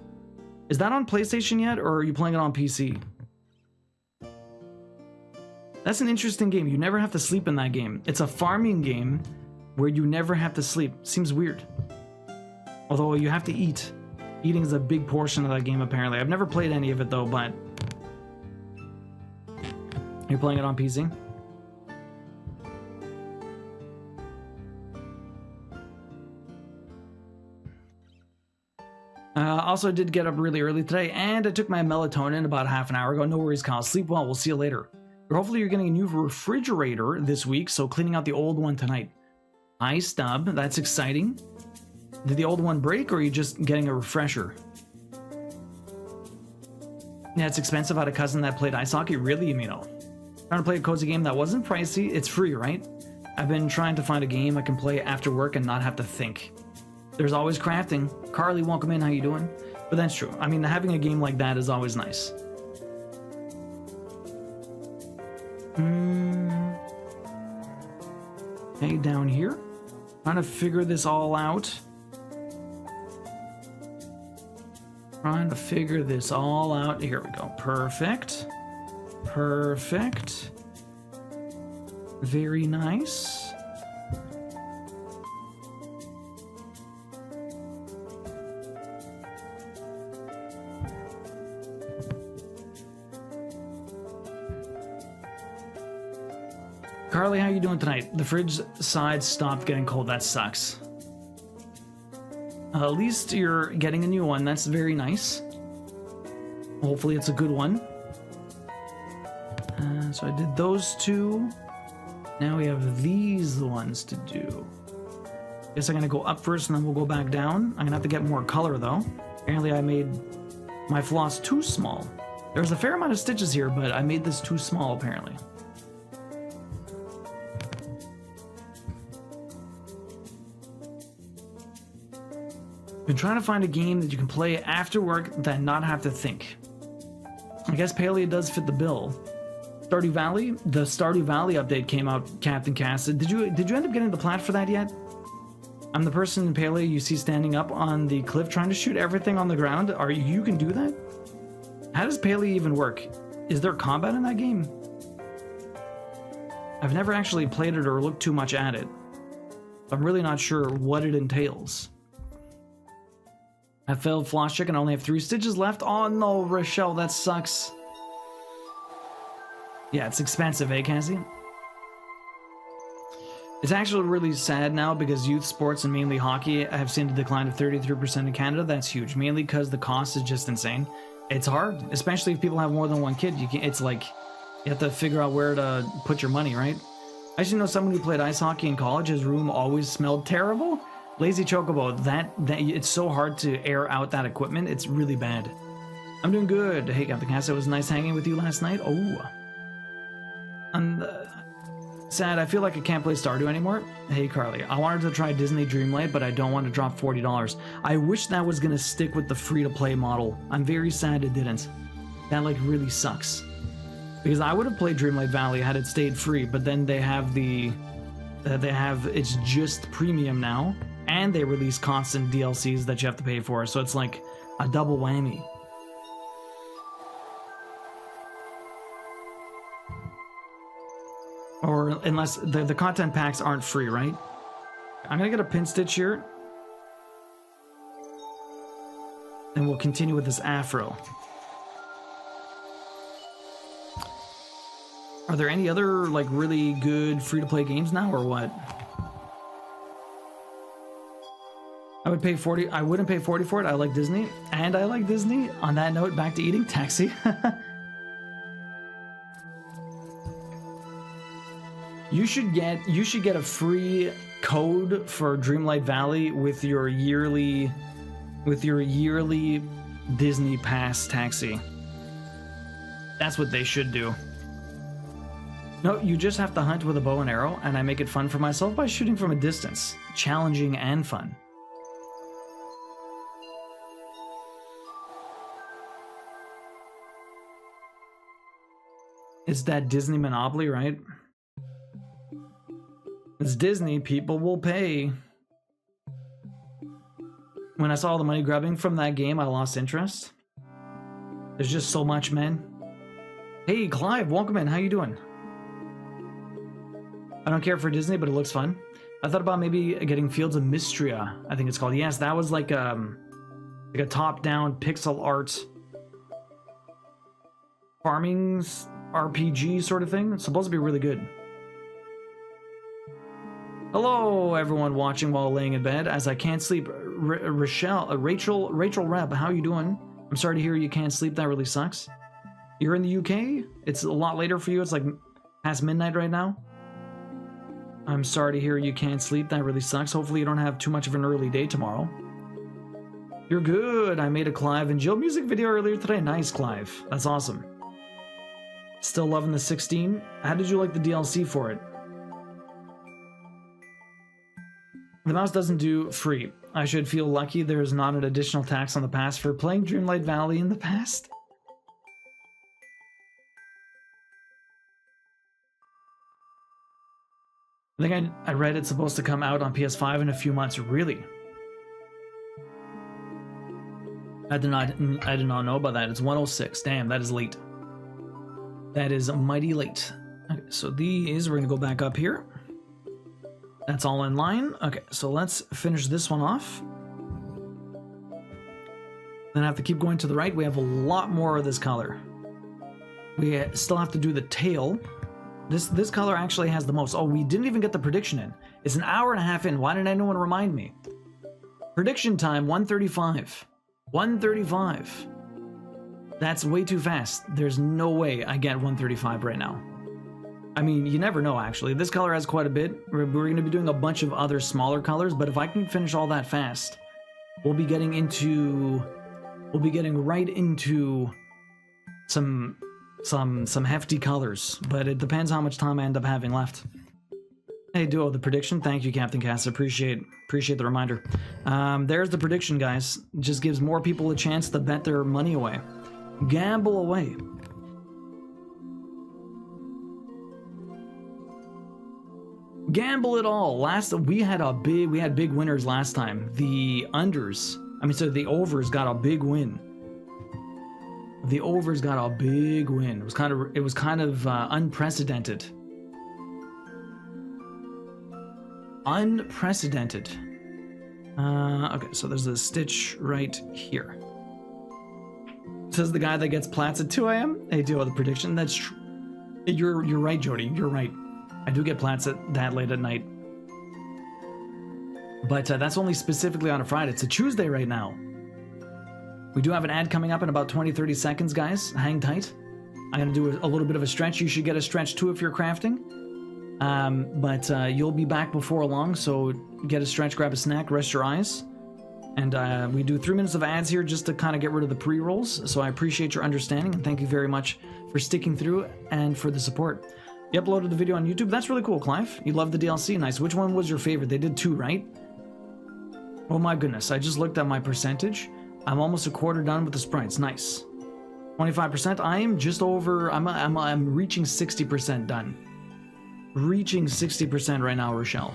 Is that on PlayStation yet, or are you playing it on PC? That's an interesting game. You never have to sleep in that game. It's a farming game where you never have to sleep. Seems weird. Although you have to eat. Eating is a big portion of that game, apparently. I've never played any of it, though, but... You're playing it on PC? Also, I did get up really early today, and I took my melatonin about half an hour ago. No worries, Kyle. Sleep well. We'll see you later. Hopefully you're getting a new refrigerator this week, so cleaning out the old one tonight. Hi, Stub. That's exciting. Did the old one break, or are you just getting a refresher? Yeah, it's expensive. I had a cousin that played ice hockey. Really, Amino? Trying to play a cozy game that wasn't pricey. It's free, right? I've been trying to find a game I can play after work and not have to think. There's always crafting. Carly, welcome in. How you doing? But that's true. I mean, having a game like that is always nice. Okay, down here. Trying to figure this all out. Trying to figure this all out. Here we go. Perfect. Perfect. Very nice. Carly, how you doing tonight? The fridge side stopped getting cold. That sucks. At least you're getting a new one. That's very nice. Hopefully it's a good one. So I did those 2. Now we have these ones to do. Guess I'm gonna go up first and then we'll go back down. I'm gonna have to get more color though. Apparently I made my floss too small. There's a fair amount of stitches here, but I made this too small apparently. Been trying to find a game that you can play after work that not have to think. I guess Palia does fit the bill. Stardew Valley? The Stardew Valley update came out, Captain Casa. Did you end up getting the plat for that yet? I'm the person in Palia you see standing up on the cliff trying to shoot everything on the ground. You can do that? How does Palia even work? Is there combat in that game? I've never actually played it or looked too much at it. I'm really not sure what it entails. I failed floss check and I only have 3 stitches left. Oh no, Rochelle, that sucks. Yeah, it's expensive, eh, Cassie? It's actually really sad now because youth sports and mainly hockey have seen a decline of 33% in Canada. That's huge, mainly because the cost is just insane. It's hard, especially if people have more than one kid. It's like you have to figure out where to put your money, right? I actually know someone who played ice hockey in college. His room always smelled terrible. Lazy Chocobo, that it's so hard to air out that equipment. It's really bad. I'm doing good. Hey, Captain Cass, it was nice hanging with you last night. Oh, I'm sad. I feel like I can't play Stardew anymore. Hey, Carly, I wanted to try Disney Dreamlight, but I don't want to drop $40. I wish that was gonna stick with the free-to-play model. I'm very sad it didn't. That like really sucks. Because I would have played Dreamlight Valley had it stayed free, but then they have it's just premium now, and they release constant DLCs that you have to pay for, so it's like a double whammy. Or unless the content packs aren't free, right? I'm gonna get a pin stitch here. And we'll continue with this afro. Are there any other like really good free-to-play games now or what? I wouldn't pay 40 for it. I like Disney. And I like Disney. On that note, back to eating. Taxi. You should get a free code for Dreamlight Valley with your yearly Disney Pass taxi. That's what they should do. No, you just have to hunt with a bow and arrow, and I make it fun for myself by shooting from a distance. Challenging and fun. It's that Disney monopoly, right? It's Disney, people will pay. When I saw all the money grubbing from that game, I lost interest. There's just so much, man. Hey, Clive, welcome in. How you doing? I don't care for Disney, but it looks fun. I thought about maybe getting Fields of Mystria, I think it's called. Yes, that was like a top-down pixel art farming RPG sort of thing. It's supposed to be really good. Hello, everyone watching while laying in bed. As I can't sleep, Rachel Reb, how you doing? I'm sorry to hear you can't sleep. That really sucks. You're in the UK? It's a lot later for you. It's like past midnight right now. I'm sorry to hear you can't sleep. That really sucks. Hopefully you don't have too much of an early day tomorrow. You're good. I made a Clive and Jill music video earlier today. Nice, Clive. That's awesome. Still loving the 16. How did you like the DLC for it? The mouse doesn't do free. I should feel lucky there's not an additional tax on the pass for playing Dreamlight Valley in the past. I think I read it's supposed to come out on PS5 in a few months. Really? I did not know about that. It's 106. Damn, that is late. That is mighty late. Okay, so these, we're gonna go back up here. That's all in line. Okay, so let's finish this one off. Then I have to keep going to the right. We have a lot more of this color. We still have to do the tail. This color actually has the most. Oh, we didn't even get the prediction in. It's an hour and a half in. Why didn't anyone remind me? Prediction time, 1:35. 1:35. That's way too fast. There's no way I get 1:35 right now. I mean, you never know, actually. This color has quite a bit. We're going to be doing a bunch of other smaller colors, but if I can finish all that fast, we'll be getting right into some hefty colors, but it depends how much time I end up having left. Hey, Duo, the prediction. Thank you, Captain Cass. Appreciate the reminder. There's the prediction, guys. It just gives more people a chance to bet their money away. Gamble away. Gamble it all. We had big winners last time. The overs got a big win. The overs got a big win. It was kind of unprecedented. Unprecedented. Okay, so there's a stitch right here. Says the guy that gets plats at 2 a.m. Hey, Duo, the prediction. That's true. You're right, Jody. You're right. I do get plats at that late at night. But that's only specifically on a Friday. It's a Tuesday right now. We do have an ad coming up in about 20-30 seconds, guys. Hang tight. I'm going to do a little bit of a stretch. You should get a stretch too if you're crafting. But you'll be back before long, so get a stretch, grab a snack, rest your eyes. And we do 3 minutes of ads here just to kind of get rid of the pre-rolls. So I appreciate your understanding, and thank you very much for sticking through and for the support. You uploaded the video on YouTube. That's really cool, Clive. You love the DLC. Nice. Which one was your favorite? They did 2, right? Oh my goodness. I just looked at my percentage. I'm almost a quarter done with the sprites. Nice. 25%. I am just over. I'm reaching 60% done. Reaching 60% right now, Rochelle.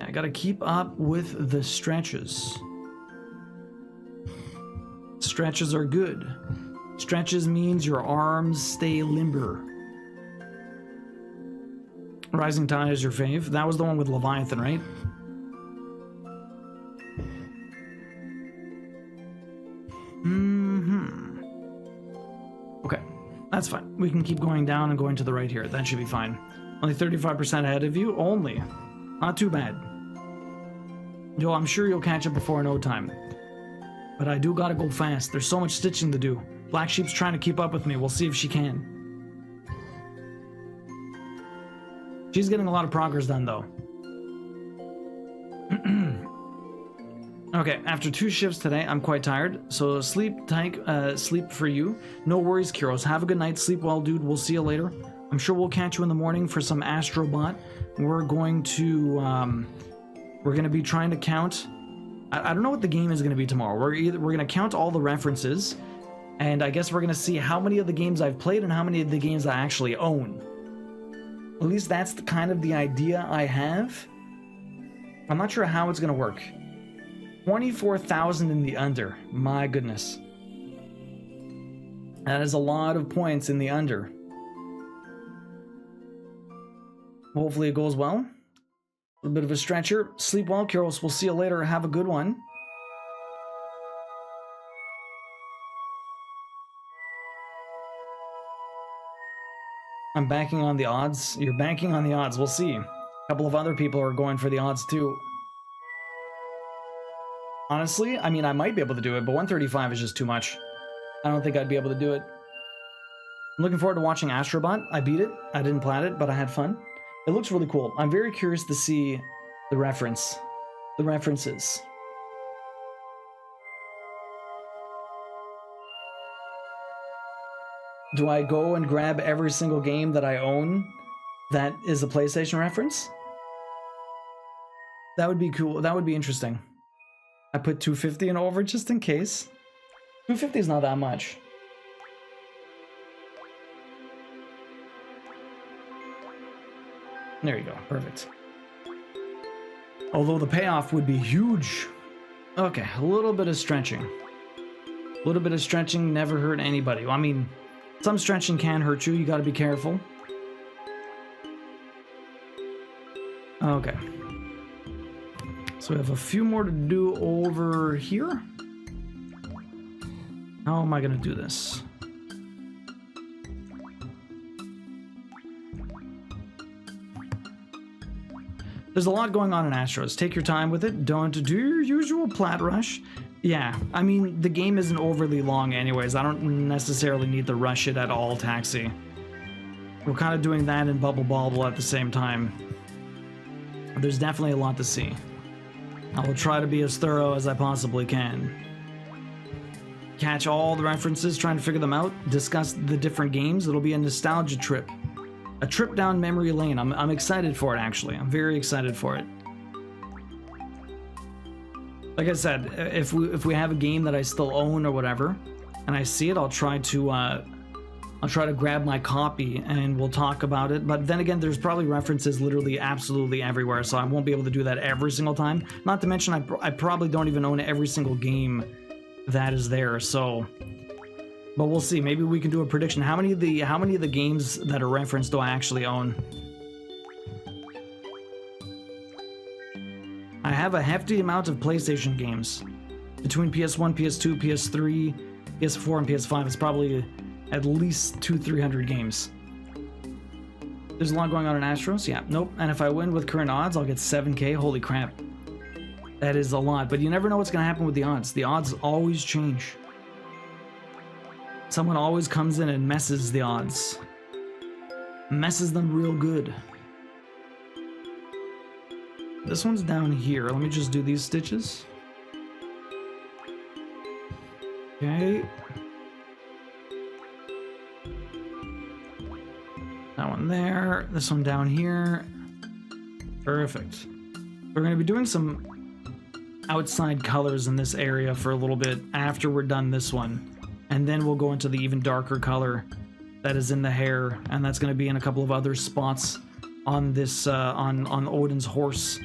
I gotta keep up with the stretches. Stretches are good. Stretches means your arms stay limber. Rising Tide is your fave. That was the one with Leviathan, right? Okay, that's fine. We can keep going down and going to the right here. That should be fine. Only 35% ahead of you. Only. Not too bad. Joe, I'm sure you'll catch up before no time. But I do gotta go fast. There's so much stitching to do. Black Sheep's trying to keep up with me. We'll see if she can. She's getting a lot of progress done, though. Okay, after 2 shifts today, I'm quite tired. So sleep for you. No worries, Kiros. Have a good night. Sleep well, dude. We'll see you later. I'm sure we'll catch you in the morning for some Astrobot. We're going to be trying to count. I don't know what the game is going to be tomorrow. We're going to count all the references, and I guess we're going to see how many of the games I've played and how many of the games I actually own. At least that's kind of the idea I have. I'm not sure how it's going to work. 24,000 in the under. My goodness. That is a lot of points in the under. Hopefully it goes well. A little bit of a stretcher. Sleep well, Kiros. We'll see you later. Have a good one. I'm banking on the odds. You're banking on the odds. We'll see. A couple of other people are going for the odds too. Honestly, I mean, I might be able to do it, but 135 is just too much. I don't think I'd be able to do it. I'm looking forward to watching Astrobot. I beat it. I didn't plat it, but I had fun. It looks really cool. I'm very curious to see the references. Do I go and grab every single game that I own that is a PlayStation reference? That would be cool. That would be interesting. I put 250 and over just in case. 250 is not that much. There you go. Perfect. Although the payoff would be huge. Okay, a little bit of stretching. A little bit of stretching never hurt anybody. Well, I mean, some stretching can hurt you. You got to be careful. Okay. So we have a few more to do over here. How am I going to do this? There's a lot going on in Astros. Take your time with it. Don't do your usual plat rush. Yeah, I mean, the game isn't overly long anyways. I don't necessarily need to rush it at all, Taxi. We're kind of doing that and Bubble Bobble at the same time. There's definitely a lot to see. I will try to be as thorough as I possibly can. Catch all the references, trying to figure them out, discuss the different games. It'll be a nostalgia trip. A trip down memory lane. I'm excited for it, actually. I'm very excited for it. Like I said, if we have a game that I still own or whatever, and I see it, I'll try to grab my copy and we'll talk about it. But then again, there's probably references literally absolutely everywhere, so I won't be able to do that every single time. Not to mention, I probably don't even own every single game that is there. So, but we'll see. Maybe we can do a prediction. How many of the games that are referenced do I actually own? I have a hefty amount of PlayStation games. Between PS1, PS2, PS3, PS4, and PS5, it's probably at least 200-300 games. There's a lot going on in Astros. Yeah, nope. And if I win with current odds, I'll get 7K. Holy crap. That is a lot, but you never know what's going to happen with the odds. The odds always change. Someone always comes in and messes the odds. Messes them real good. This one's down here. Let me just do these stitches. Okay. That one there. This one down here. Perfect. We're going to be doing some outside colors in this area for a little bit after we're done this one. And then we'll go into the even darker color that is in the hair. And that's going to be in a couple of other spots on this, on Odin's horse.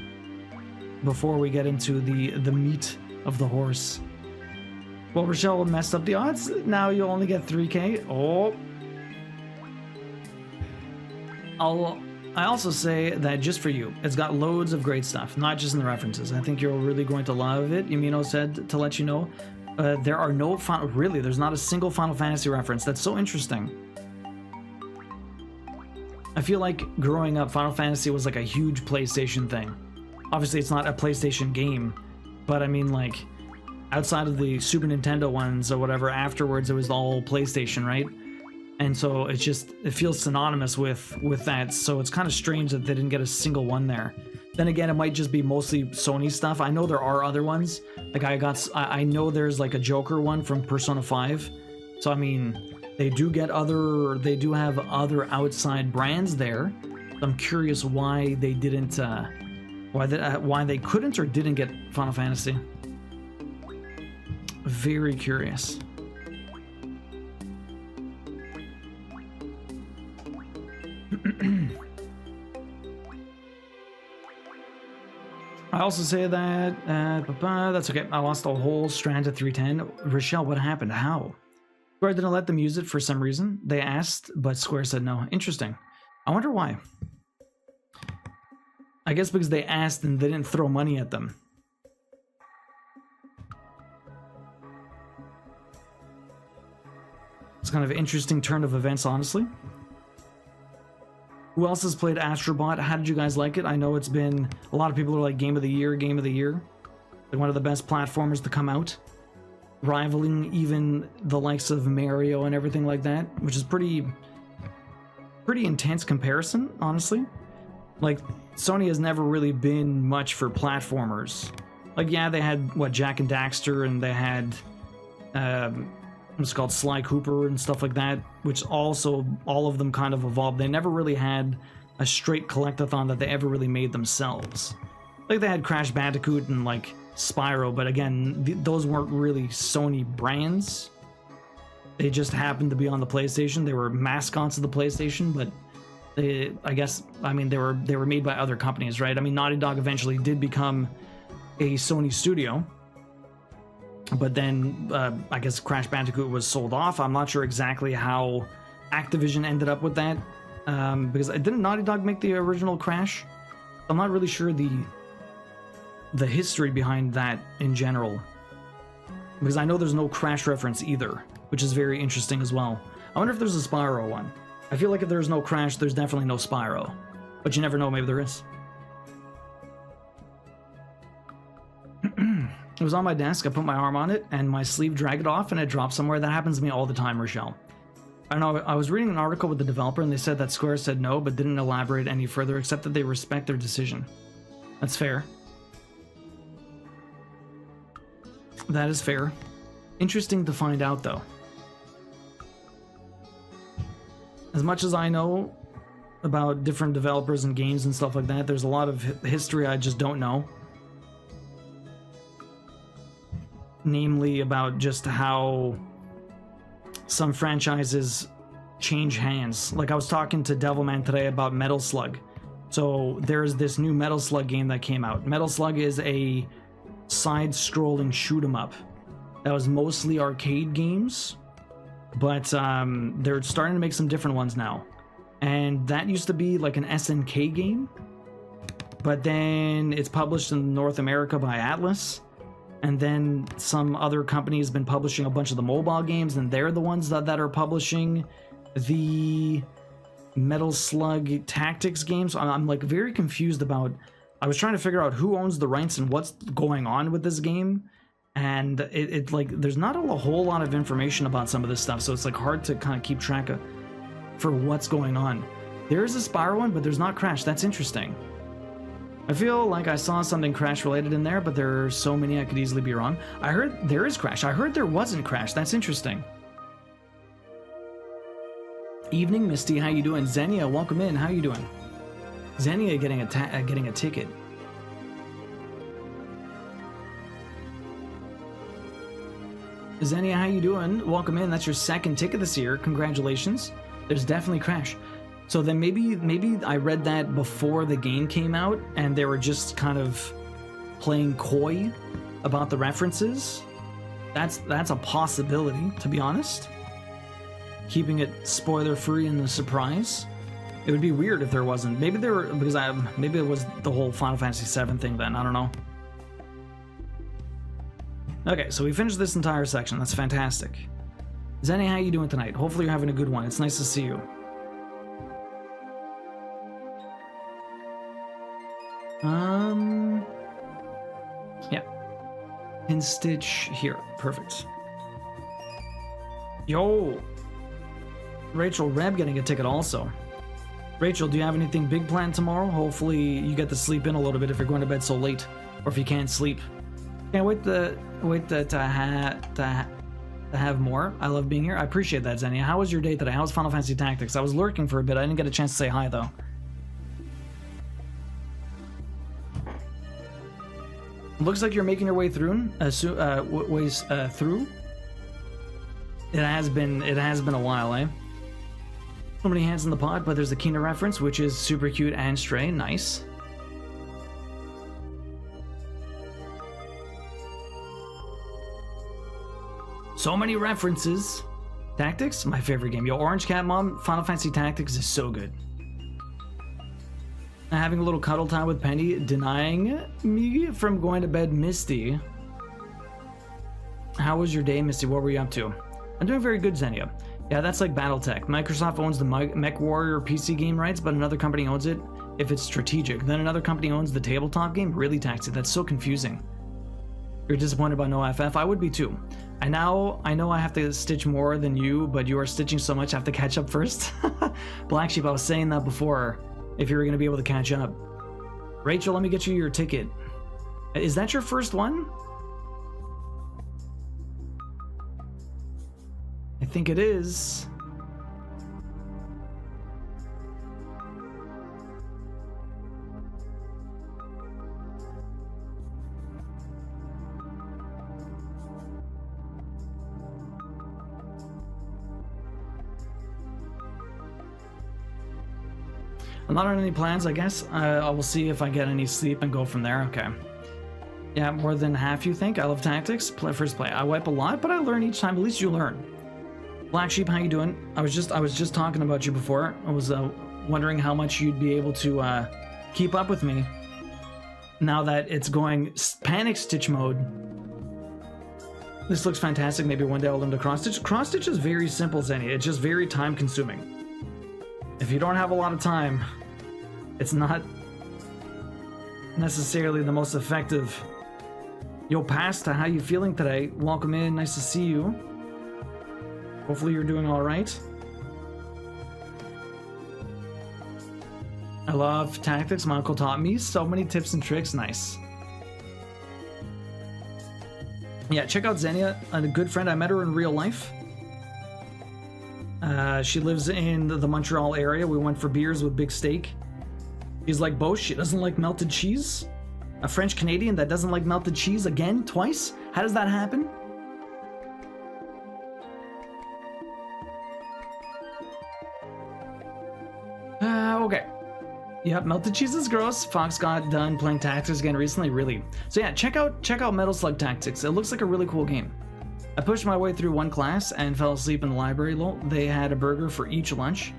Before we get into the meat of the horse. Well, Rochelle messed up the odds. Now you only get 3K. Oh. I also say that just for you, it's got loads of great stuff, not just in the references. I think you're really going to love it. Yumino said to let you know, there are no really, there's not a single Final Fantasy reference. That's so interesting. I feel like growing up, Final Fantasy was like a huge PlayStation thing. Obviously, it's not a PlayStation game, but I mean, like, outside of the Super Nintendo ones or whatever, afterwards, it was all PlayStation, right? And so it feels synonymous with that, so it's kind of strange that they didn't get a single one there. Then again, it might just be mostly Sony stuff. I know there are other ones. Like, I know there's like a Joker one from Persona 5. So, I mean, they do have other outside brands there. I'm curious why they didn't, why they couldn't or didn't get Final Fantasy. Very curious. I also say that that's okay. I lost a whole strand at 310. Rochelle, what happened? How? Square didn't let them use it for some reason. They asked, but Square said no. Interesting. I wonder why. I guess because they asked and they didn't throw money at them. It's kind of an interesting turn of events, honestly. Who else has played Astrobot? How did you guys like it? I know it's been... A lot of people are like, game of the year, game of the year. Like one of the best platformers to come out. Rivaling even the likes of Mario and everything like that. Which is pretty intense comparison, honestly. Like, Sony has never really been much for platformers. Like, yeah, they had, what, Jak and Daxter, and they had... what's called Sly Cooper and stuff like that, which also all of them kind of evolved. They never really had a straight collectathon that they ever really made themselves. Like they had Crash Bandicoot and like Spyro, but again, those weren't really Sony brands. They just happened to be on the PlayStation. They were mascots of the PlayStation, but they, I guess, I mean, they were made by other companies, right? I mean, Naughty Dog eventually did become a Sony studio. But then, I guess Crash Bandicoot was sold off. I'm not sure exactly how Activision ended up with that. Because didn't Naughty Dog make the original Crash? I'm not really sure the history behind that in general. Because I know there's no Crash reference either, which is very interesting as well. I wonder if there's a Spyro one. I feel like if there's no Crash, there's definitely no Spyro. But you never know, maybe there is. It was on my desk, I put my arm on it, and my sleeve dragged it off, and it dropped somewhere. That happens to me all the time, Rochelle. I know, I was reading an article with the developer, and they said that Square said no, but didn't elaborate any further, except that they respect their decision. That's fair. That is fair. Interesting to find out, though. As much as I know about different developers and games and stuff like that, there's a lot of history I just don't know. Namely about just how some franchises change hands. Like I was talking to Devilman today about Metal Slug. So there's this new Metal Slug game that came out. Metal Slug is a side-scrolling shoot-'em-up that was mostly arcade games, but they're starting to make some different ones now. And that used to be like an SNK game, but then it's published in North America by Atlas. And then some other company has been publishing a bunch of the mobile games, and they're the ones that are publishing the Metal Slug Tactics games. I'm like very confused about. I was trying to figure out who owns the rights and what's going on with this game, and it like there's not a whole lot of information about some of this stuff, so it's like hard to kind of keep track of for what's going on. There is a Spyro one, but there's not Crash. That's interesting. I feel like I saw something Crash related in there, but there are so many I could easily be wrong. I heard there is Crash. I heard there wasn't Crash. That's interesting. Evening, Misty. How you doing? Xenia, welcome in. How you doing? Xenia getting a ticket. Xenia, how you doing? Welcome in. That's your second ticket this year. Congratulations. There's definitely Crash. So then maybe I read that before the game came out and they were just kind of playing coy about the references. That's a possibility, to be honest. Keeping it spoiler free and a surprise. It would be weird if there wasn't. Maybe there were, because maybe it was the whole Final Fantasy VII thing then. I don't know. Okay, so we finished this entire section. That's fantastic. Zenny, how you doing tonight? Hopefully you're having a good one. It's nice to see you. Yeah. Pin stitch here. Perfect. Yo! Rachel Reb getting a ticket also. Rachel, do you have anything big planned tomorrow? Hopefully you get to sleep in a little bit if you're going to bed so late, or if you can't sleep. Can't wait to have more. I love being here. I appreciate that, Xenia. How was your day today? How was Final Fantasy Tactics? I was lurking for a bit. I didn't get a chance to say hi though. Looks like you're making your way through. Through. It has been a while, eh? So many hands in the pot, but there's the Kina reference, which is super cute and stray. Nice. So many references. Tactics, my favorite game. Yo, Orange Cat Mom, Final Fantasy Tactics is so good. Having a little cuddle time with Penny, denying me from going to bed. Misty, how was your day, Misty? What were you up to? I'm doing very good, Xenia. Yeah, that's like Battletech. Microsoft owns the Mech Warrior PC game rights, but another company owns it if it's strategic. Then another company owns the tabletop game. Really, Taxi? That's so confusing. You're disappointed about no FF? I would be too. I know I have to stitch more than you, but you are stitching so much I have to catch up first. Black Sheep, I was saying that before. If you were going to be able to catch up. Rachel, let me get you your ticket. Is that your first one? I think it is. I'm not on any plans, I guess. I will see if I get any sleep and go from there. Okay. Yeah, more than half you think? I love tactics. First play. I wipe a lot, but I learn each time. At least you learn. Black Sheep, how you doing? I was just talking about you before. I was wondering how much you'd be able to keep up with me now that it's going panic stitch mode. This looks fantastic. Maybe one day I'll learn to cross stitch. Cross stitch is very simple, Zenny. It's just very time consuming. If you don't have a lot of time, it's not necessarily the most effective. Yo, Pasta, how you feeling today? Welcome in, nice to see you. Hopefully you're doing all right. I love tactics. My uncle taught me so many tips and tricks. Nice. Yeah, check out Xenia, a good friend. I met her in real life. She lives in the Montreal area. We went for beers with Big Steak. She's like both. She doesn't like melted cheese. A French Canadian that doesn't like melted cheese again, twice? How does that happen? Okay. Yep, melted cheese is gross. Fox got done playing Tactics again recently, really. So yeah, check out Metal Slug Tactics. It looks like a really cool game. I pushed my way through one class and fell asleep in the library. They had a burger for each lunch.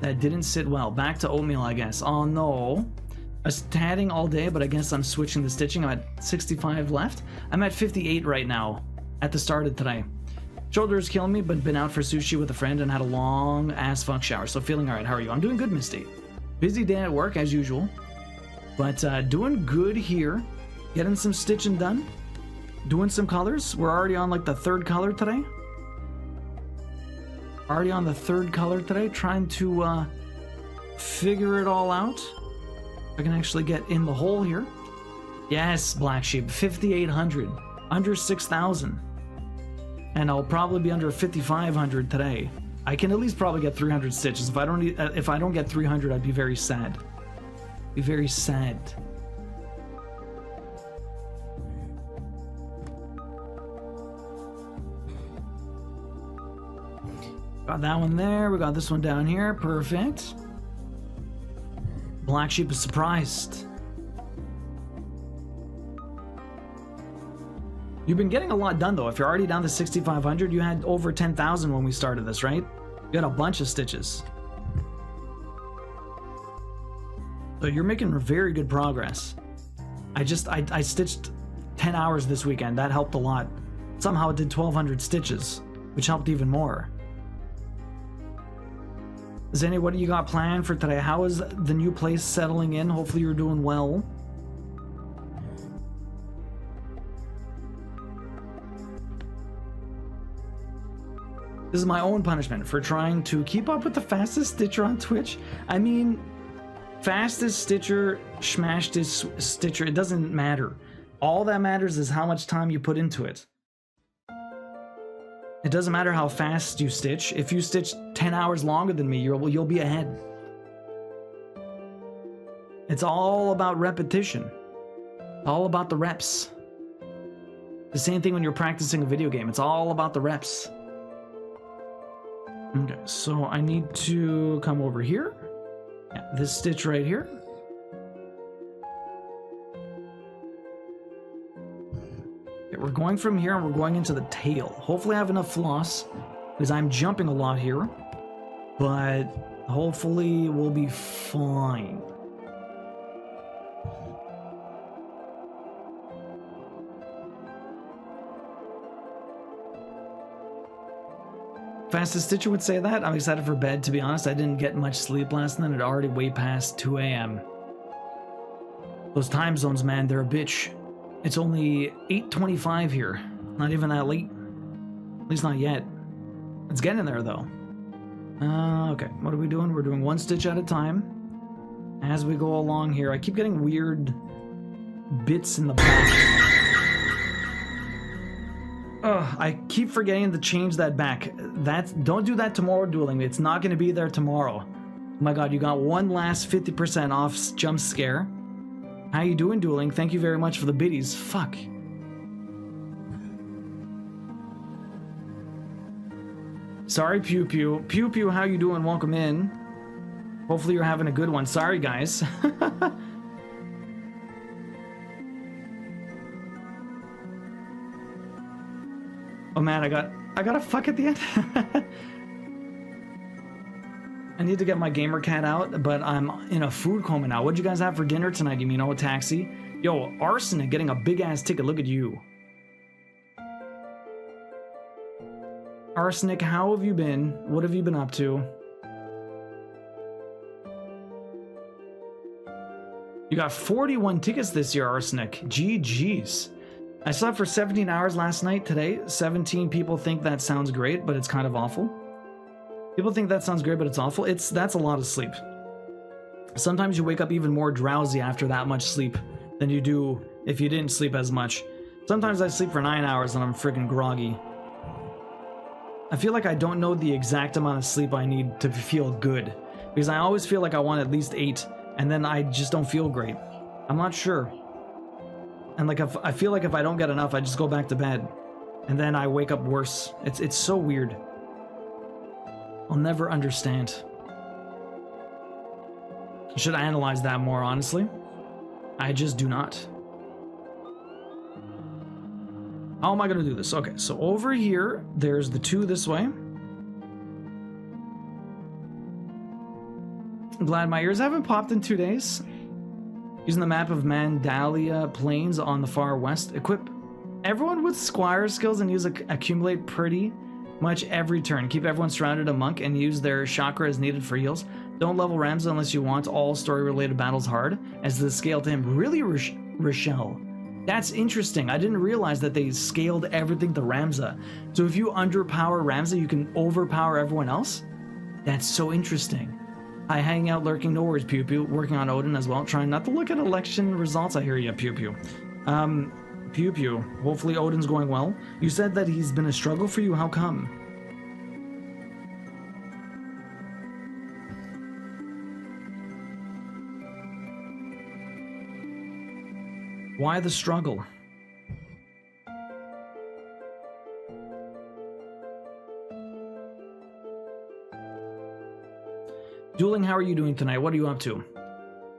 That didn't sit well. Back to oatmeal, I guess. Oh no. I was tatting all day, but I guess I'm switching the stitching. I'm at 65 left. I'm at 58 right now at the start of today. Shoulder is killing me, but been out for sushi with a friend and had a long ass fuck shower, so feeling alright. How are you? I'm doing good, Misty. Busy day at work as usual, but doing good here. Getting some stitching done. Doing some colors. We're already on like the third color today. Trying to figure it all out. If I can actually get in the hole here. Yes, Black Sheep, 5,800, under 6,000. And I'll probably be under 5,500 today. I can at least probably get 300 stitches. If I don't get 300, I'd be very sad. Be very sad. Got that one there. We got this one down here. Perfect. Black Sheep is surprised. You've been getting a lot done though. If you're already down to 6,500, you had over 10,000 when we started this, right? You had a bunch of stitches. So you're making very good progress. I stitched 10 hours this weekend. That helped a lot. Somehow it did 1,200 stitches, which helped even more. Zenny, what do you got planned for today? How is the new place settling in? Hopefully you're doing well. This is my own punishment for trying to keep up with the fastest stitcher on Twitch. I mean, fastest stitcher, smashedest stitcher, it doesn't matter. All that matters is how much time you put into it. It doesn't matter how fast you stitch. If you stitch 10 hours longer than me, you'll be ahead. It's all about repetition. All about the reps. The same thing when you're practicing a video game. It's all about the reps. Okay, so I need to come over here. Yeah, this stitch right here. Okay, we're going from here and we're going into the tail. Hopefully I have enough floss because I'm jumping a lot here, but hopefully we'll be fine. Fastest Stitcher would say that. I'm excited for bed, to be honest. I didn't get much sleep last night. It already way past 2 a.m. Those time zones, man, they're a bitch. It's only 8:25 here. Not even that late. At least not yet. It's getting there, though. Okay, what are we doing? We're doing one stitch at a time. As we go along here, I keep getting weird bits in the back. Ugh, I keep forgetting to change that back. Don't do that tomorrow, Dueling. It's not going to be there tomorrow. Oh my god, you got one last 50% off jump scare. How you doing, Dueling? Thank you very much for the biddies. Fuck. Sorry, Pew Pew. Pew Pew, how you doing? Welcome in. Hopefully you're having a good one. Sorry, guys. Oh man, I got a fuck at the end. I need to get my gamer cat out, but I'm in a food coma now. What'd you guys have for dinner tonight? You mean a taxi? Yo, Arsenic getting a big ass ticket. Look at you. Arsenic, how have you been? What have you been up to? You got 41 tickets this year, Arsenic. GG's. I slept for 17 hours last night. Today, 17 people think that sounds great, but it's kind of awful. People think that sounds great, but it's awful. That's a lot of sleep. Sometimes you wake up even more drowsy after that much sleep than you do if you didn't sleep as much. Sometimes I sleep for 9 hours and I'm freaking groggy. I feel like I don't know the exact amount of sleep I need to feel good, because I always feel like I want at least 8, and then I just don't feel great. I'm not sure. And like, I feel like if I don't get enough, I just go back to bed, and then I wake up worse. It's so weird. I'll never understand. I should analyze that more, honestly. I just do not. How am I gonna do this? Okay, so over here, there's the 2 this way. I'm glad my ears haven't popped in 2 days. Using the map of Mandalia Plains on the far west. Equip everyone with squire skills and use accumulate pretty much every turn. Keep everyone surrounded a monk and use their chakra as needed for heals. Don't level Ramza unless you want all story-related battles hard, as the scale to him. Really, Rochelle? That's interesting. I didn't realize that they scaled everything to Ramza. So if you underpower Ramza, you can overpower everyone else? That's so interesting. Hi, hanging out, lurking, no worries, Pew Pew. Working on Odin as well. Trying not to look at election results. I hear you, Pew Pew. Pew Pew, hopefully Odin's going well. You said that he's been a struggle for you. How come? Why the struggle? Dueling, how are you doing tonight? What are you up to?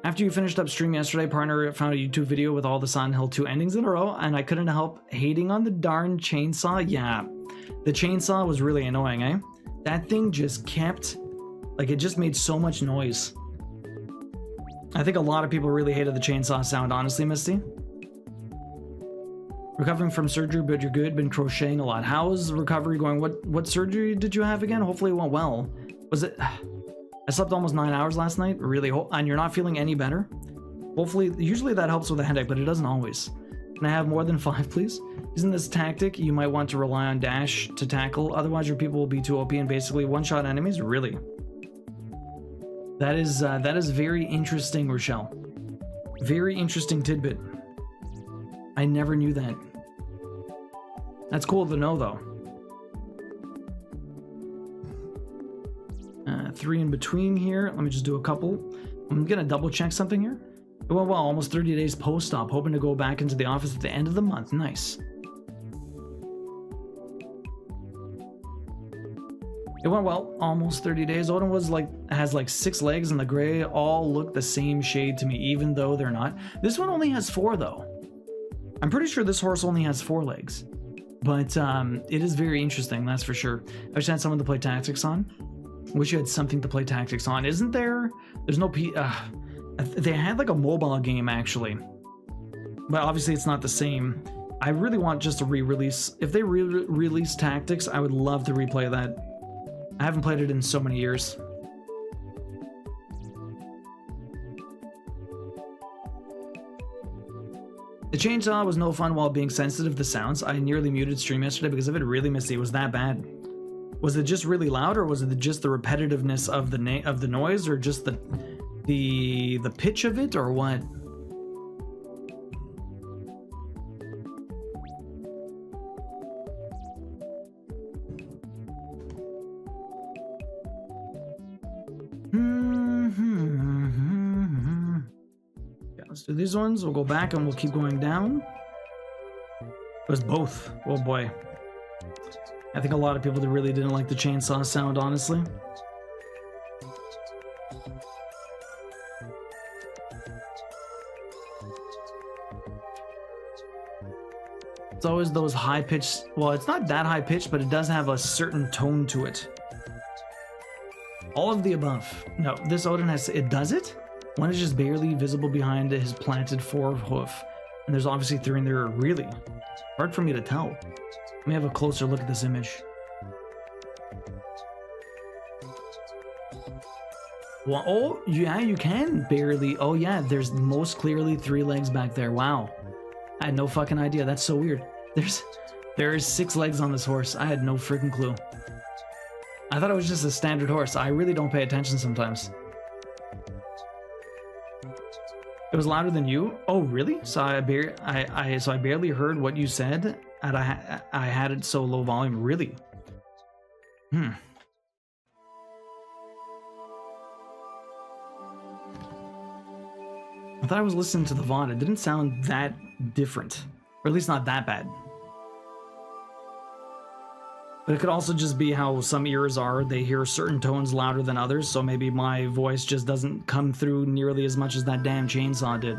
After you finished up stream yesterday, partner found a YouTube video with all the Silent Hill 2 endings in a row, and I couldn't help hating on the darn chainsaw. Yeah, the chainsaw was really annoying, eh? That thing just kept, like, it just made so much noise. I think a lot of people really hated the chainsaw sound, honestly, Misty. Recovering from surgery, but you're good. Been crocheting a lot. How's the recovery going? What surgery did you have again? Hopefully it went well. Was it... I slept almost 9 hours last night. Really? And you're not feeling any better? Hopefully... Usually that helps with a headache, but it doesn't always. Can I have more than 5, please? Using this tactic, you might want to rely on dash to tackle. Otherwise, your people will be too OP and basically one-shot enemies. Really? That is very interesting, Rochelle. Very interesting tidbit. I never knew that. That's cool to know, though. 3 in between here. Let me just do a couple. I'm gonna double check something here. It went well, almost 30 days post-op. Hoping to go back into the office at the end of the month. Nice. It went well, almost 30 days. Odin was has 6 legs, and the gray all look the same shade to me, even though they're not. This one only has 4, though. I'm pretty sure this horse only has 4 legs. But it is very interesting, that's for sure. I wish I had someone to play tactics on. Wish you had something to play tactics on. Isn't there? There's no they had like a mobile game, actually. But obviously it's not the same. I really want just a re-release. If they re-release tactics, I would love to replay that. I haven't played it in so many years. The chainsaw was no fun while being sensitive to sounds. I nearly muted stream yesterday because of it. Really, Misty, it was that bad. Was it just really loud, or was it just the repetitiveness of the noise, or just the pitch of it, or what? Yeah, let's do these ones. We'll go back and we'll keep going down. It was both. Oh boy. I think a lot of people that really didn't like the chainsaw sound, honestly. It's always those high-pitched... Well, it's not that high-pitched, but it does have a certain tone to it. All of the above. No, this Odin has... It does it? One is just barely visible behind his planted forehoof. And there's obviously 3 in there. Really hard for me to tell. Let me have a closer look at this image. Well, oh, yeah, you can barely. Oh, yeah, there's most clearly 3 legs back there. Wow. I had no fucking idea. That's so weird. There's 6 legs on this horse. I had no freaking clue. I thought it was just a standard horse. I really don't pay attention sometimes. It was louder than you? Oh, really? So I barely heard what you said, and I had it so low volume. Really? I thought I was listening to the VOD. It didn't sound that different, or at least not that bad. But it could also just be how some ears are. They hear certain tones louder than others, so maybe my voice just doesn't come through nearly as much as that damn chainsaw did.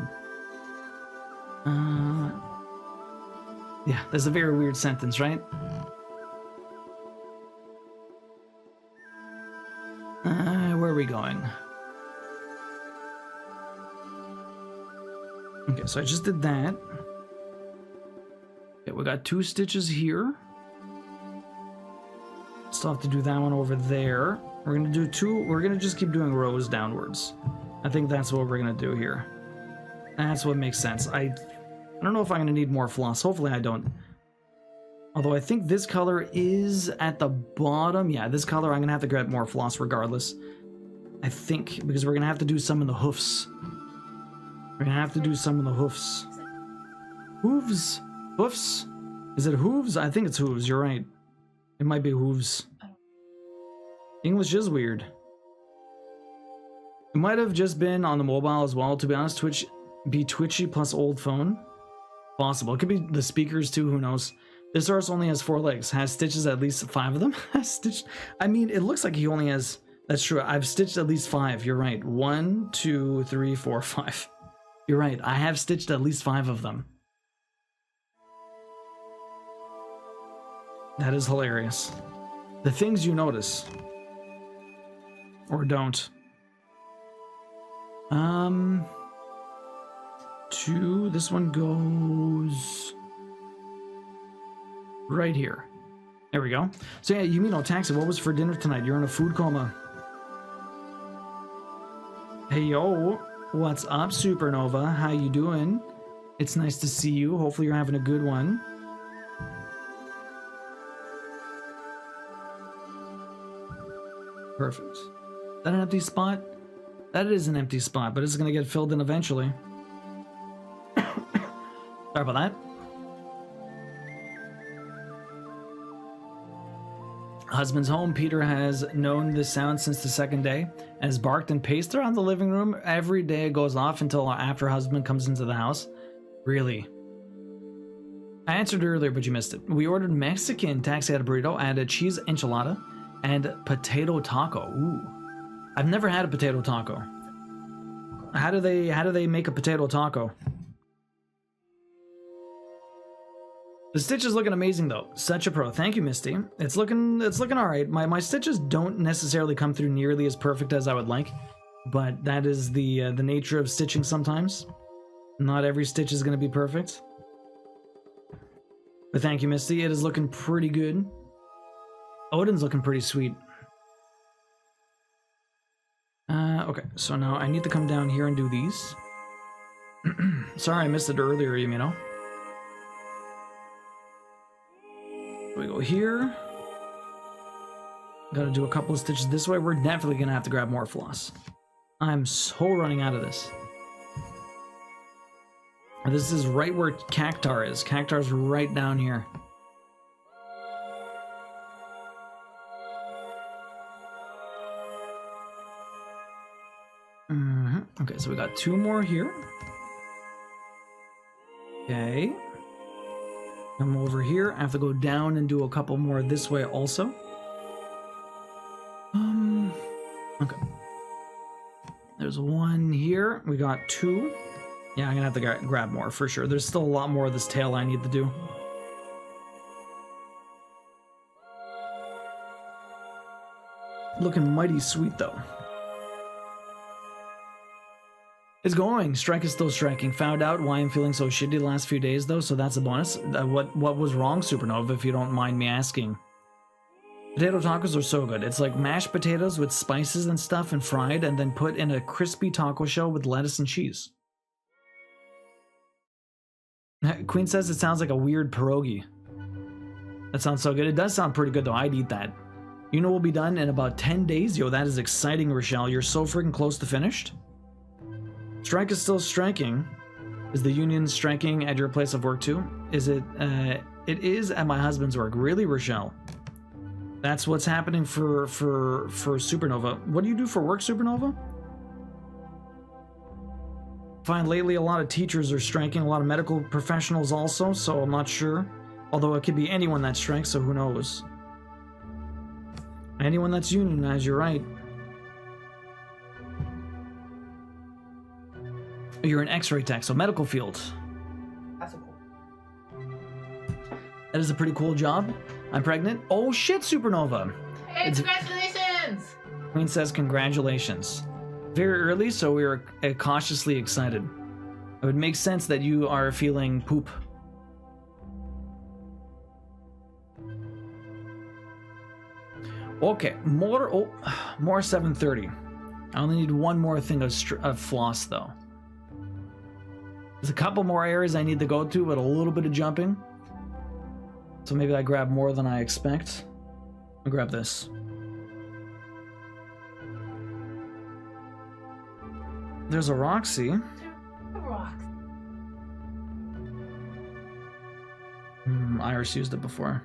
Yeah, that's a very weird sentence, right? Where are we going? Okay, so I just did that. Okay, we got 2 stitches here. Still have to do that one over there. We're gonna do two. We're gonna just keep doing rows downwards. I think that's what we're gonna do here. That's what makes sense. I don't know if I'm gonna need more floss. Hopefully I don't. Although I think this color is at the bottom. Yeah, this color I'm gonna have to grab more floss regardless. I think because we're gonna have to do some in the hoofs. We're gonna have to do some in the hoofs. Hooves? Hoofs? Is it hooves? I think it's hooves. You're right. It might be hooves. English is weird. It might have just been on the mobile as well. To be honest, Twitch be twitchy plus old phone. Possible. It could be the speakers too. Who knows? This horse only has 4 legs. Has stitches at least 5 of them. Has stitched. I mean, it looks like he only has. That's true. I've stitched at least 5. You're right. 1, 2, 3, 4, 5. You're right. I have stitched at least 5 of them. That is hilarious. The things you notice. Or don't. 2. This one goes right here. There we go. So yeah, Yumino Taxi, what was for dinner tonight? You're in a food coma. Hey yo, what's up, Supernova? How you doing? It's nice to see you. Hopefully you're having a good one. Perfect. Is that an empty spot? That is an empty spot, but it's gonna get filled in eventually. Sorry about that. Husband's home. Peter has known this sound since the 2nd day and has barked and paced around the living room. Every day it goes off until after husband comes into the house. Really? I answered earlier, but you missed it. We ordered Mexican. Taxi had a burrito and a cheese enchilada and potato taco. Ooh. I've never had a potato taco. How do they make a potato taco? The stitch is looking amazing though. Such a pro. Thank you, Misty. It's looking all right. My stitches don't necessarily come through nearly as perfect as I would like, but that is the nature of stitching sometimes. Not every stitch is going to be perfect. But thank you, Misty. It is looking pretty good. Odin's looking pretty sweet. Okay, so now I need to come down here and do these. Sorry I missed it earlier, you know. We go here. Gotta do a couple of stitches this way. We're definitely gonna have to grab more floss. I'm so running out of this. This is right where Cactar is. Cactar's right down here. Okay, so we got 2 more here. Okay. Come over here. I have to go down and do a couple more this way also. Okay. There's 1 here. We got 2. Yeah, I'm gonna have to grab more for sure. There's still a lot more of this tail I need to do. Looking mighty sweet though. It's going. Strike is still striking. Found out why I'm feeling so shitty the last few days though, so that's a bonus. What was wrong, Supernova, if you don't mind me asking? Potato tacos are so good. It's like mashed potatoes with spices and stuff and fried and then put in a crispy taco shell with lettuce and cheese. Queen says it sounds like a weird pierogi. That sounds so good. It does sound pretty good though. I'd eat that. You know we'll be done in about 10 days? Yo, that is exciting, Rochelle. You're so freaking close to finished. Strike is still striking. Is the union striking at your place of work too? Is it? It is at my husband's work. Really, Rochelle? That's what's happening for Supernova. What do you do for work, Supernova? Find lately a lot of teachers are striking, a lot of medical professionals also, so I'm not sure. Although it could be anyone that strikes, so who knows? Anyone that's unionized, you're right. You're an X-ray tech, so medical field. That's so cool. That is a pretty cool job. I'm pregnant. Oh shit, Supernova! Hey, congratulations! Queen says congratulations. Very early, so we are cautiously excited. It would make sense that you are feeling poop. Okay, more 730. I only need one more thing of floss though. There's a couple more areas I need to go to, but a little bit of jumping. So maybe I grab more than I expect. I'll grab this. There's a Roxy. Rocks. Iris used it before.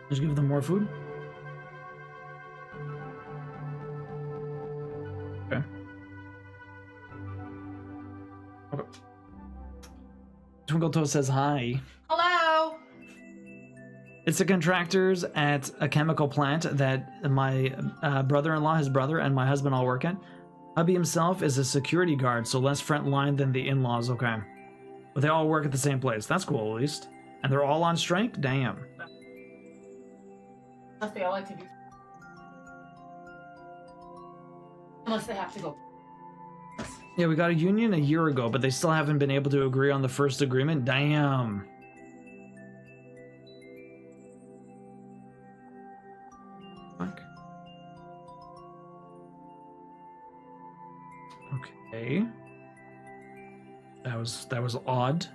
Just give them more food. Okay. Okay. Twinkle Toe says hi. Hello. It's the contractors at a chemical plant that my brother-in-law, his brother, and my husband all work at. Hubby himself is a security guard, so less front line than the in-laws, okay. But they all work at the same place. That's cool, at least. And they're all on strike? Damn. Unless they all like to do. Unless they have to go. Yeah, we got a union a year ago, but they still haven't been able to agree on the first agreement. Damn. Fuck. Okay. That was odd.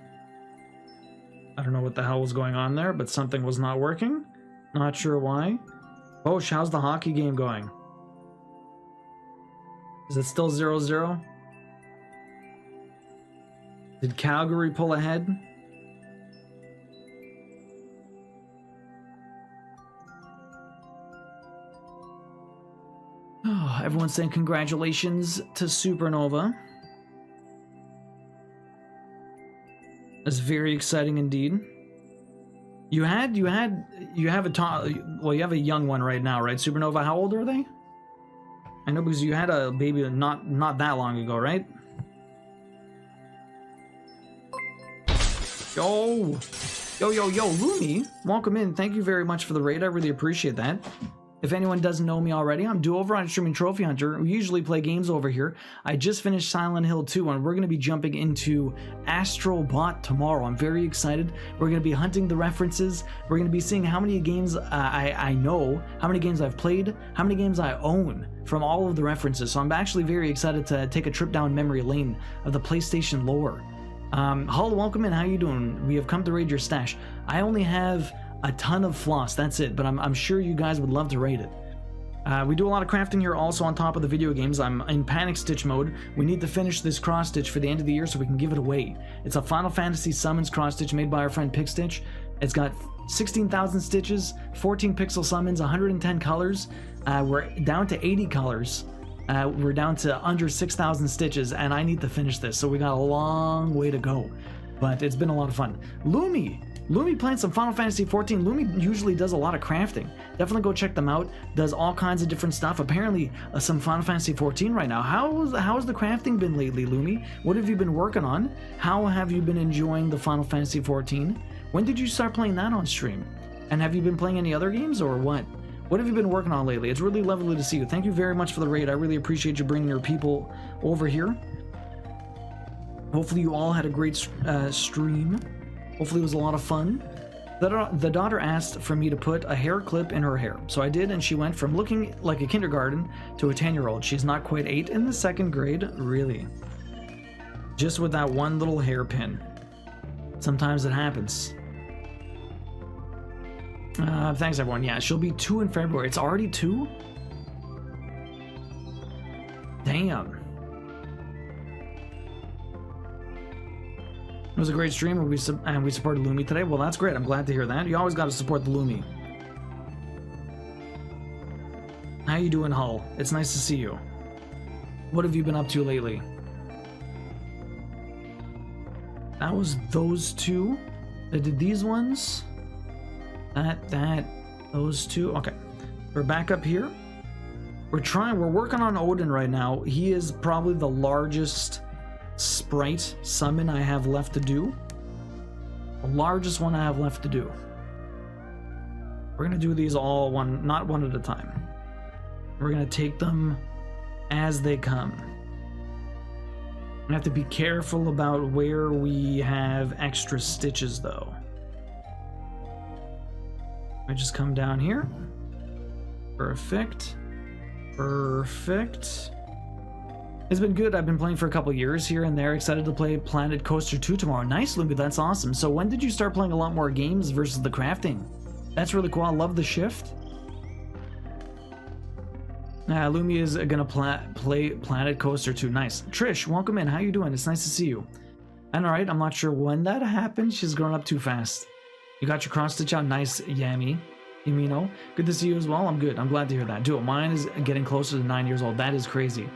I don't know what the hell was going on there, but something was not working. Not sure why. Oh, how's the hockey game going? Is it still 0-0? Did Calgary pull ahead? Oh, everyone's saying congratulations to Supernova. That's very exciting indeed. You have a young one right now, right? Supernova, how old are they? I know because you had a baby not that long ago, right? Yo, Lumi, welcome in. Thank you very much for the raid. I really appreciate that. If anyone doesn't know me already, I'm Do-Over on Streaming Trophy Hunter. We usually play games over here. I just finished Silent Hill 2, and we're going to be jumping into Astral Bot tomorrow. I'm very excited. We're going to be hunting the references. We're going to be seeing how many games I know, how many games I've played, how many games I own from all of the references. So I'm actually very excited to take a trip down memory lane of the PlayStation lore. Hull, welcome in. How you doing? We have come to raid your stash. I only have a ton of floss, that's it, but I'm sure you guys would love to raid it. We do a lot of crafting here also on top of the video games. I'm in panic stitch mode. We need to finish this cross stitch for the end of the year so we can give it away. It's a Final Fantasy Summons cross stitch made by our friend Pickstitch. It's got 16,000 stitches, 14 pixel summons, 110 colors. We're down to 80 colors. We're down to under 6,000 stitches, and I need to finish this, so we got a long way to go. But it's been a lot of fun. Lumi playing some Final Fantasy 14. Lumi usually does a lot of crafting. Definitely go check them out. Does all kinds of different stuff. Apparently, some Final Fantasy 14 right now. How's the crafting been lately, Lumi? What have you been working on? How have you been enjoying the Final Fantasy 14? When did you start playing that on stream? And have you been playing any other games or what? What have you been working on lately? It's really lovely to see you. Thank you very much for the raid. I really appreciate you bringing your people over here. Hopefully you all had a great stream. Hopefully it was a lot of fun. The daughter asked for me to put a hair clip in her hair. So I did, and she went from looking like a kindergarten to a 10-year-old. She's not quite 8 in the 2nd grade. Really. Just with that one little hairpin. Sometimes it happens. Thanks everyone. Yeah, she'll be 2 in February. It's already 2? Damn. It was a great stream, and we supported Lumi today. Well, that's great. I'm glad to hear that. You always got to support the Lumi. How you doing, Hull? It's nice to see you. What have you been up to lately? That was those two. I did these ones. Those two. Okay. We're back up here. We're working on Odin right now. He is probably the largest sprite summon I have left to do. The largest one I have left to do. We're gonna do these all not one at a time. We're gonna take them as they come. I have to be careful about where we have extra stitches though. I just come down here. Perfect. Perfect. It's been good. I've been playing for a couple years here and there. Excited to play Planet Coaster 2 tomorrow. Nice, Lumi. That's awesome. So when did you start playing a lot more games versus the crafting? That's really cool. I love the shift. Lumi is gonna play Planet Coaster 2. Nice. Trish, welcome in. How you doing? It's nice to see you. And alright, I'm not sure when that happened. She's grown up too fast. You got your cross stitch out. Nice, Yami. Yamino. Good to see you as well. I'm good. I'm glad to hear that. Dude, mine is getting closer to 9 years old. That is crazy.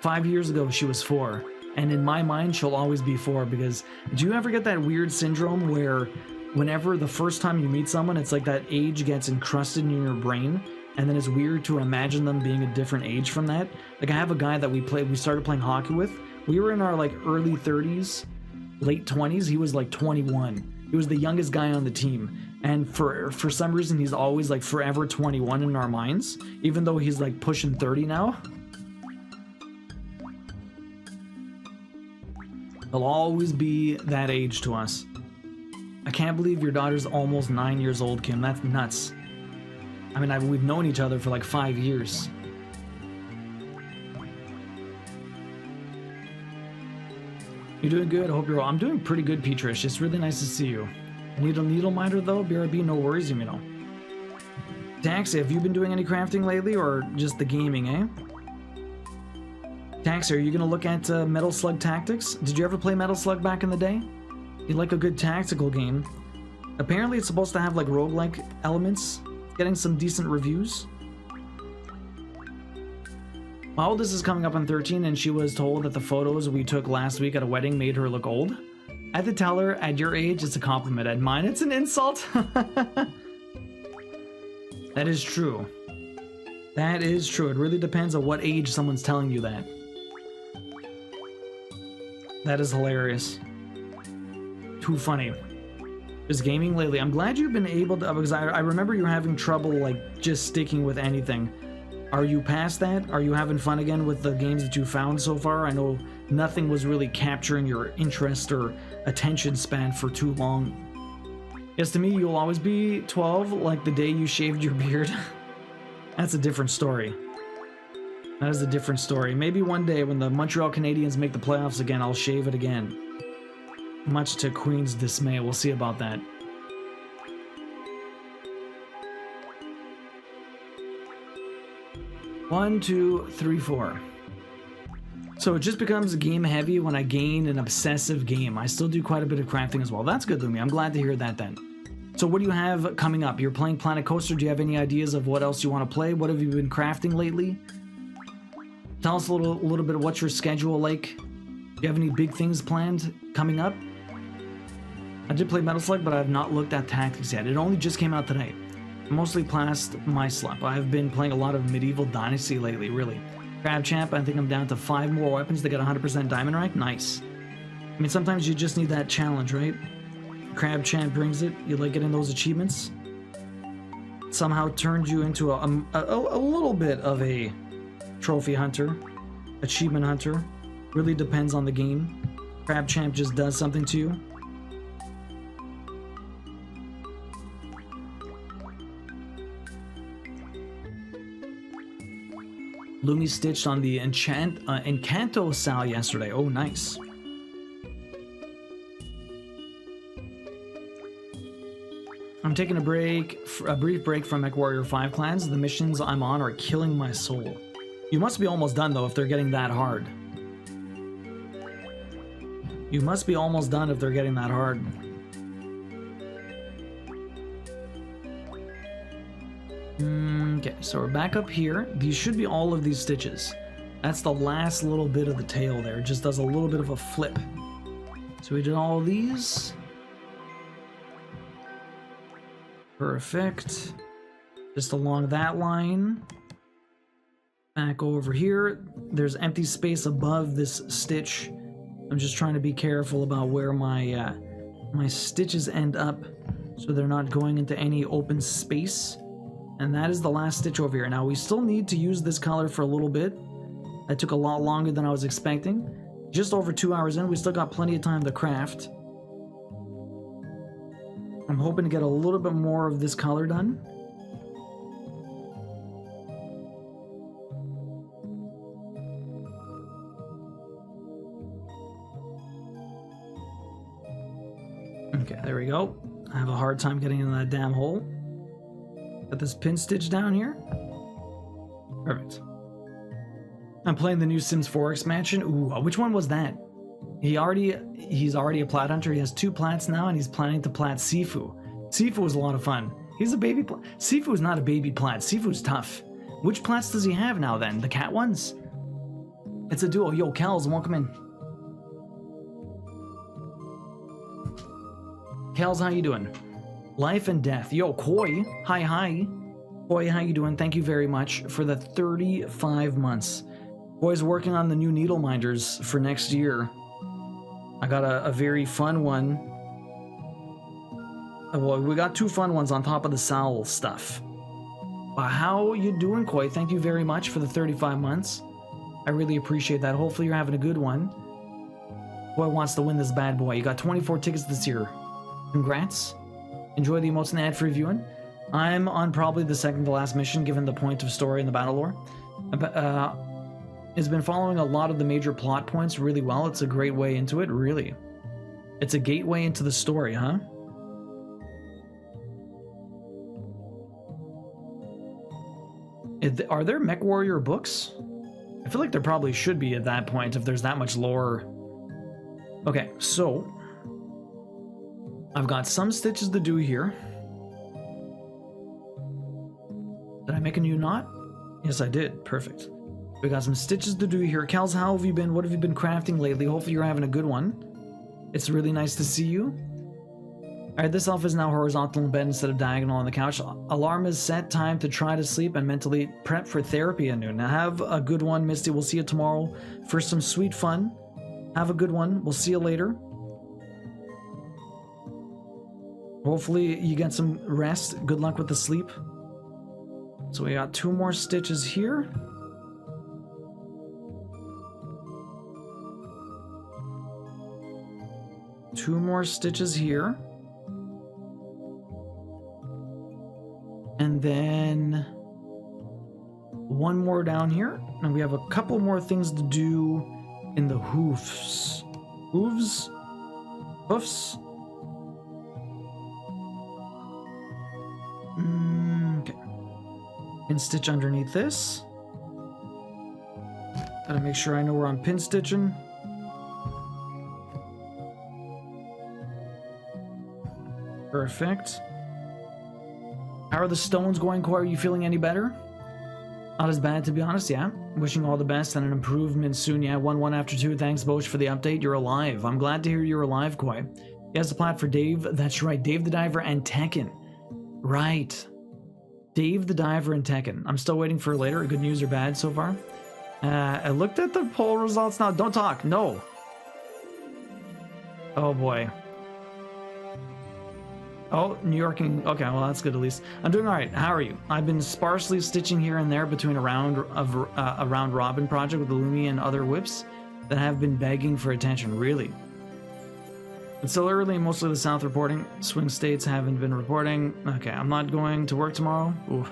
5 years ago, she was 4. And in my mind, she'll always be 4 because do you ever get that weird syndrome where whenever the first time you meet someone, it's like that age gets encrusted in your brain? And then it's weird to imagine them being a different age from that. Like I have a guy that we started playing hockey with. We were in our like early 30s, late 20s. He was like 21. He was the youngest guy on the team. And for some reason, he's always like forever 21 in our minds, even though he's like pushing 30 now. He'll always be that age to us. I can't believe your daughter's almost 9 years old, Kim. That's nuts. I mean, we've known each other for like 5 years. You're doing good. I hope you're well. I'm doing pretty good, Petrish. It's really nice to see you. Needle miter though? BRB, no worries, you know. Taxi, have you been doing any crafting lately or just the gaming, eh? Taxi, are you gonna look at Metal Slug Tactics? Did you ever play Metal Slug back in the day? You like a good tactical game. Apparently it's supposed to have like roguelike elements. Getting some decent reviews. My oldest is coming up on 13 and she was told that the photos we took last week at a wedding made her look old. I had to tell her, at your age, it's a compliment. At mine, it's an insult. That is true. That is true. It really depends on what age someone's telling you that. That is hilarious. Too funny. Is gaming lately? I'm glad you've been able to, because I remember you were having trouble like just sticking with anything. Are you past that? Are you having fun again with the games that you found so far? I know nothing was really capturing your interest or attention span for too long. Yes, to me, you'll always be 12, like the day you shaved your beard. That's a different story. That is a different story. Maybe one day when the Montreal Canadiens make the playoffs again, I'll shave it again. Much to Queen's dismay. We'll see about that. One, two, three, four. So it just becomes game heavy when I gain an obsessive game. I still do quite a bit of crafting as well. That's good, Lumi. I'm glad to hear that then. So what do you have coming up? You're playing Planet Coaster. Do you have any ideas of what else you want to play? What have you been crafting lately? Tell us a little bit of what's your schedule like. Do you have any big things planned coming up? I did play Metal Slug, but I have not looked at Tactics yet. It only just came out today. Mostly past my slump. I've been playing a lot of Medieval Dynasty lately, really. Crab Champ, I think I'm down to 5 more weapons to get 100% diamond rank. Nice. I mean, sometimes you just need that challenge, right? Crab Champ brings it. You like getting those achievements. Somehow turned you into a little bit of a trophy hunter, achievement hunter. Really depends on the game. Crab Champ just does something to you. Lumi stitched on the Encanto Sal yesterday. Oh, nice. I'm taking a brief break from MechWarrior 5 clans. The missions I'm on are killing my soul. You must be almost done though if they're getting that hard. You must be almost done if they're getting that hard. Okay, so we're back up here. These should be all of these stitches. That's the last little bit of the tail there. It just does a little bit of a flip. So we did all of these. Perfect. Just along that line. Back over here. There's empty space above this stitch. I'm just trying to be careful about where my my stitches end up so they're not going into any open space. And that is the last stitch over here. Now we still need to use this color for a little bit. That took a lot longer than I was expecting. Just over 2 hours in, we still got plenty of time to craft. I'm hoping to get a little bit more of this color done. Okay, there we go. I have a hard time getting in that damn hole. Got this pin stitch down here. Perfect. I'm playing the new Sims 4 expansion. Ooh, which one was that? He's already a plat hunter. He has 2 plats now, and he's planning to plat Sifu. Sifu was a lot of fun. He's a baby plat. Sifu is not a baby plat. Sifu's tough. Which plats does he have now then? The cat ones? It's a duo. Yo, Kels, welcome in. Kels, how you doing? Life and death. Yo, Koi. Hi. Koi, how you doing? Thank you very much for the 35 months. Koi's working on the new needle minders for next year. I got a very fun one. Well, we got 2 fun ones on top of the Sowl stuff. How you doing, Koi? Thank you very much for the 35 months. I really appreciate that. Hopefully you're having a good one. Koi wants to win this bad boy. You got 24 tickets this year. Congrats. Enjoy the emotes and ad-free viewing. I'm on probably the second to last mission, given the point of story and the battle lore. It's been following a lot of the major plot points really well. It's a great way into it, really. It's a gateway into the story, huh? Are there Mech Warrior books? I feel like there probably should be at that point if there's that much lore. Okay, so I've got some stitches to do here. Did I make a new knot? Yes, I did. Perfect. We got some stitches to do here. Kels, how have you been? What have you been crafting lately? Hopefully you're having a good one. It's really nice to see you. Alright, this elf is now horizontal in bed instead of diagonal on the couch. Alarm is set. Time to try to sleep and mentally prep for therapy at noon. Now have a good one, Misty. We'll see you tomorrow for some sweet fun. Have a good one. We'll see you later. Hopefully you get some rest. Good luck with the sleep. So we got 2 more stitches here. Two more stitches here. And then 1 more down here. And we have a couple more things to do in the hoofs. Hooves? Hoofs? Okay. Pin stitch underneath this. Gotta make sure I know where I'm pin stitching. Perfect. How are the stones going, Koi? Are you feeling any better? Not as bad, to be honest, yeah. Wishing all the best and an improvement soon, yeah. 1-1 after 2. Thanks, Bosch, for the update. You're alive. I'm glad to hear you're alive, Koi. He has a plat for Dave. That's right, Dave the Diver and Tekken. Right. Dave the Diver and Tekken. I'm still waiting for later. Good news or bad so far? I looked at the poll results now. Don't talk. No. Oh, boy. Oh, New York. Okay, well, that's good at least. I'm doing all right. How are you? I've been sparsely stitching here and there between a round robin project with the Lumi and other whips that have been begging for attention. Really? It's still early, mostly the South reporting. Swing states haven't been reporting. Okay, I'm not going to work tomorrow. Ooh.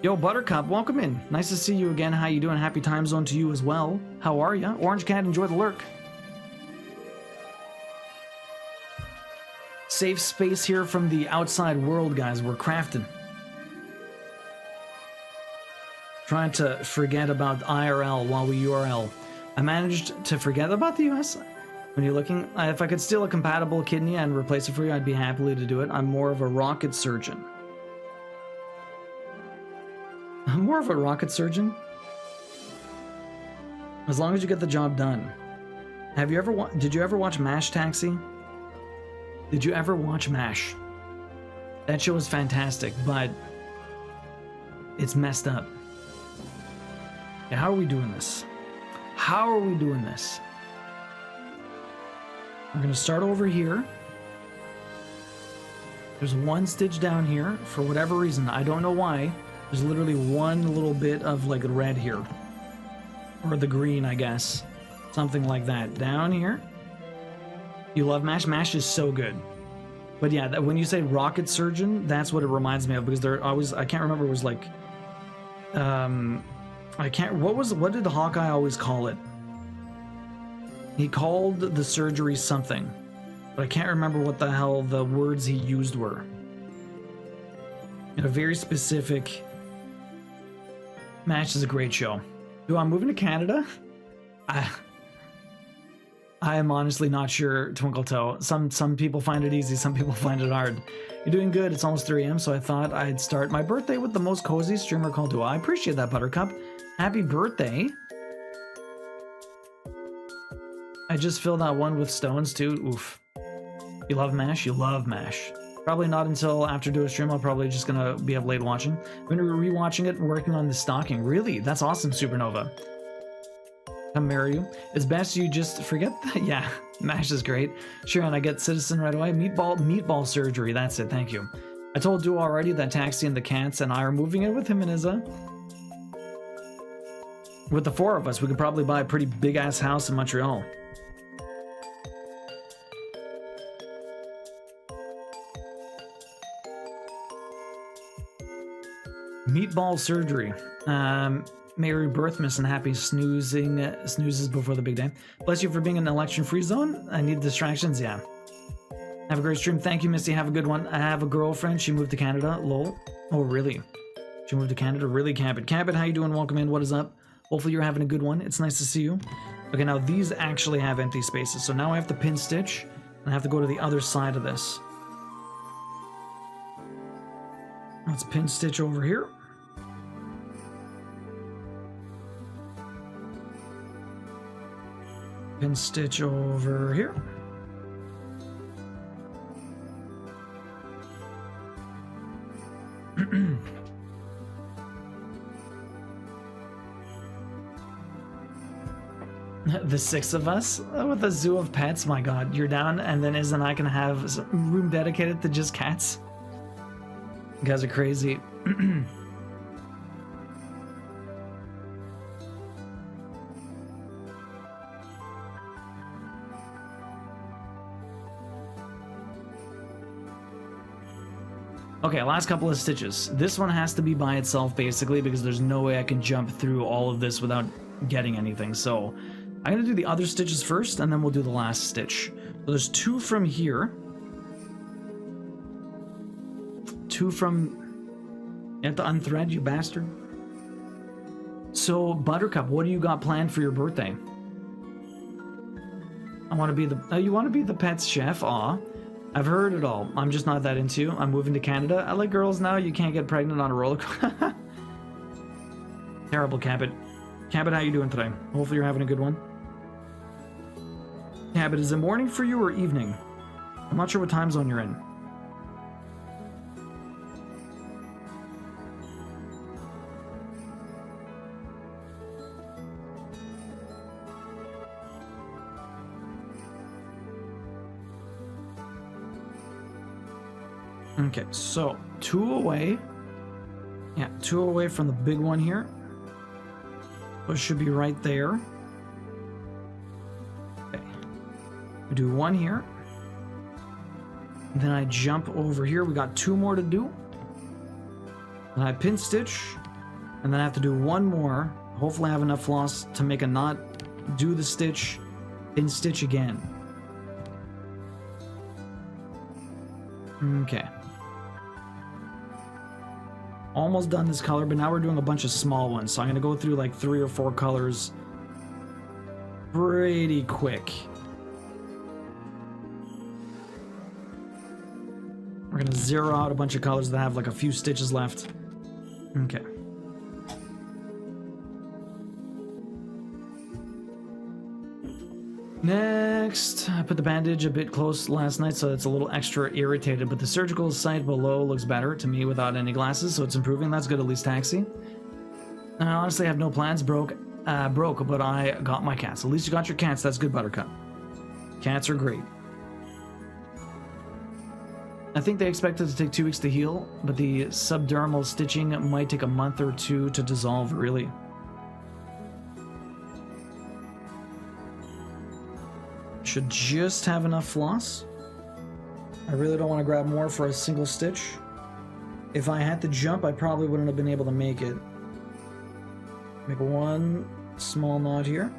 Yo, Buttercup, welcome in. Nice to see you again. How you doing? Happy time zone to you as well. How are ya? Orange Cat, enjoy the lurk. Safe space here from the outside world, guys. We're crafting. Trying to forget about IRL while we URL. I managed to forget about the US. When you're looking, if I could steal a compatible kidney and replace it for you, I'd be happy to do it. I'm more of a rocket surgeon. I'm more of a rocket surgeon? As long as you get the job done. Have you ever did you ever watch MASH Taxi? Did you ever watch MASH? That show is fantastic, but it's messed up. Yeah, how are we doing this? How are we doing this? We're gonna start over here. There's 1 stitch down here. For whatever reason, I don't know why. There's literally 1 little bit of like red here. Or the green, I guess. Something like that. Down here. You love MASH? MASH is so good. But yeah, when you say rocket surgeon, that's what it reminds me of, because they're always, I can't remember, it was like, what did Hawkeye always call it? He called the surgery something, but I can't remember what the hell the words he used were. In a very specific. MASH is a great show. Do I'm moving to Canada? I am honestly not sure, Twinkle Toe. Some people find it easy, some people find it hard. You're doing good. It's almost 3 a.m., so I thought I'd start my birthday with the most cozy streamer call duo. I appreciate that, Buttercup. Happy birthday. I just filled out one with stones, too. Oof. You love MASH? You love MASH. Probably not until after do a stream. I'm probably just gonna be up late watching. I'm gonna be rewatching it, working on the stocking. Really? That's awesome, Supernova. Come marry you. It's best you just forget that. Yeah, MASH is great. Sure, and I get citizen right away. Meatball surgery. That's it. Thank you. I told Duo already that Taxi and the cats and I are moving in with him and Izza. With the 4 of us, we could probably buy a pretty big ass house in Montreal. Meatball surgery. Merry Birthmas and happy snoozes before the big day. Bless you for being in an election-free zone. I need distractions, yeah. Have a great stream. Thank you, Misty. Have a good one. I have a girlfriend. She moved to Canada. Lol. Oh, really? She moved to Canada? Really, Cabot. Cabot, how you doing? Welcome in. What is up? Hopefully you're having a good one. It's nice to see you. Okay, now these actually have empty spaces. So now I have to pin stitch, and I have to go to the other side of this. Let's pin stitch over here. Pin stitch over here. The 6 of us with a zoo of pets. My god, you're down, and then isn't I can have a room dedicated to just cats? You guys are crazy. Okay, last couple of stitches. This one has to be by itself, basically, because there's no way I can jump through all of this without getting anything. So I'm going to do the other stitches first, and then we'll do the last stitch. So there's 2 from here. 2 from... You have to unthread, you bastard. So, Buttercup, what do you got planned for your birthday? I want to be the... Oh, you want to be the pet's chef? Aw. I've heard it all. I'm just not that into you. I'm moving to Canada. I like girls now. You can't get pregnant on a roller coaster. Terrible, Cabot. Cabot, how you doing today? Hopefully you're having a good one. Cabot, is it morning for you or evening? I'm not sure what time zone you're in. Okay, so 2 away. Yeah, 2 away from the big one here. It should be right there. Okay. We do 1 here. Then I jump over here. We got 2 more to do. Then I pin stitch. And then I have to do 1 more. Hopefully I have enough floss to make a knot. Do the stitch. Pin stitch again. Okay. Almost done this color, but now we're doing a bunch of small ones. So I'm going to go through like 3 or 4 colors pretty quick. We're going to zero out a bunch of colors that have like a few stitches left. Okay. Next, I put the bandage a bit close last night, so it's a little extra irritated, but the surgical site below looks better to me without any glasses, so it's improving. That's good, at least Taxi. I honestly have no plans, broke, but I got my cats. At least you got your cats, that's good, Buttercup. Cats are great. I think they expect it to take 2 weeks to heal, but the subdermal stitching might take a month or 2 to dissolve, really. Should just have enough floss. I really don't want to grab more for a single stitch. If I had to jump, I probably wouldn't have been able to make it. Make one small knot here.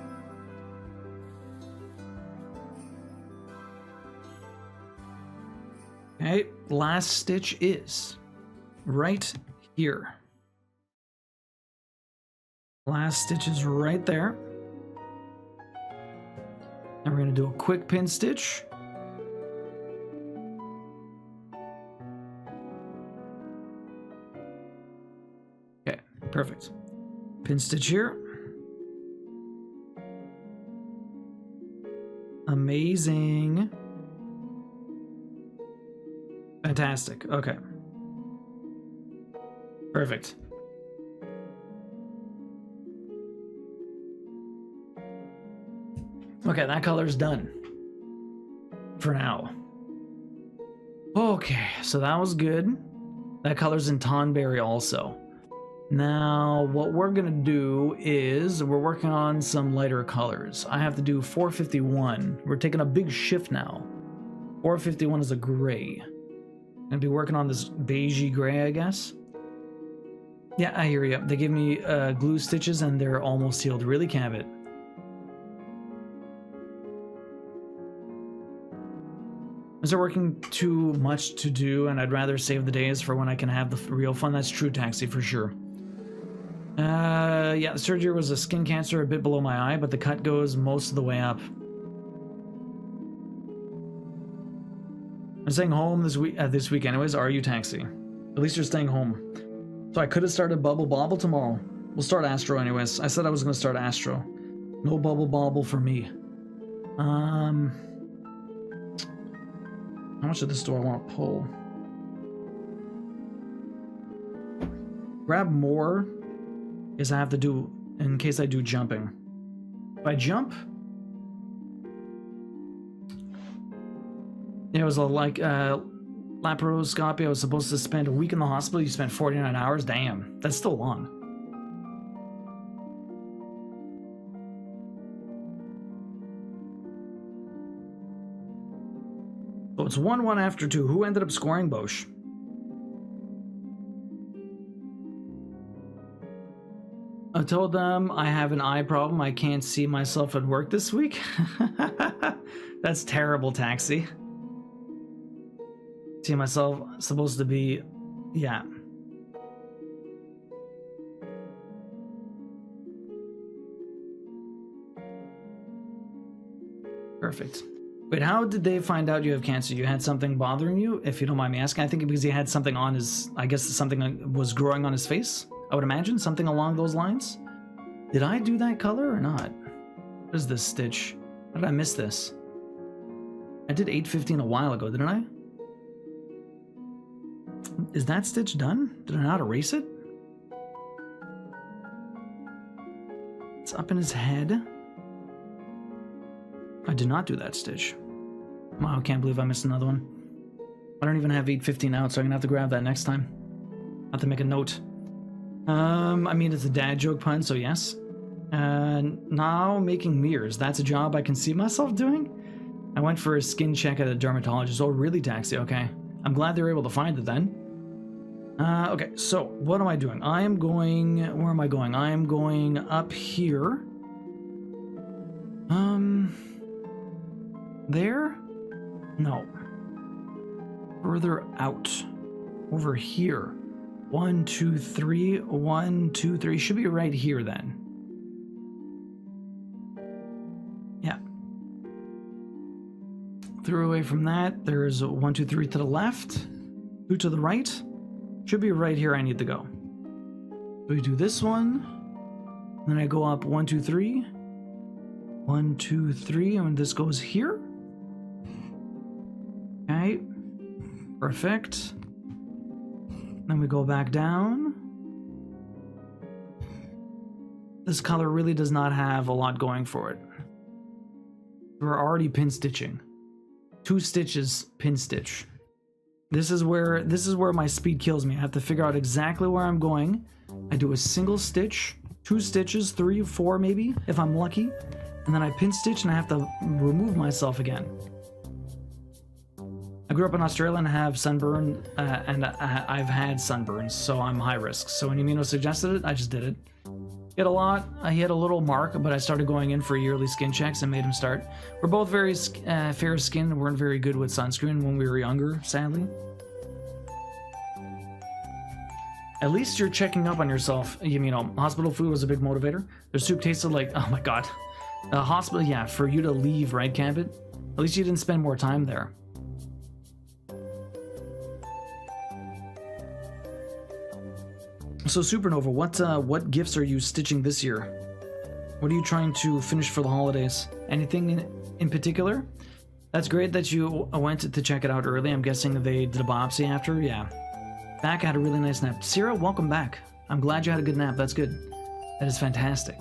Okay, last stitch is right here. Last stitch is right there. And we're going to do a quick pin stitch. Okay, perfect. Pin stitch here. Amazing. Fantastic. Okay. Perfect. Okay, that color's done. For now. Okay, so that was good. That color's in Tonberry also. Now, what we're gonna do is we're working on some lighter colors. I have to do 451. We're taking a big shift now. 451 is a gray. I'm gonna be working on this beigey gray, I guess. Yeah, I hear you. They give me glue stitches and they're almost healed. Really, Cabot? Is there working too much to do and I'd rather save the days for when I can have the real fun? That's true, Taxi, for sure. Yeah, the surgery was a skin cancer a bit below my eye, but the cut goes most of the way up. I'm staying home this week anyways. Are you, Taxi? At least you're staying home. So I could have started Bubble Bobble tomorrow. We'll start Astro anyways. I said I was going to start Astro. No Bubble Bobble for me. How much of this do I want to pull? Grab more is I have to do in case I do jumping. If I jump, it was a laparoscopy. I was supposed to spend a week in the hospital. You spent 49 hours. Damn, that's still long. So it's 1-1 after 2. Who ended up scoring, Bosch? I told them I have an eye problem. I can't see myself at work this week. That's terrible, Taxi. See myself supposed to be... Yeah. Perfect. Wait, how did they find out you have cancer? You had something bothering you, if you don't mind me asking? I think because he had something on his... I guess something was growing on his face? I would imagine something along those lines. Did I do that color or not? What is this stitch? How did I miss this? I did 815 a while ago, didn't I? Is that stitch done? Did I not erase it? It's up in his head. I did not do that stitch. Wow, I can't believe I missed another one. I don't even have 815 out, so I'm gonna have to grab that next time. I have to make a note. I mean, it's a dad joke pun, so yes. Now making mirrors. That's a job I can see myself doing? I went for a skin check at a dermatologist. Oh, really, Taxi? Okay. I'm glad they were able to find it then. Okay, so what am I doing? I am going... Where am I going? I am going up here. There? No. Further out. Over here. 1, 2, 3. 1, 2, 3. Should be right here then. Yeah. Through away from that. There's 1, 2, 3 to the left. 2 to the right. Should be right here I need to go. So we do this one. Then I go up 1, 2, 3. 1, 2, 3. And this goes here. Okay. Perfect. Then we go back down. This color really does not have a lot going for it. We're already pin stitching. 2 stitches, pin stitch. This is where my speed kills me. I have to figure out exactly where I'm going. I do a single stitch, 2 stitches, 3, 4 maybe, if I'm lucky. and then I pin stitch and I have to remove myself again. I grew up in Australia and have sunburn, and I've had sunburns, so I'm high risk. So when Yumino suggested it, I just did it. He had a little mark, but I started going in for yearly skin checks and made him start. We're both very fair skinned and weren't very good with sunscreen when we were younger, sadly. At least you're checking up on yourself, Yumino. Hospital food was a big motivator. Their soup tasted like, oh my god. Hospital, yeah, for you to leave, right, Cabot? At least you didn't spend more time there. So Supernova, what gifts are you stitching this year? What are you trying to finish for the holidays? Anything in particular? That's great that you went to check it out early. I'm guessing they did a biopsy after. Yeah. Back, I had a really nice nap. Sierra, welcome back. I'm glad you had a good nap. That's good. That is fantastic.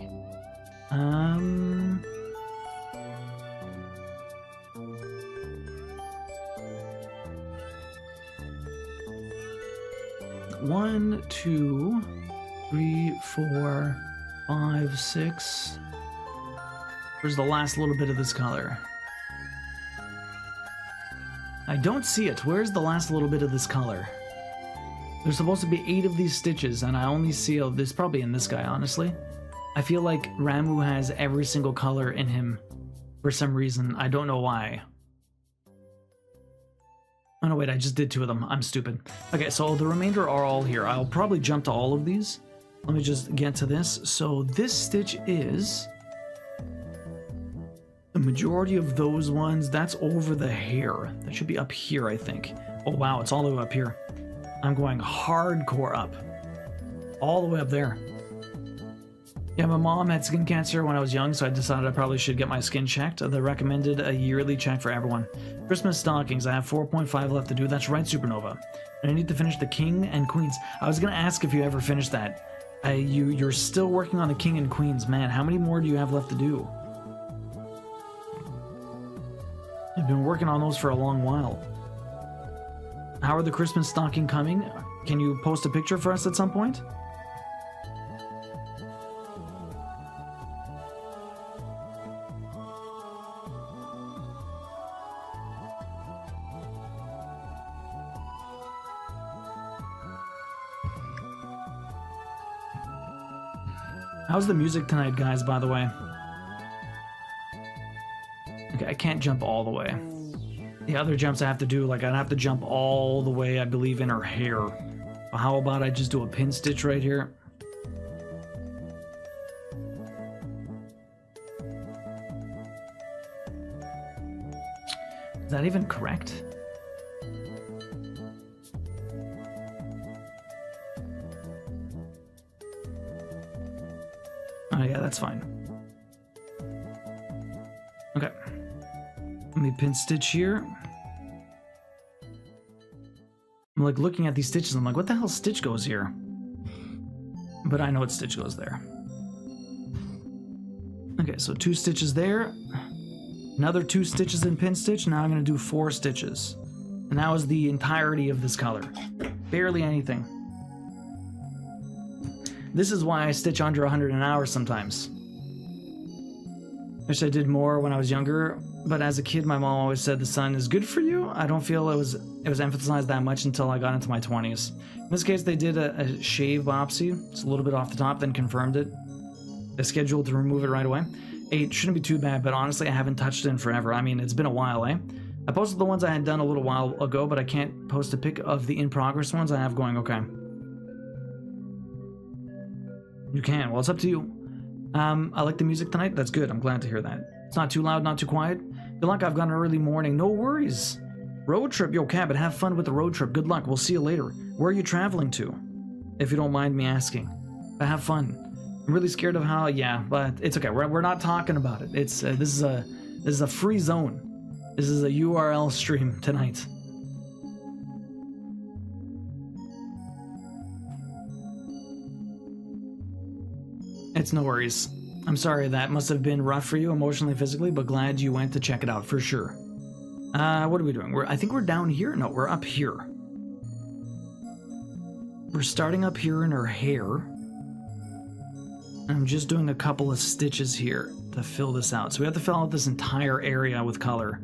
One, 2, 3, 4, 5, 6. Where's the last little bit of this color? I don't see it. Where's the last little bit of this color? There's supposed to be 8 of these stitches, and I only see this probably in this guy, honestly. I feel like Ramu has every single color in him for some reason. I don't know why. Oh no, wait, I just did 2 of them. I'm stupid. Okay, so the remainder are all here. I'll probably jump to all of these. Let me just get to this. So this stitch is... the majority of those ones, that's over the hair. That should be up here, I think. Oh wow, it's all the way up here. I'm going hardcore up. All the way up there. Yeah, my mom had skin cancer when I was young, so I decided I probably should get my skin checked. They recommended a yearly check for everyone. Christmas stockings, I have 4.5 left to do. That's right, Supernova. And I need to finish the King and Queens. I was going to ask if you ever finished that. You're still working on the King and Queens. Man, how many more do you have left to do? I've been working on those for a long while. How are the Christmas stocking coming? Can you post a picture for us at some point? How's the music tonight, guys, by the way? Okay, I can't jump all the way. The other jumps I have to do, like, I'd have to jump all the way, I believe, in her hair. But how about I just do a pin stitch right here? Is that even correct? Oh yeah, that's fine. Okay. Let me pin stitch here. I'm like looking at these stitches, I'm like, what the hell stitch goes here? But I know what stitch goes there. Okay, so 2 stitches there. Another 2 stitches in pin stitch. Now I'm gonna do 4 stitches. And that was the entirety of this color. Barely anything. This is why I stitch under 100 an hour sometimes. Wish I did more when I was younger, but as a kid my mom always said the sun is good for you. I don't feel it was emphasized that much until I got into my 20s. In this case they did a shave biopsy. It's a little bit off the top, then confirmed it. They scheduled to remove it right away. It shouldn't be too bad, but honestly I haven't touched it in forever. I mean, it's been a while, eh? I posted the ones I had done a little while ago, but I can't post a pic of the in-progress ones I have going. Okay. You can. Well, it's up to you. I like the music tonight. That's good. I'm glad to hear that. It's not too loud, not too quiet. Good luck. I've got an early morning. No worries. Road trip. Yo, Cabot, have fun with the road trip. Good luck. We'll see you later. Where are you traveling to? If you don't mind me asking. But have fun. I'm really scared of how... Yeah, but it's okay. We're not talking about it. It's this is a free zone. This is a URL stream tonight. It's no worries. I'm sorry that must have been rough for you emotionally, physically, but glad you went to check it out for sure. What are we doing? I think we're down here. No, we're up here. We're starting up here in her hair. I'm just doing a couple of stitches here to fill this out. So we have to fill out this entire area with color.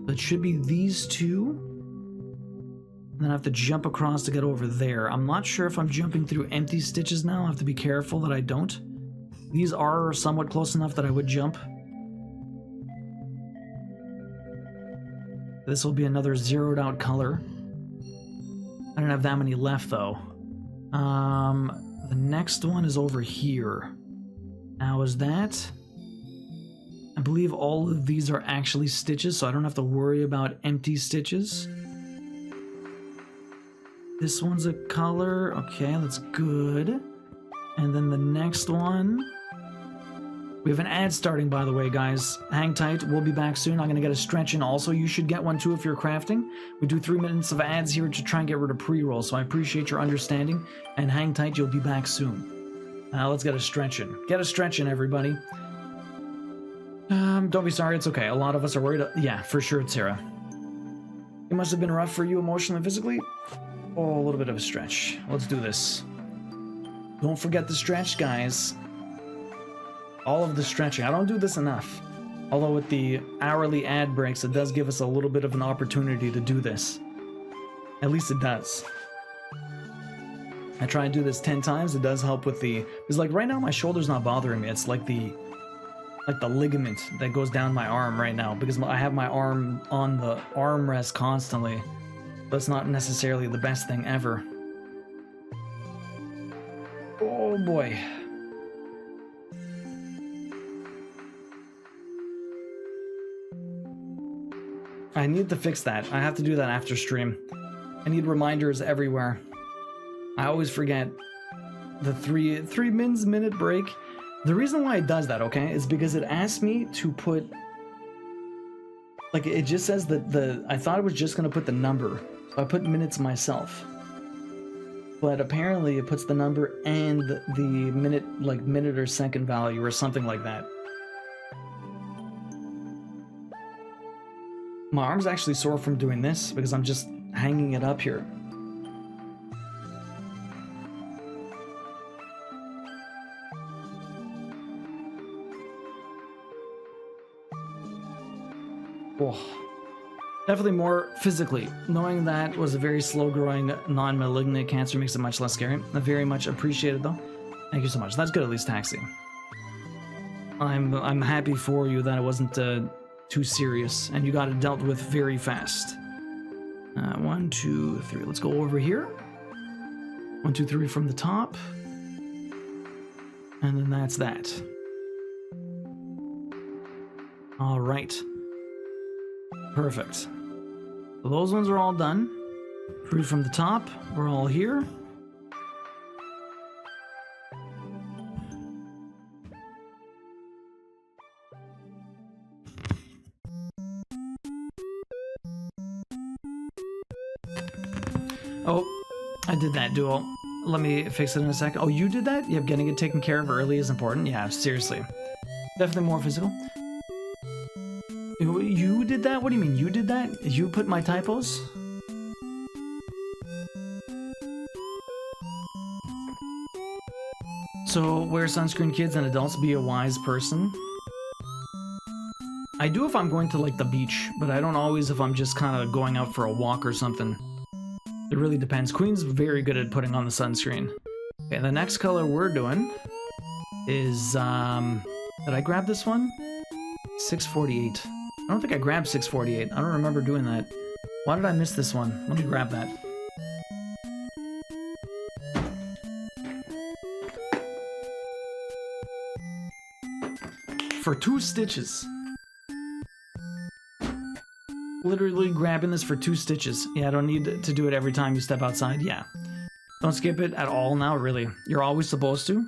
It should be these two. And then I have to jump across to get over there. I'm not sure if I'm jumping through empty stitches now. I have to be careful that I don't. These are somewhat close enough that I would jump. This will be another zeroed out color. I don't have that many left though. The next one is over here. Now is that... I believe all of these are actually stitches, so I don't have to worry about empty stitches. This one's a color. Okay, that's good. And then the next one... We have an ad starting, by the way, guys. Hang tight. We'll be back soon. I'm going to get a stretch in also. You should get one, too, if you're crafting. We do 3 minutes of ads here to try and get rid of pre-roll, so I appreciate your understanding. And hang tight. You'll be back soon. Now, let's get a stretch in. Get a stretch in, everybody. Don't be sorry. It's okay. A lot of us are worried. Yeah, for sure, it's Sarah. It must have been rough for you emotionally and physically. Oh, a little bit of a stretch. Let's do this. Don't forget the stretch, guys. All of the stretching. I don't do this enough. Although with the hourly ad breaks, it does give us a little bit of an opportunity to do this. At least it does. I try and do this 10 times. It does help with the... Because like right now, my shoulder's not bothering me. It's like the ligament that goes down my arm right now. Because I have my arm on the armrest constantly. But it's not necessarily the best thing ever. Oh boy. I need to fix that. I have to do that after stream. I need reminders everywhere. I always forget the three minute break. The reason why it does that, okay, is because it asks me to put... Like, it just says that I thought it was just going to put the number. So I put minutes myself. But apparently it puts the number and the minute or second value or something like that. My arm's actually sore from doing this because I'm just hanging it up here. Oh, definitely more physically. Knowing that was a very slow-growing, non-malignant cancer makes it much less scary. I very much appreciate it, though. Thank you so much. That's good, at least, Taxi. I'm happy for you that it wasn't too serious, and you got it dealt with very fast. 1, 2, 3. Let's go over here. 1, 2, 3 from the top. And then that's that. All right. Perfect. So those ones are all done. 3 from the top. We're all here. Oh, I did that, Duo. Let me fix it in a second. Oh, you did that? Yep, getting it taken care of early is important. Yeah, seriously. Definitely more physical. You did that? What do you mean, you did that? You put my typos? So, wear sunscreen, kids and adults, be a wise person. I do if I'm going to, like, the beach, but I don't always if I'm just kind of going out for a walk or something. It really depends. Queen's very good at putting on the sunscreen. Okay, the next color we're doing is, did I grab this one? 648. I don't think I grabbed 648. I don't remember doing that. Why did I miss this one? Let me grab that. For 2 stitches. Literally grabbing this for 2 stitches. Yeah, I don't need to do it every time you step outside. Yeah. Don't skip it at all now, really. You're always supposed to.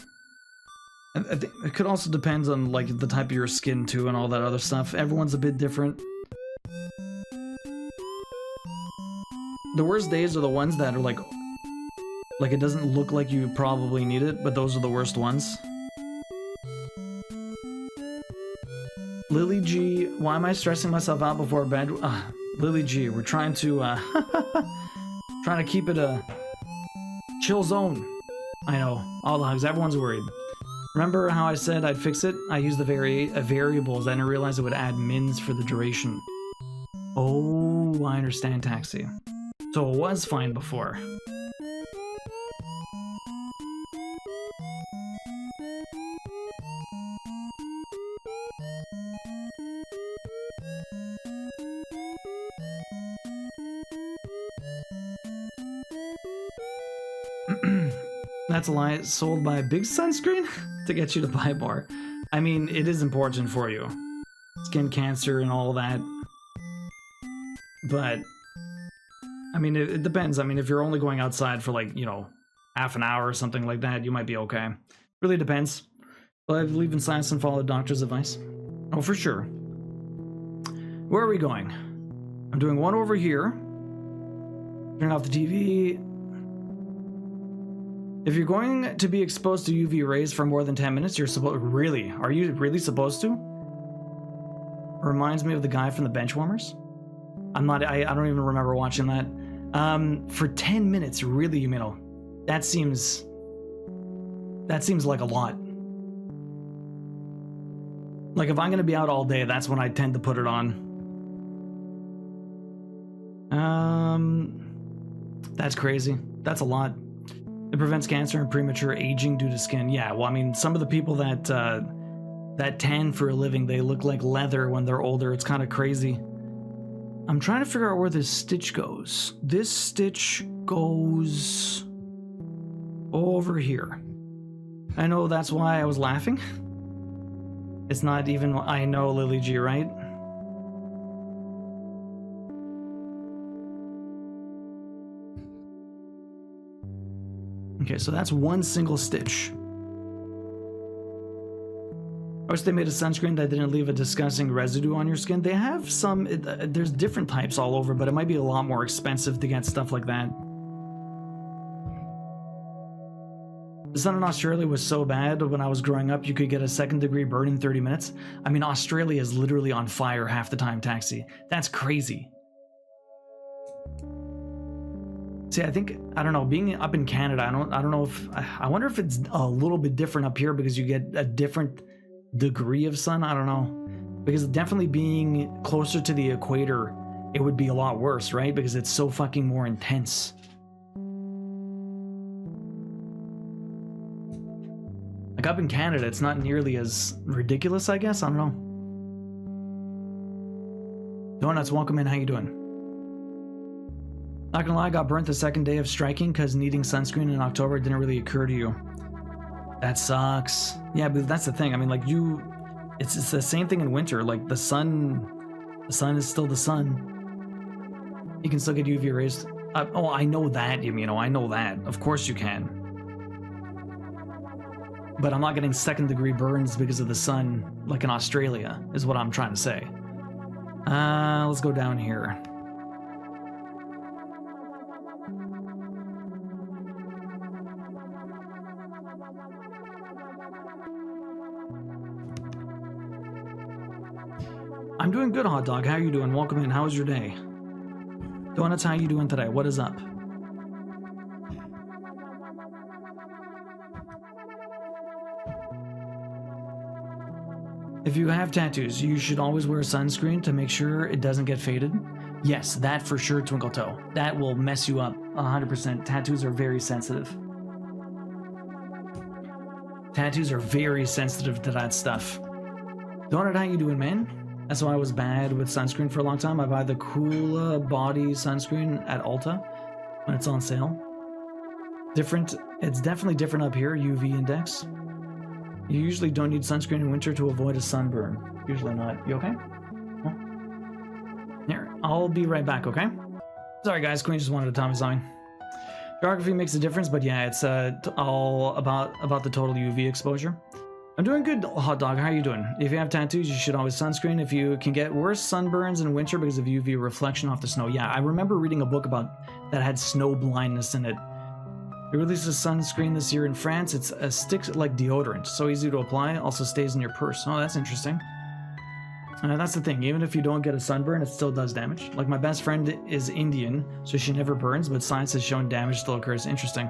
I think it could also depend on, like, the type of your skin, too, and all that other stuff. Everyone's a bit different. The worst days are the ones that are, like, it doesn't look like you probably need it, but those are the worst ones. Lily G, why am I stressing myself out before bed? Lily G, we're trying to, trying to keep it a chill zone. I know, all the hugs, everyone's worried. Remember how I said I'd fix it? I used the variables. I didn't realize it would add mins for the duration. Oh, I understand, Taxi. So it was fine before. That's a lie. Sold by a big sunscreen to get you to buy more. I mean, it is important for you. Skin cancer and all that. But, I mean, it depends. I mean, if you're only going outside for like, you know, half an hour or something like that, you might be okay. Really depends. But I believe in science and follow the doctor's advice. Oh, for sure. Where are we going? I'm doing one over here. Turn off the TV. If you're going to be exposed to UV rays for more than 10 minutes, you're supposed... Really? Are you really supposed to? Reminds me of the guy from the Benchwarmers. I don't even remember watching that. For 10 minutes, really, you know, that seems like a lot. Like, if I'm gonna be out all day, that's when I tend to put it on. That's crazy. That's a lot. It prevents cancer and premature aging due to skin. Yeah, well, I mean, some of the people that tan for a living, they look like leather when they're older. It's kind of crazy. I'm trying to figure out where this stitch goes. This stitch goes over here. I know that's why I was laughing. It's not even... I know, Lily G, right? Okay, so that's one single stitch. I wish they made a sunscreen that didn't leave a disgusting residue on your skin. They have some... there's different types all over, but it might be a lot more expensive to get stuff like that. The sun in Australia was so bad when I was growing up, you could get a second-degree burn in 30 minutes. I mean, Australia is literally on fire half the time, Taxi. That's crazy. See, I think, I don't know, being up in Canada, I don't know if... I wonder if it's a little bit different up here because you get a different degree of sun. I don't know. Because definitely being closer to the equator, it would be a lot worse, right? Because it's so fucking more intense. Like up in Canada, it's not nearly as ridiculous, I guess. I don't know. Donuts, welcome in. How you doing? Not gonna lie, I got burnt the second day of striking because needing sunscreen in October didn't really occur to you. That sucks. Yeah, but that's the thing. I mean, like it's the same thing in winter. Like the sun is still the sun. You can still get UV rays. Oh, I know that, you know, I know that. Of course you can. But I'm not getting second-degree burns because of the sun, like in Australia, is what I'm trying to say. Let's go down here. I'm doing good, Hot Dog. How you doing? Welcome in. How was your day? Donuts, how you doing today? What is up? If you have tattoos, you should always wear sunscreen to make sure it doesn't get faded. Yes, that for sure, Twinkle Toe. That will mess you up 100%. Tattoos are very sensitive. Tattoos are very sensitive to that stuff. Donut, how you doing, man? That's why I was bad with sunscreen for a long time. I buy the Coola Body sunscreen at Ulta when it's on sale. Different. It's definitely different up here, UV index. You usually don't need sunscreen in winter to avoid a sunburn. Usually not. You okay? Well, here, I'll be right back, okay? Sorry guys, Queen just wanted to tell me something. Geography makes a difference, but yeah, it's all about the total UV exposure. I'm doing good, Hot Dog. How are you doing? If you have tattoos, you should always sunscreen. If you can get worse sunburns in winter because of UV reflection off the snow. Yeah, I remember reading a book about that had snow blindness in it. They released a sunscreen this year in France. It's a stick like deodorant, so easy to apply. Also stays in your purse. Oh, that's interesting. That's the thing. Even if you don't get a sunburn, it still does damage. Like my best friend is Indian, so she never burns, but science has shown damage still occurs. Interesting.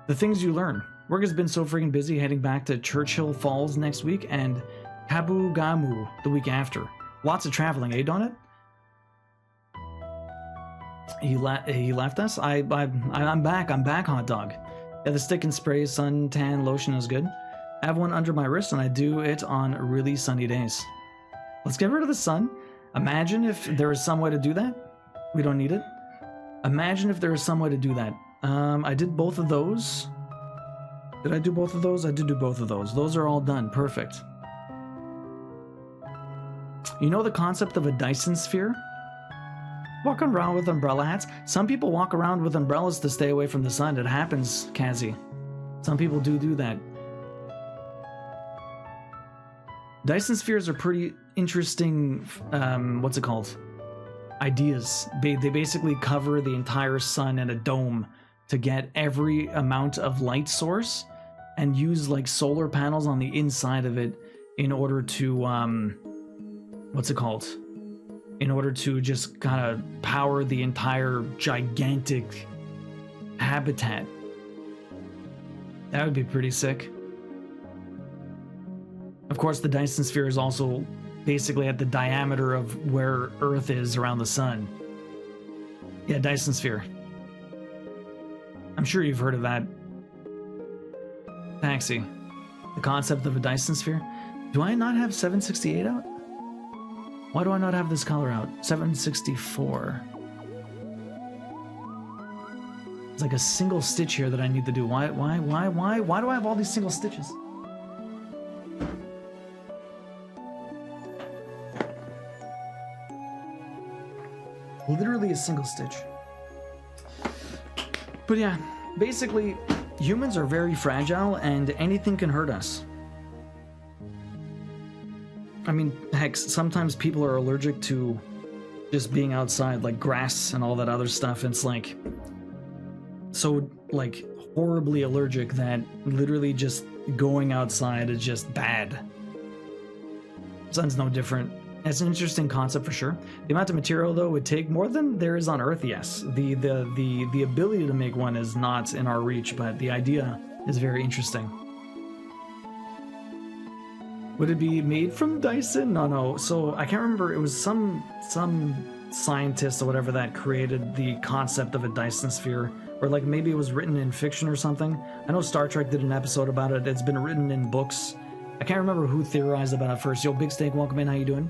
The things you learn. Work has been so freaking busy, heading back to Churchill Falls next week and Kabugamu the week after. Lots of traveling, eh, Donut? He left us? I'm back, hot dog. Yeah, the stick and spray suntan lotion is good. I have one under my wrist and I do it on really sunny days. Let's get rid of the sun. Imagine if there was some way to do that. We don't need it. Imagine if there was some way to do that. I did both of those. Did I do both of those? I did do both of those. Those are all done. Perfect. You know the concept of a Dyson sphere? Walking around with umbrella hats? Some people walk around with umbrellas to stay away from the sun. It happens, Kazi. Some people do that. Dyson spheres are pretty interesting, what's it called? Ideas. They basically cover the entire sun in a dome to get every amount of light source and use like solar panels on the inside of it in order to, what's it called? In order to just kind of power the entire gigantic habitat. That would be pretty sick. Of course, the Dyson sphere is also basically at the diameter of where Earth is around the sun. Yeah, Dyson sphere. I'm sure you've heard of that. Taxi. The concept of a Dyson sphere. Do I not have 768 out? Why do I not have this color out? 764. It's like a single stitch here that I need to do. Why do I have all these single stitches? Literally a single stitch. But yeah, basically, humans are very fragile and anything can hurt us. I mean, heck, sometimes people are allergic to just being outside, like grass and all that other stuff. It's like so like horribly allergic that literally just going outside is just bad. Sun's no different. It's an interesting concept for sure. The amount of material though would take more than there is on Earth, yes. The ability to make one is not in our reach, but the idea is very interesting. Would it be made from Dyson? No. So I can't remember. It was some scientist or whatever that created the concept of a Dyson sphere, or like maybe it was written in fiction or something. I know Star Trek did an episode about it. It's been written in books. I can't remember who theorized about it first. Yo, Big Steak, welcome in. How you doing?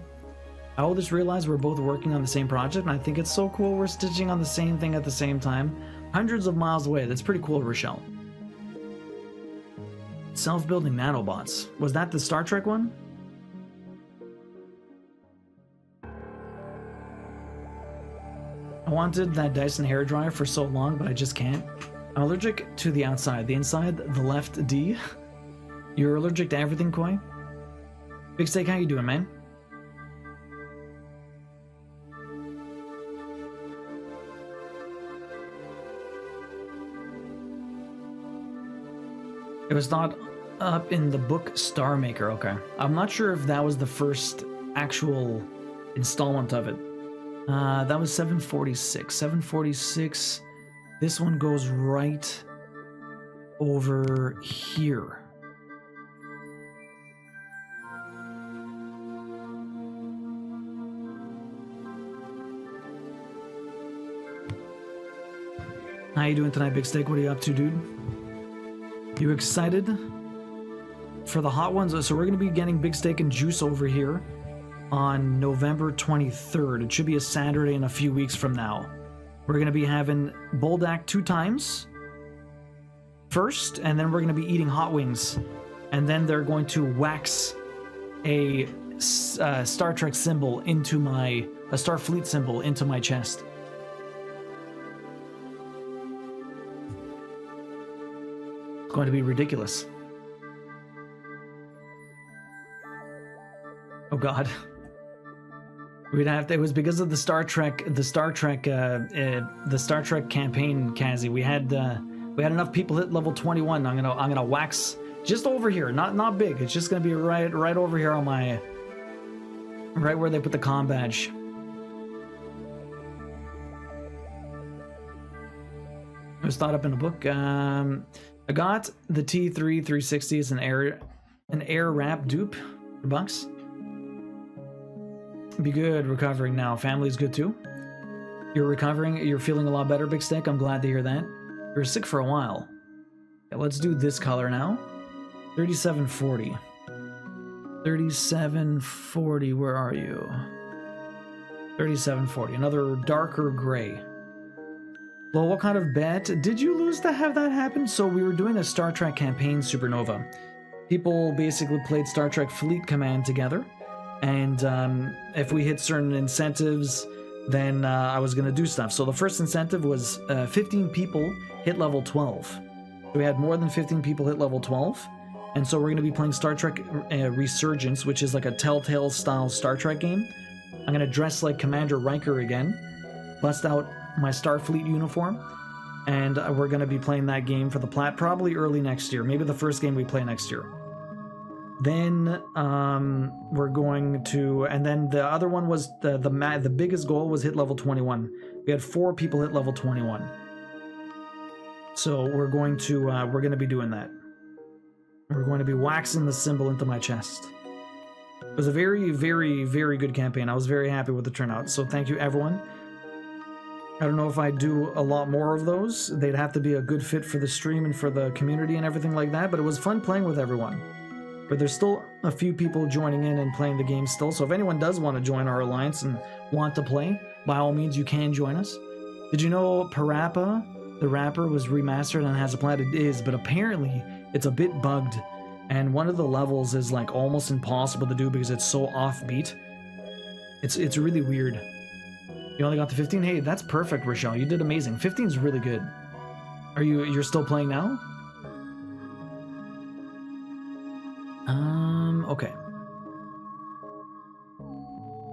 I all just realized we're both working on the same project, and I think it's so cool we're stitching on the same thing at the same time. Hundreds of miles away. That's pretty cool, Rochelle. Self-building nanobots. Was that the Star Trek one? I wanted that Dyson hairdryer for so long, but I just can't. I'm allergic to the outside. The inside, the left D. You're allergic to everything, Koi? Big Steak, how you doing, man? It was not up in the book Star Maker, okay. I'm not sure if that was the first actual installment of it. That was 746. 746. This one goes right over here. How you doing tonight, Big Steak? What are you up to, dude? You excited for the hot ones? So we're going to be getting Big Steak and Juice over here on November 23rd. It should be a Saturday in a few weeks from now. We're going to be having Boldak 2 times first, and then we're going to be eating hot wings. And then they're going to wax a Star Trek symbol into a Starfleet symbol into my chest. Going to be ridiculous. Oh God. We'd have to, it was because of the Star Trek campaign, Kazi. We had enough people hit level 21. I'm gonna wax just over here, not big. It's just gonna be right over here on my, right where they put the comm badge. It was thought up in a book. I got the T3 360 as an air wrap dupe for bucks. Be good recovering now. Family's good too. You're recovering. You're feeling a lot better, Big Stick. I'm glad to hear that. You were sick for a while. Yeah, let's do this color now. 3740. 3740. Where are you? 3740. Another darker gray. Well, what kind of bet? Did you lose to have that happen? So we were doing a Star Trek campaign, Supernova. People basically played Star Trek Fleet Command together. And if we hit certain incentives, then I was going to do stuff. So the first incentive was 15 people hit level 12. So we had more than 15 people hit level 12. And so we're going to be playing Star Trek Resurgence, which is like a Telltale style Star Trek game. I'm going to dress like Commander Riker again, bust out my Starfleet uniform, and we're going to be playing that game for the plat probably early next year, maybe the first game we play next year. Then we're going to, and then the other one was the biggest goal was hit level 21. We had 4 people hit level 21. So we're going to be doing that. We're going to be waxing the symbol into my chest. It was a very, very, very good campaign. I was very happy with the turnout. So thank you, everyone. I don't know if I do a lot more of those. They'd have to be a good fit for the stream and for the community and everything like that. But it was fun playing with everyone. But there's still a few people joining in and playing the game still. So if anyone does want to join our alliance and want to play, by all means, you can join us. Did you know Parappa, the rapper, was remastered and has a plan? It is, but apparently it's a bit bugged. And one of the levels is like almost impossible to do because it's so offbeat. It's really weird. You only got to 15? Hey, that's perfect, Rochelle. You did amazing. 15 is really good. You're still playing now? Okay.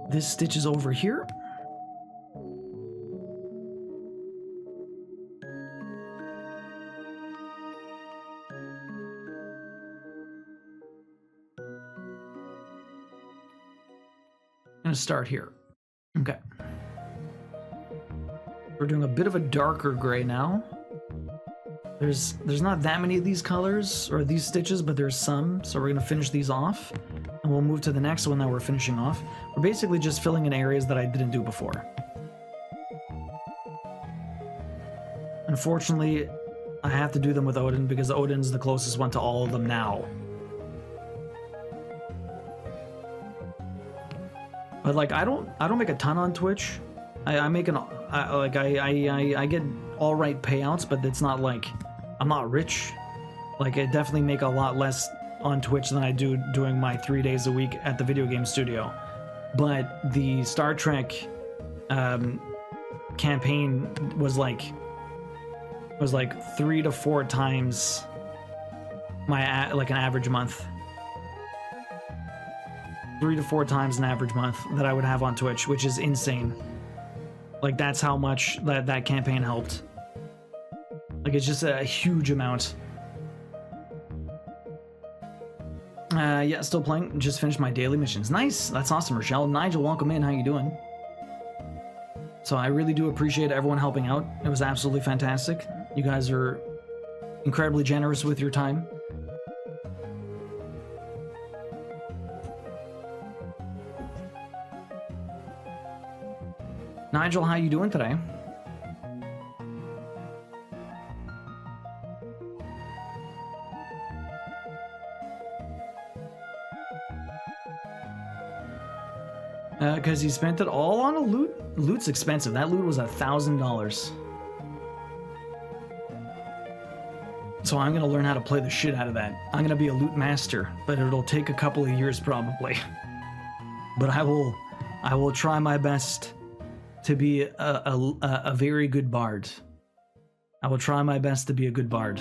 This stitch is over here. I'm gonna start here. Okay. We're doing a bit of a darker gray now. There's not that many of these colors or these stitches, but there's some. So we're gonna finish these off, and we'll move to the next one that we're finishing off. We're basically just filling in areas that I didn't do before. Unfortunately, I have to do them with Odin because Odin's the closest one to all of them now. But like I don't make a ton on Twitch. I get all right payouts, but it's not like I'm not rich. Like I definitely make a lot less on Twitch than I do doing my 3 days a week at the video game studio. But the Star Trek campaign was like 3 to 4 times my like an average month. 3 to 4 times an average month that I would have on Twitch, which is insane. Like that's how much that campaign helped. Like it's just a huge amount. Yeah, still playing. Just finished my daily missions. Nice. That's awesome, Rochelle. Nigel, welcome in. How you doing? So I really do appreciate everyone helping out. It was absolutely fantastic. You guys are incredibly generous with your time. Nigel, how you doing today? Because he spent it all on a loot. Loot's expensive. That loot was $1,000. So I'm gonna learn how to play the shit out of that. I'm gonna be a loot master, but it'll take a couple of years probably. But I will try my best to be a very good bard. I will try my best to be a good bard.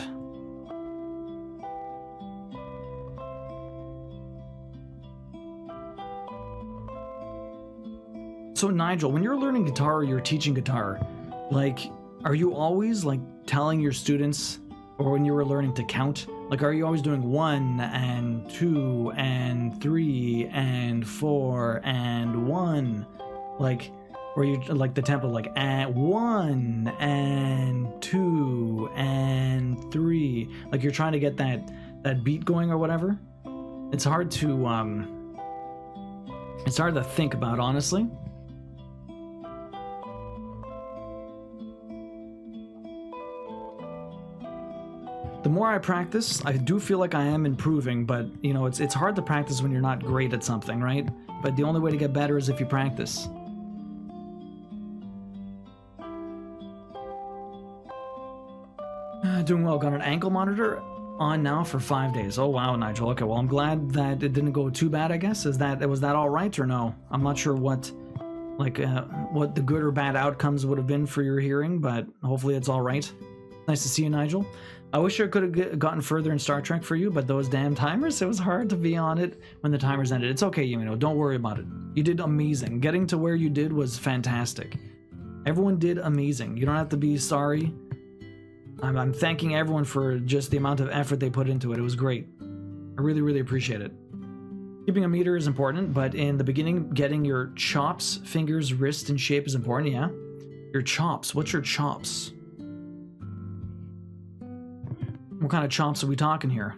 So Nigel, when you're learning guitar or you're teaching guitar, like, are you always like telling your students, or when you were learning to count, like, are you always doing 1 and 2 and 3 and 4 and 1? Like, where you like the tempo, like and 1 and 2 and 3, like you're trying to get that beat going or whatever. It's hard to think about, honestly. The more I practice, I do feel like I am improving, but you know, it's hard to practice when you're not great at something, right? But the only way to get better is if you practice. Doing well. Got an ankle monitor on now for 5 days. Oh wow, Nigel. Okay, well I'm glad that it didn't go too bad, I guess. Was that all right or no? I'm not sure what the good or bad outcomes would have been for your hearing, but hopefully it's all right. Nice to see you, Nigel. I wish I could have gotten further in Star Trek for you, but those damn timers, it was hard to be on it when the timers ended. It's okay, Yumino, don't worry about it. You did amazing. Getting to where you did was fantastic. Everyone did amazing. You don't have to be sorry. I'm thanking everyone for just the amount of effort they put into it. It was great. I really, really appreciate it. Keeping a meter is important, but in the beginning, getting your chops, fingers, wrist, and shape is important, yeah? Your chops. What's your chops? What kind of chops are we talking here?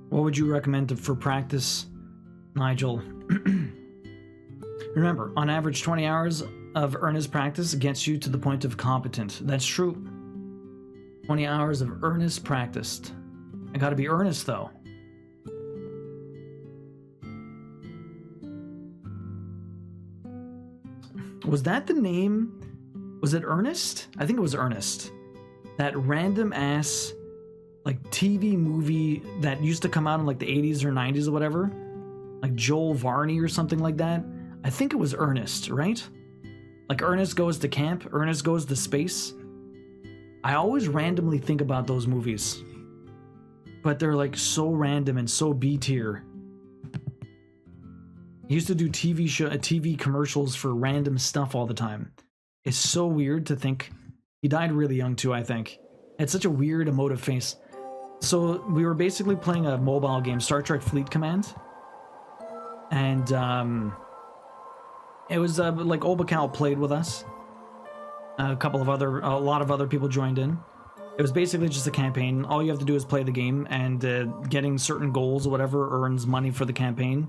What would you recommend for practice, Nigel? Remember, on average, 20 hours of earnest practice gets you to the point of competent. That's true. 20 hours of earnest practice. I gotta be earnest, though. Was that the name? Was it Ernest? I think it was Ernest. That random ass like TV movie that used to come out in like the 80s or 90s or whatever. Like Joel Varney or something like that. I think it was Ernest, right? Like Ernest Goes to Camp, Ernest Goes to Space. I always randomly think about those movies. But they're like so random and so B tier. He used to do TV commercials for random stuff all the time. It's so weird to think. He died really young too, I think. Had such a weird emotive face. So we were basically playing a mobile game, Star Trek Fleet Command. And it was like Obacal played with us. A lot of other people joined in. It was basically just a campaign. All you have to do is play the game, and getting certain goals or whatever earns money for the campaign.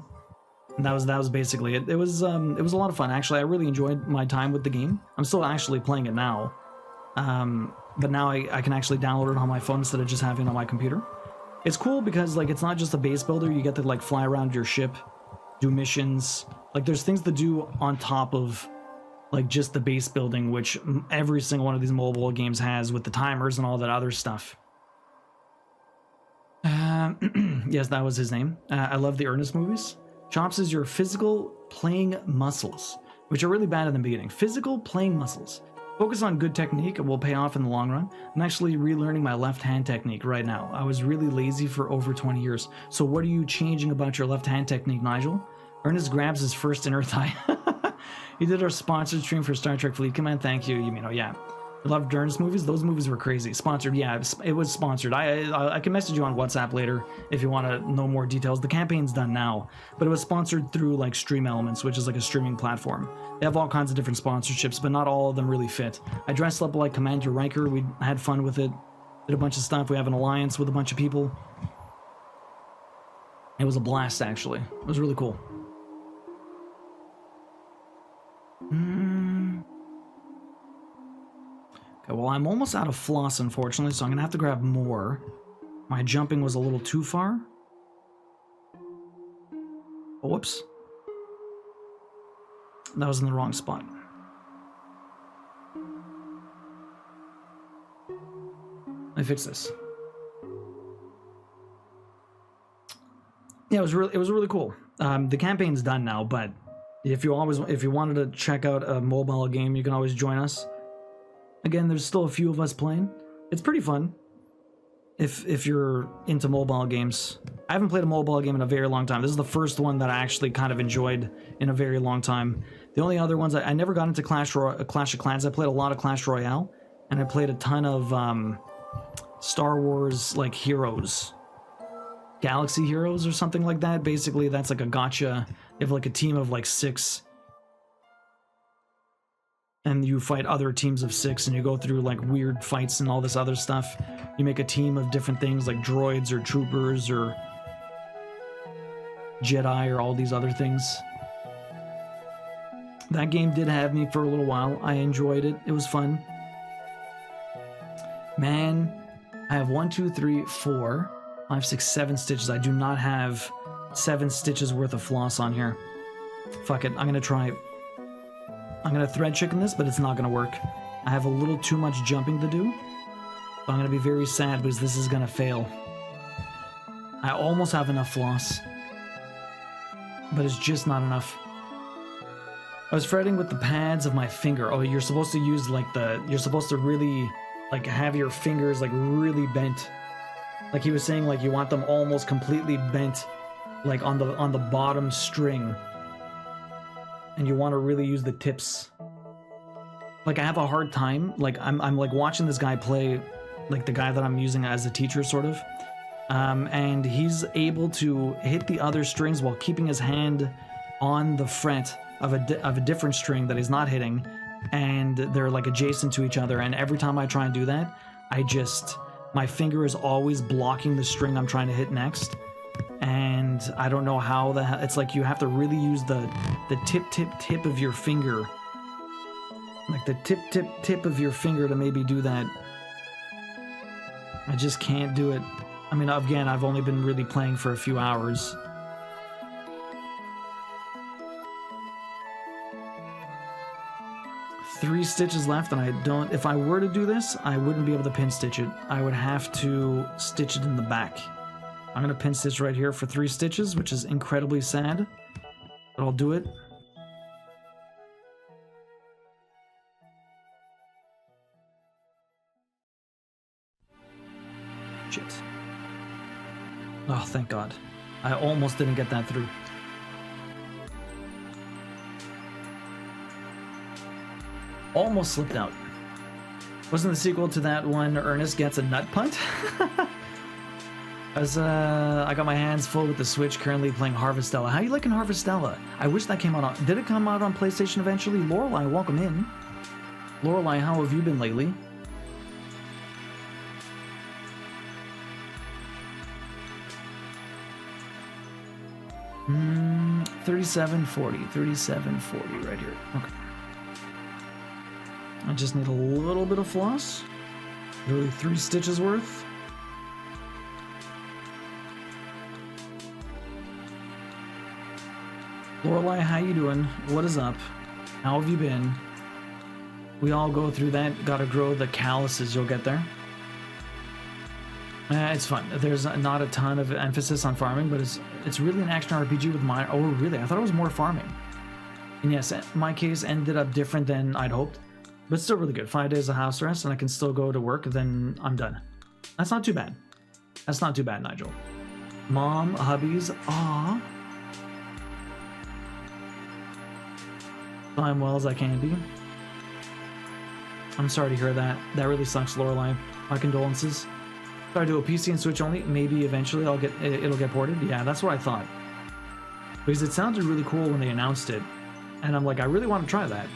And that was basically it. It was a lot of fun. Actually, I really enjoyed my time with the game. I'm still actually playing it now. But now I can actually download it on my phone instead of just having it on my computer. It's cool because like it's not just a base builder. You get to like fly around your ship, do missions. Like there's things to do on top of like just the base building, which every single one of these mobile games has with the timers and all that other stuff. Yes, that was his name. I love the Ernest movies. Chops is your physical playing muscles, which are really bad in the beginning. Physical playing muscles. Focus on good technique, it will pay off in the long run. I'm actually relearning my left hand technique right now. I was really lazy for over 20 years. So what are you changing about your left hand technique, Nigel? Ernest grabs his first inner thigh. He did our sponsored stream for Star Trek Fleet Command. Thank you, Yumino. Yeah. I loved Ernest movies. Those movies were crazy. Sponsored, yeah, it was sponsored. I can message you on WhatsApp later if you want to know more details. The campaign's done now, but it was sponsored through like Stream Elements, which is like a streaming platform. They have all kinds of different sponsorships, but not all of them really fit. I dressed up like Commander Riker. We had fun with it. Did a bunch of stuff. We have an alliance with a bunch of people. It was a blast, actually. It was really cool. Okay, well, I'm almost out of floss, unfortunately, so I'm going to have to grab more. My jumping was a little too far. Oh, whoops. That was in the wrong spot. Let me fix this. Yeah, it was really cool. The campaign's done now, but if you wanted to check out a mobile game, you can always join us. Again, there's still a few of us playing. It's pretty fun if you're into mobile games. I haven't played a mobile game in a very long time. This is the first one that I actually kind of enjoyed in a very long time. The only other ones, I never got into Clash of Clans. I played a lot of Clash Royale, and I played a ton of Star Wars like Heroes, Galaxy Heroes or something like that. Basically, that's like a gotcha. You have like a team of like 6, and you fight other teams of 6, and you go through like weird fights and all this other stuff. You make a team of different things like droids or troopers or Jedi or all these other things. That game did have me for a little while. I enjoyed it. It was fun. Man, I have 1, 2, 3, 4, 5, 6, 7 stitches. I do not have 7 stitches worth of floss on here. Fuck it. I'm gonna try. I'm gonna thread chicken this, but it's not gonna work. I have a little too much jumping to do. So I'm gonna be very sad because this is gonna fail. I almost have enough floss, but it's just not enough. I was fretting with the pads of my finger. Oh, you're supposed to use like you're supposed to really like have your fingers like really bent. Like he was saying, like you want them almost completely bent, like on the bottom string. And you want to really use the tips. Like I have a hard time, like I'm like watching this guy play, like the guy that I'm using as a teacher sort of. And he's able to hit the other strings while keeping his hand on the fret of a different string that he's not hitting, and they're like adjacent to each other. And every time I try and do that, my finger is always blocking the string I'm trying to hit next. And I don't know how it's like you have to really use the tip of your finger, like the tip of your finger to maybe do that. I just can't do it. I mean, again, I've only been really playing for a few hours. Three stitches left, and I don't. If I were to do this, I wouldn't be able to pin stitch it. I would have to stitch it in the back. I'm gonna pin stitch right here for 3 stitches, which is incredibly sad, but I'll do it. Shit. Oh, thank God. I almost didn't get that through. Almost slipped out. Wasn't the sequel to that one Ernest Gets a Nut Punt? I got my hands full with the Switch, currently playing Harvestella. How you liking Harvestella? I wish that came out on... Did it come out on PlayStation eventually? Lorelei, welcome in. Lorelei, how have you been lately? Hmm, 3740. 3740 right here. Okay. I just need a little bit of floss. Literally 3 stitches worth. Lorelei, how you doing? What is up? How have you been? We all go through that. Gotta grow the calluses. You'll get there. It's fun. There's not a ton of emphasis on farming, but it's really an action RPG with mine. Oh, really? I thought it was more farming. And yes, my case ended up different than I'd hoped. But still really good. 5 days of house arrest and I can still go to work, then I'm done. That's not too bad. That's not too bad, Nigel. Mom, hubbies, aw. I'm well as I can be. I'm sorry to hear that. That really sucks, Lorelei. My condolences. Try to do a PC and Switch only. Maybe eventually it'll get ported. Yeah, that's what I thought. Because it sounded really cool when they announced it. And I'm like, I really want to try that.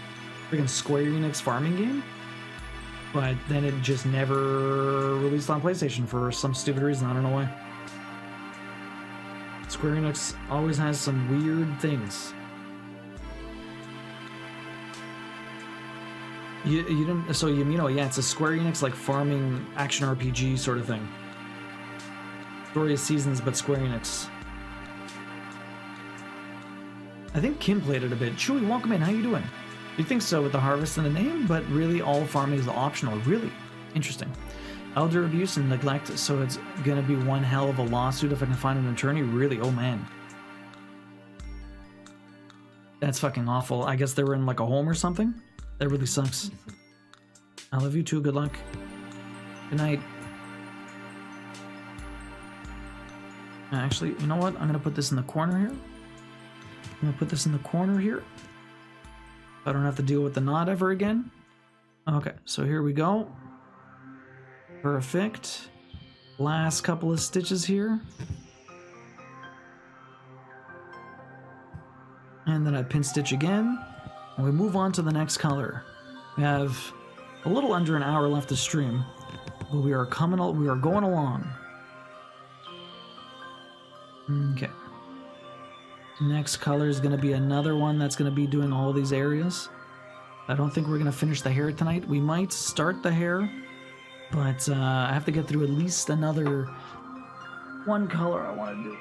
Freaking Square Enix farming game, but then it just never released on PlayStation for some stupid reason. I don't know why. Square Enix always has some weird things. You didn't, so Yamino, yeah, it's a Square Enix like farming action RPG sort of thing. Story of Seasons, but Square Enix. I think Kim played it a bit. Chewy, welcome in. How you doing? You think so with the harvest in the name, but really all farming is optional. Really interesting. Elder abuse and neglect, so it's gonna be one hell of a lawsuit if I can find an attorney. Really? Oh man. That's fucking awful. I guess they were in like a home or something. That really sucks. I love you too. Good luck. Good night. Actually, you know what? I'm gonna put this in the corner here. I'm gonna put this in the corner here. I don't have to deal with the knot ever again. Okay, so here we go. Perfect. Last couple of stitches here. And then I pin stitch again. And we move on to the next color. We have a little under an hour left to stream, but we are going along. Okay. Next color is going to be another one that's going to be doing all these areas. I don't think we're going to finish the hair tonight. We might start the hair, but I have to get through at least another one color I want to do.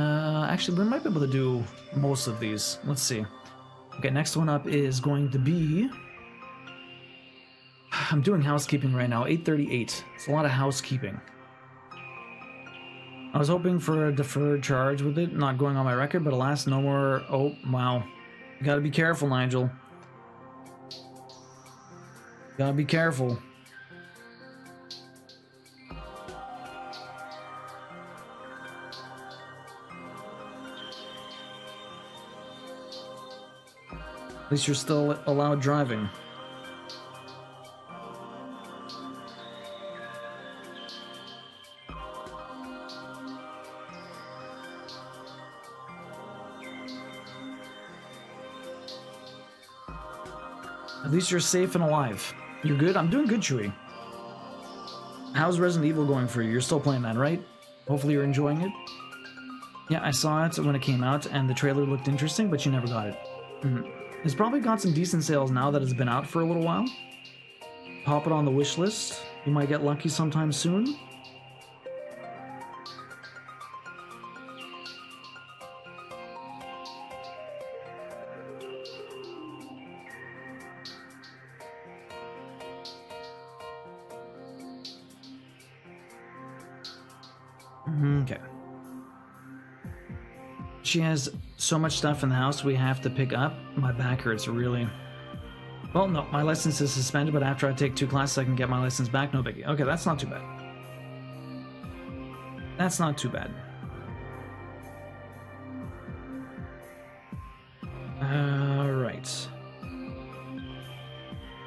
Actually, we might be able to do most of these. Let's see. Okay, next one up is going to be... I'm doing housekeeping right now, 8:38. It's a lot of housekeeping. I was hoping for a deferred charge with it, not going on my record, but alas, no more... Oh, wow. You gotta be careful, Nigel. You gotta be careful. At least you're still allowed driving. At least you're safe and alive. You're good? I'm doing good, Chewy. How's Resident Evil going for you? You're still playing that, right? Hopefully you're enjoying it. Yeah, I saw it when it came out, and the trailer looked interesting, but you never got it. It's probably got some decent sales now that it's been out for a little while. Pop it on the wish list. You might get lucky sometime soon. Okay. She has so much stuff in the house we have to pick up. My back hurts really. Well, no, my license is suspended, but after I take 2 classes, I can get my license back. No biggie. Okay, that's not too bad. That's not too bad. Alright.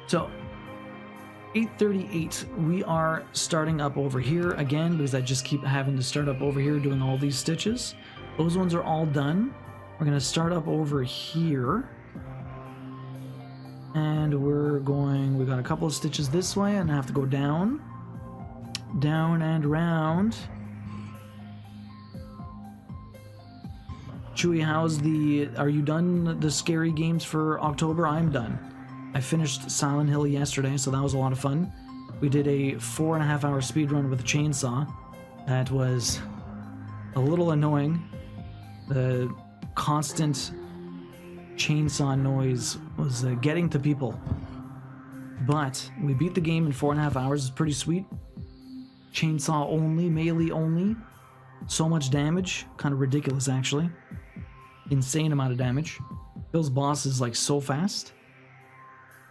So, 8:38, we are starting up over here again, because I just keep having to start up over here doing all these stitches. Those ones are all done. We're going to start up over here. And we got a couple of stitches this way, and I have to go down. Down and round. Chewy, are you done the scary games for October? I'm done. I finished Silent Hill yesterday, so that was a lot of fun. We did a 4.5-hour speedrun with a chainsaw. That was a little annoying. The constant chainsaw noise was getting to people. But we beat the game in 4.5 hours. It's pretty sweet. Chainsaw only, melee only. So much damage. Kind of ridiculous, actually. Insane amount of damage. Kills bosses like so fast.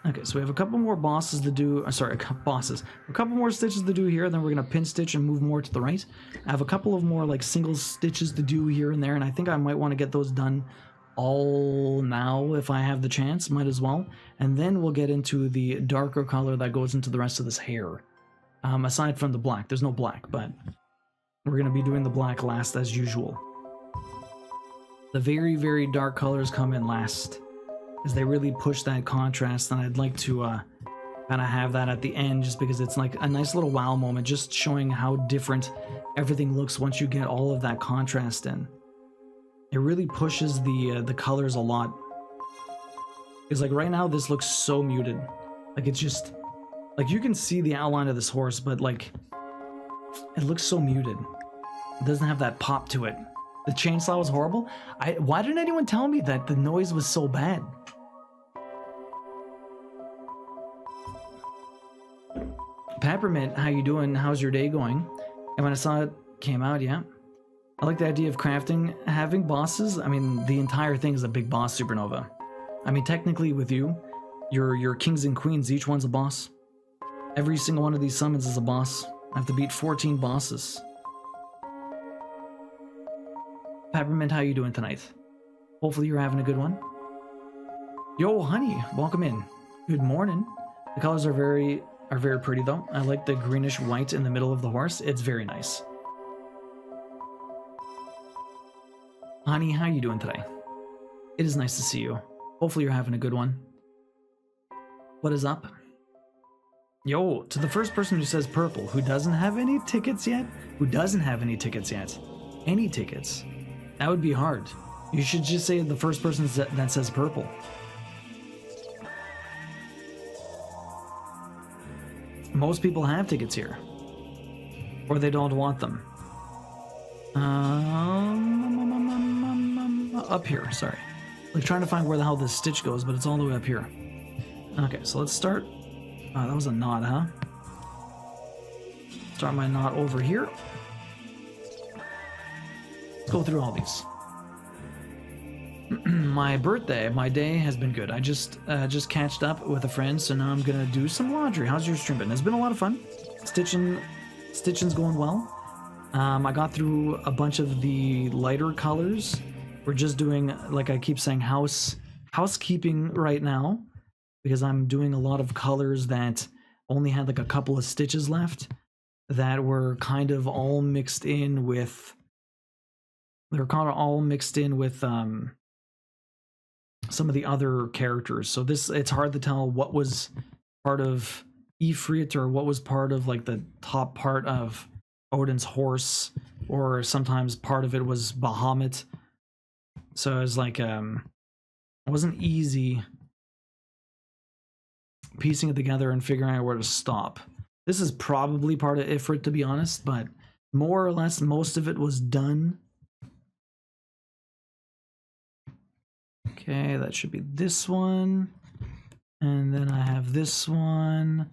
Okay, so we have a couple more bosses to do. Sorry, a couple more stitches to do here. Then we're gonna pin stitch and move more to the right. I have a couple of more like single stitches to do here and there, and I think I might want to get those done all now if I have the chance. Might as well. And then we'll get into the darker color that goes into the rest of this hair. Aside from the black, there's no black, but we're gonna be doing the black last as usual. The very, very dark colors come in last, because they really push that contrast, and I'd like to kind of have that at the end, just because it's like a nice little wow moment, just showing how different everything looks once you get all of that contrast in. It really pushes the colors a lot, because like right now this looks so muted. Like it's just like you can see the outline of this horse, but like it looks so muted. It doesn't have that pop to it. The chainsaw was horrible. Why didn't anyone tell me that the noise was so bad? Peppermint, how you doing? How's your day going? And when I saw it came out, yeah. I like the idea of crafting, having bosses. I mean, the entire thing is a big boss, Supernova. I mean, technically with you, your kings and queens, each one's a boss. Every single one of these summons is a boss. I have to beat 14 bosses. Peppermint, how you doing tonight? Hopefully you're having a good one. Yo, honey, welcome in. Good morning. The colors are very are very pretty though. I like the greenish white in the middle of the horse. It's very nice. Honey, how you doing today? It is nice to see you. Hopefully you're having a good one. What is up? Yo, to the first person who says purple, who doesn't have any tickets yet? Any tickets? That would be hard. You should just say the first person that says purple. Most people have tickets here. Or they don't want them. Up here, sorry. Like trying to find where the hell this stitch goes, but it's all the way up here. Okay, so let's start. That was a knot, huh? Start my knot over here. Let's go through all these. My day has been good. I just catched up with a friend, so now I'm gonna do some laundry. How's your stream been? It's been a lot of fun. Stitching's going well. I got through a bunch of the lighter colors. We're just doing, like I keep saying, housekeeping right now, because I'm doing a lot of colors that only had like a couple of stitches left that were kind of all mixed in with. They're kind of all mixed in with some of the other characters. So it's hard to tell what was part of Ifrit or what was part of like the top part of Odin's horse, or sometimes part of it was Bahamut. So it was like it wasn't easy piecing it together and figuring out where to stop. This is probably part of Ifrit, to be honest, but more or less most of it was done. Okay, that should be this one. And then I have this one.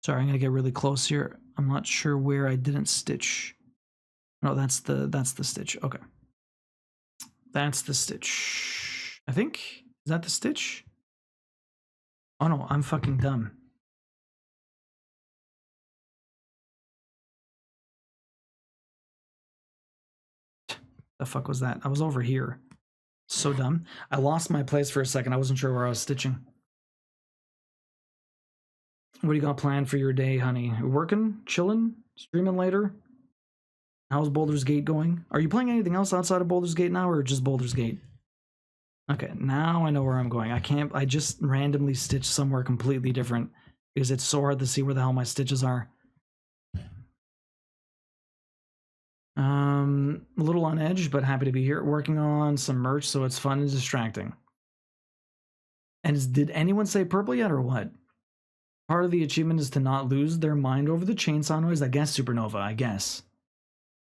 Sorry, I'm gonna get really close here. I'm not sure where I didn't stitch. No, that's the stitch. Okay. That's the stitch. I think. Is that the stitch? Oh no, I'm fucking dumb. The fuck was that? I was over here. So dumb. I lost my place for a second. I wasn't sure where I was stitching. What do you got planned for your day, honey? Working? Chilling? Streaming later? How's Baldur's Gate going? Are you playing anything else outside of Baldur's Gate now, or just Baldur's Gate? Okay, now I know where I'm going. I just randomly stitched somewhere completely different because it's so hard to see where the hell my stitches are. A little on edge, but happy to be here. Working on some merch, so it's fun and distracting. And did anyone say purple yet, or what? Part of the achievement is to not lose their mind over the chainsaw noise. I guess Supernova, I guess.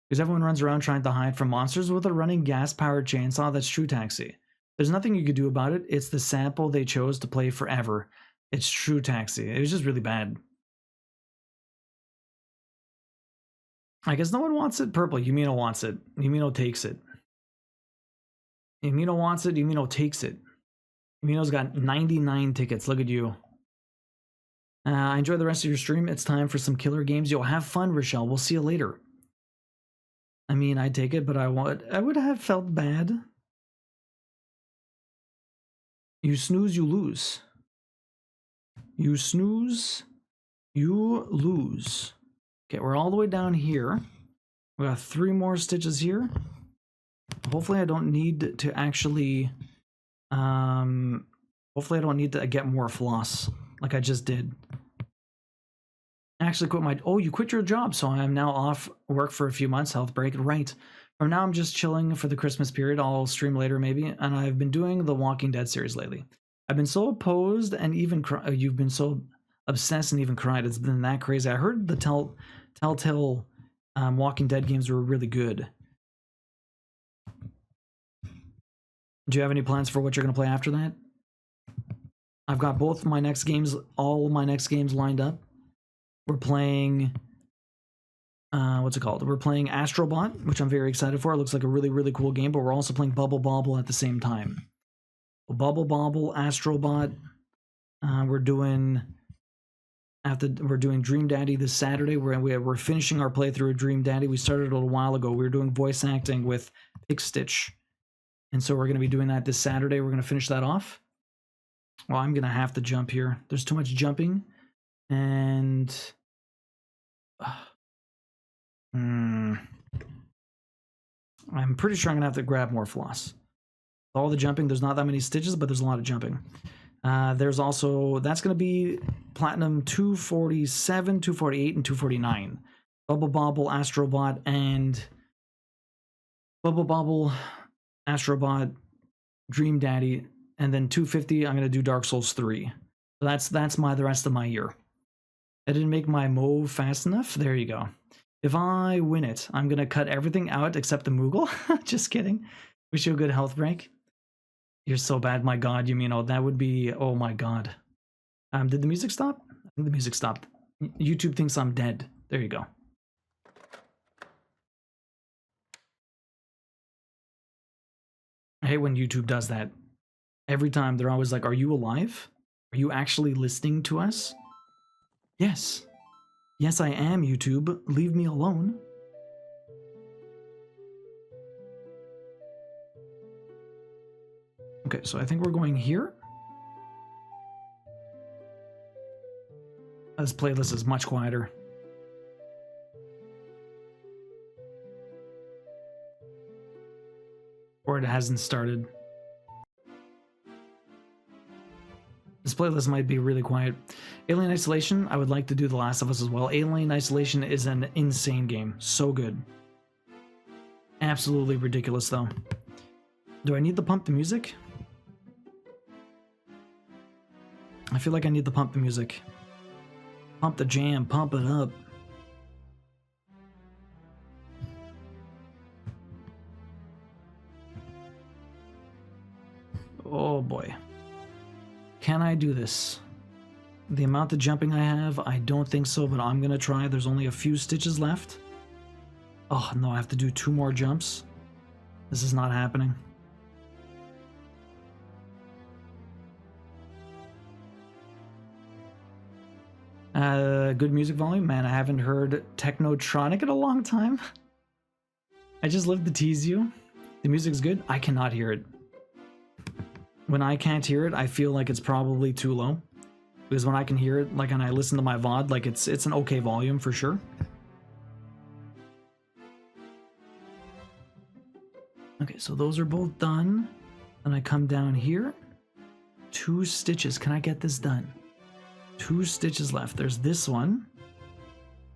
Because everyone runs around trying to hide from monsters with a running gas-powered chainsaw. That's True Taxi. There's nothing you could do about it. It's the sample they chose to play forever. It's True Taxi. It was just really bad. I guess no one wants it. Purple. Yumino wants it. Yumino takes it. Yumino wants it. Yumino takes it. Yumino's got 99 tickets. Look at you. Enjoy the rest of your stream. It's time for some killer games. Yo, have fun, Rochelle. We'll see you later. I mean, I'd take it, but I would have felt bad. You snooze, you lose. You snooze, you lose. Okay, we're all the way down here. We got 3 more stitches here. Hopefully I don't need to actually... hopefully I don't need to get more floss like I just did. I actually quit my... Oh, you quit your job, so I am now off work for a few months. Health break, right. From now I'm just chilling for the Christmas period. I'll stream later maybe. And I've been doing the Walking Dead series lately. I've been so opposed and even... You've been so obsessed and even cried. It's been that crazy. I heard the Telltale Walking Dead games were really good. Do you have any plans for what you're going to play after that? I've got both my next games, all of my next games lined up. We're playing, what's it called? We're playing Astrobot, which I'm very excited for. It looks like a really, really cool game, but we're also playing Bubble Bobble at the same time. Bubble Bobble, Astrobot. We're doing Dream Daddy this Saturday. We're finishing our playthrough of Dream Daddy. We started a little while ago. We were doing voice acting with Pick Stitch. And so we're going to be doing that this Saturday. We're going to finish that off. Well, I'm going to have to jump here. There's too much jumping. And I'm pretty sure I'm gonna have to grab more floss. All the jumping, there's not that many stitches, but there's a lot of jumping. There's also, that's gonna be platinum 247, 248, and 249. Bubble Bobble, Astrobot, and Bubble Bobble, Astrobot, Dream Daddy, and then 250. I'm gonna do Dark Souls 3. So that's the rest of my year. I didn't make my move fast enough. There you go. If I win it, I'm gonna cut everything out except the Moogle. Just kidding. Wish you a good health break. You're so bad, my god. You mean, oh, that would be, oh my god. Did the music stop? I think the music stopped. YouTube thinks I'm dead. There you go. I hate when YouTube does that. Every time they're always like, are you alive? Are you actually listening to us? Yes. Yes, I am, YouTube. Leave me alone. Okay, so I think we're going here. This playlist is much quieter. Or it hasn't started. This playlist might be really quiet. Alien Isolation, I would like to do The Last of Us as well. Alien Isolation is an insane game. So good. Absolutely ridiculous, though. Do I need to pump the music? I feel like I need to pump the music. Pump the jam, pump it up. Oh boy. Can I do this? The amount of jumping I have, I don't think so, but I'm gonna try. There's only a few stitches left. Oh no, I have to do 2 more jumps. This is not happening. Good music volume? Man, I haven't heard Technotronic in a long time. I just lived to tease you. The music's good. I cannot hear it. When I can't hear it, I feel like it's probably too low. Because when I can hear it, like when I listen to my VOD, like it's an okay volume for sure. Okay, so those are both done. Then I come down here. 2 stitches. Can I get this done? 2 stitches left. There's this one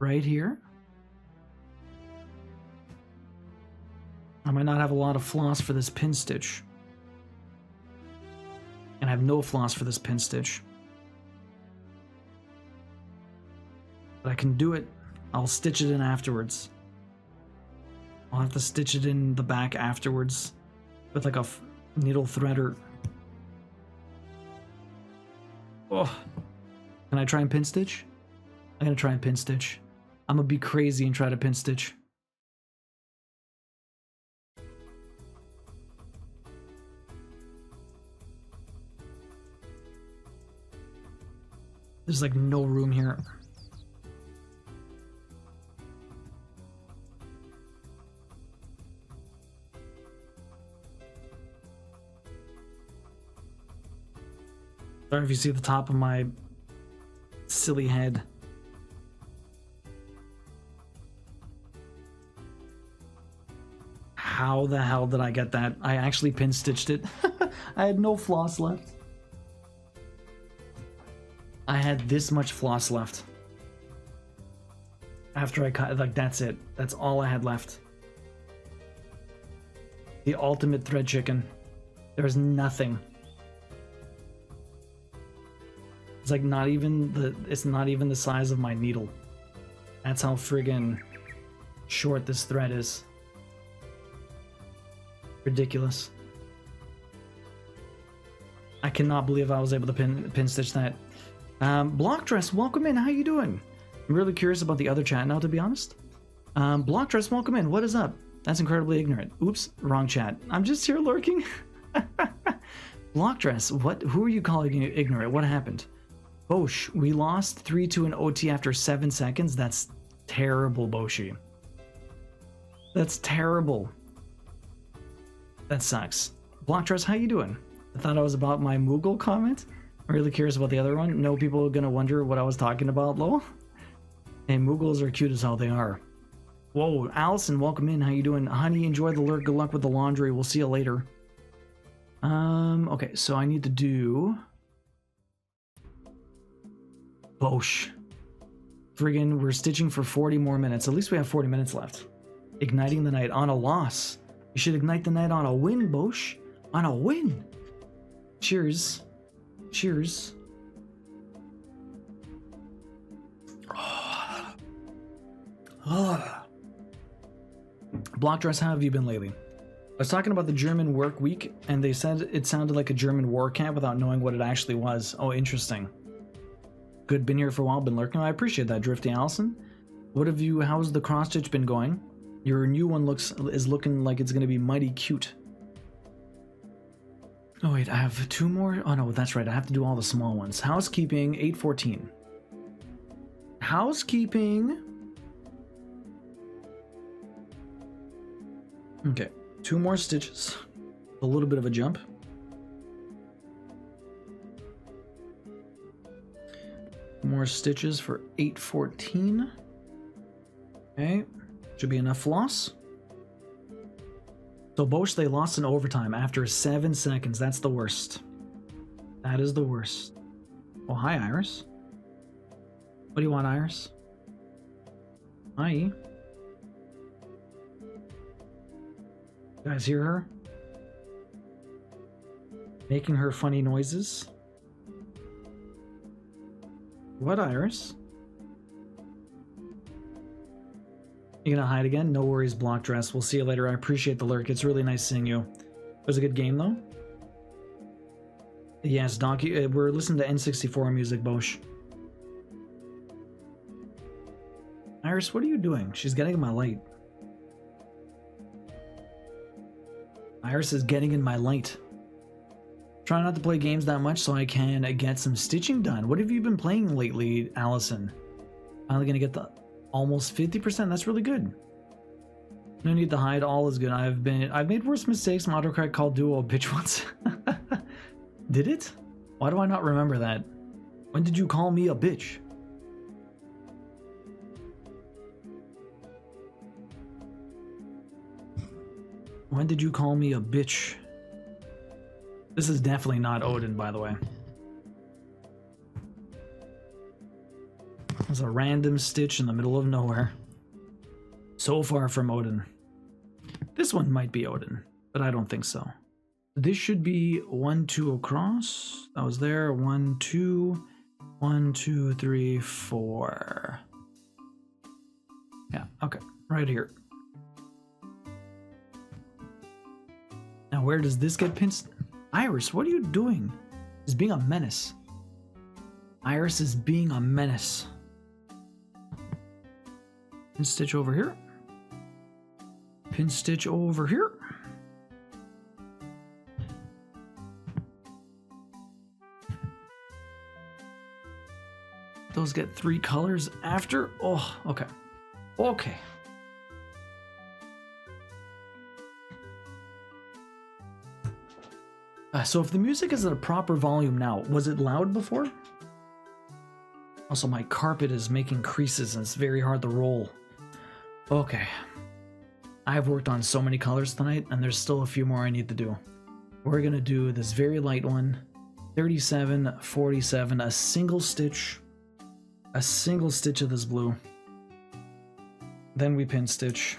right here. I might not have a lot of floss for this pin stitch. And I have no floss for this pin stitch. But I can do it. I'll stitch it in afterwards. I'll have to stitch it in the back afterwards with like a needle threader. Oh. Can I try and pin stitch? I'm gonna try and pin stitch. I'm gonna be crazy and try to pin stitch. There's like no room here. Sorry if you see the top of my silly head. How the hell did I get that? I actually pin stitched it. I had no floss left. I had this much floss left. After I cut, like that's it. That's all I had left. The ultimate thread chicken. There's nothing. It's like not even it's not even the size of my needle. That's how friggin' short this thread is. Ridiculous. I cannot believe I was able to pin stitch that. Block Dress, welcome in. How you doing? I'm really curious about the other chat now, to be honest. Block Dress, welcome in. What is up? That's incredibly ignorant. Oops, wrong chat. I'm just here lurking. Block Dress, what? Who are you calling ignorant? What happened? Bosch, we lost 3-2 in OT after 7 seconds. That's terrible, Boshi. That's terrible. That sucks. Block Dress, how you doing? I thought I was about my Moogle comment. I'm really curious about the other one. No people are gonna wonder what I was talking about, lol. Hey, Moogles are cute as hell, they are. Whoa, Allison, welcome in. How you doing? Honey, enjoy the lurk. Good luck with the laundry. We'll see you later. Okay, so I need to do... Bosh. Friggin', we're stitching for 40 more minutes. At least we have 40 minutes left. Igniting the night on a loss. You should ignite the night on a win, Bosh. On a win. Cheers. Cheers. Block dress, how have you been lately? I was talking about the German work week, and they said it sounded like a German war camp without knowing what it actually was. Oh, interesting. Good, been here for a while, been lurking. I appreciate that, Drifty Allison. How's the cross stitch been going? Your new one is looking like it's gonna be mighty cute. Oh wait, I have 2 more? Oh no, that's right, I have to do all the small ones. Housekeeping, 814. Housekeeping. Okay, 2 more stitches. A little bit of a jump. More stitches for 814. Okay, should be enough floss. So Bosch, they lost in overtime after 7 seconds. That's the worst. That is the worst. Oh, hi, Iris. What do you want, Iris? Hi. You guys hear her? Making her funny noises. What, Iris? You gonna hide again? No worries, Block Dress. We'll see you later. I appreciate the lurk. It's really nice seeing you. It was a good game, though. Yes, Donkey. We're listening to N64 music, Bosch. Iris, what are you doing? She's getting in my light. Iris is getting in my light. Try not to play games that much so I can get some stitching done. What have you been playing lately, Allison? Finally gonna get the almost 50%. That's really good. No need to hide. All is good. I've made worse mistakes. My autocorrect called Duo a bitch once. Did it? Why do I not remember that? When did you call me a bitch? When did you call me a bitch? This is definitely not Odin, by the way. There's a random stitch in the middle of nowhere. So far from Odin. This one might be Odin, but I don't think so. This should be 1, 2 across. That was there. 1, 2, 1, 2, 3, 4. Yeah, okay. Right here. Now where does this get pinned? Iris, what are you doing? Is being a menace. Iris is being a menace. Pin stitch over here. Pin stitch over here. Those get 3 colors after. Oh, okay. Okay. So if the music is at a proper volume now, was it loud before? Also, my carpet is making creases and it's very hard to roll. Okay. I've worked on so many colors tonight and there's still a few more I need to do. We're gonna do this very light one. 37, 47, a single stitch of this blue. Then we pin stitch.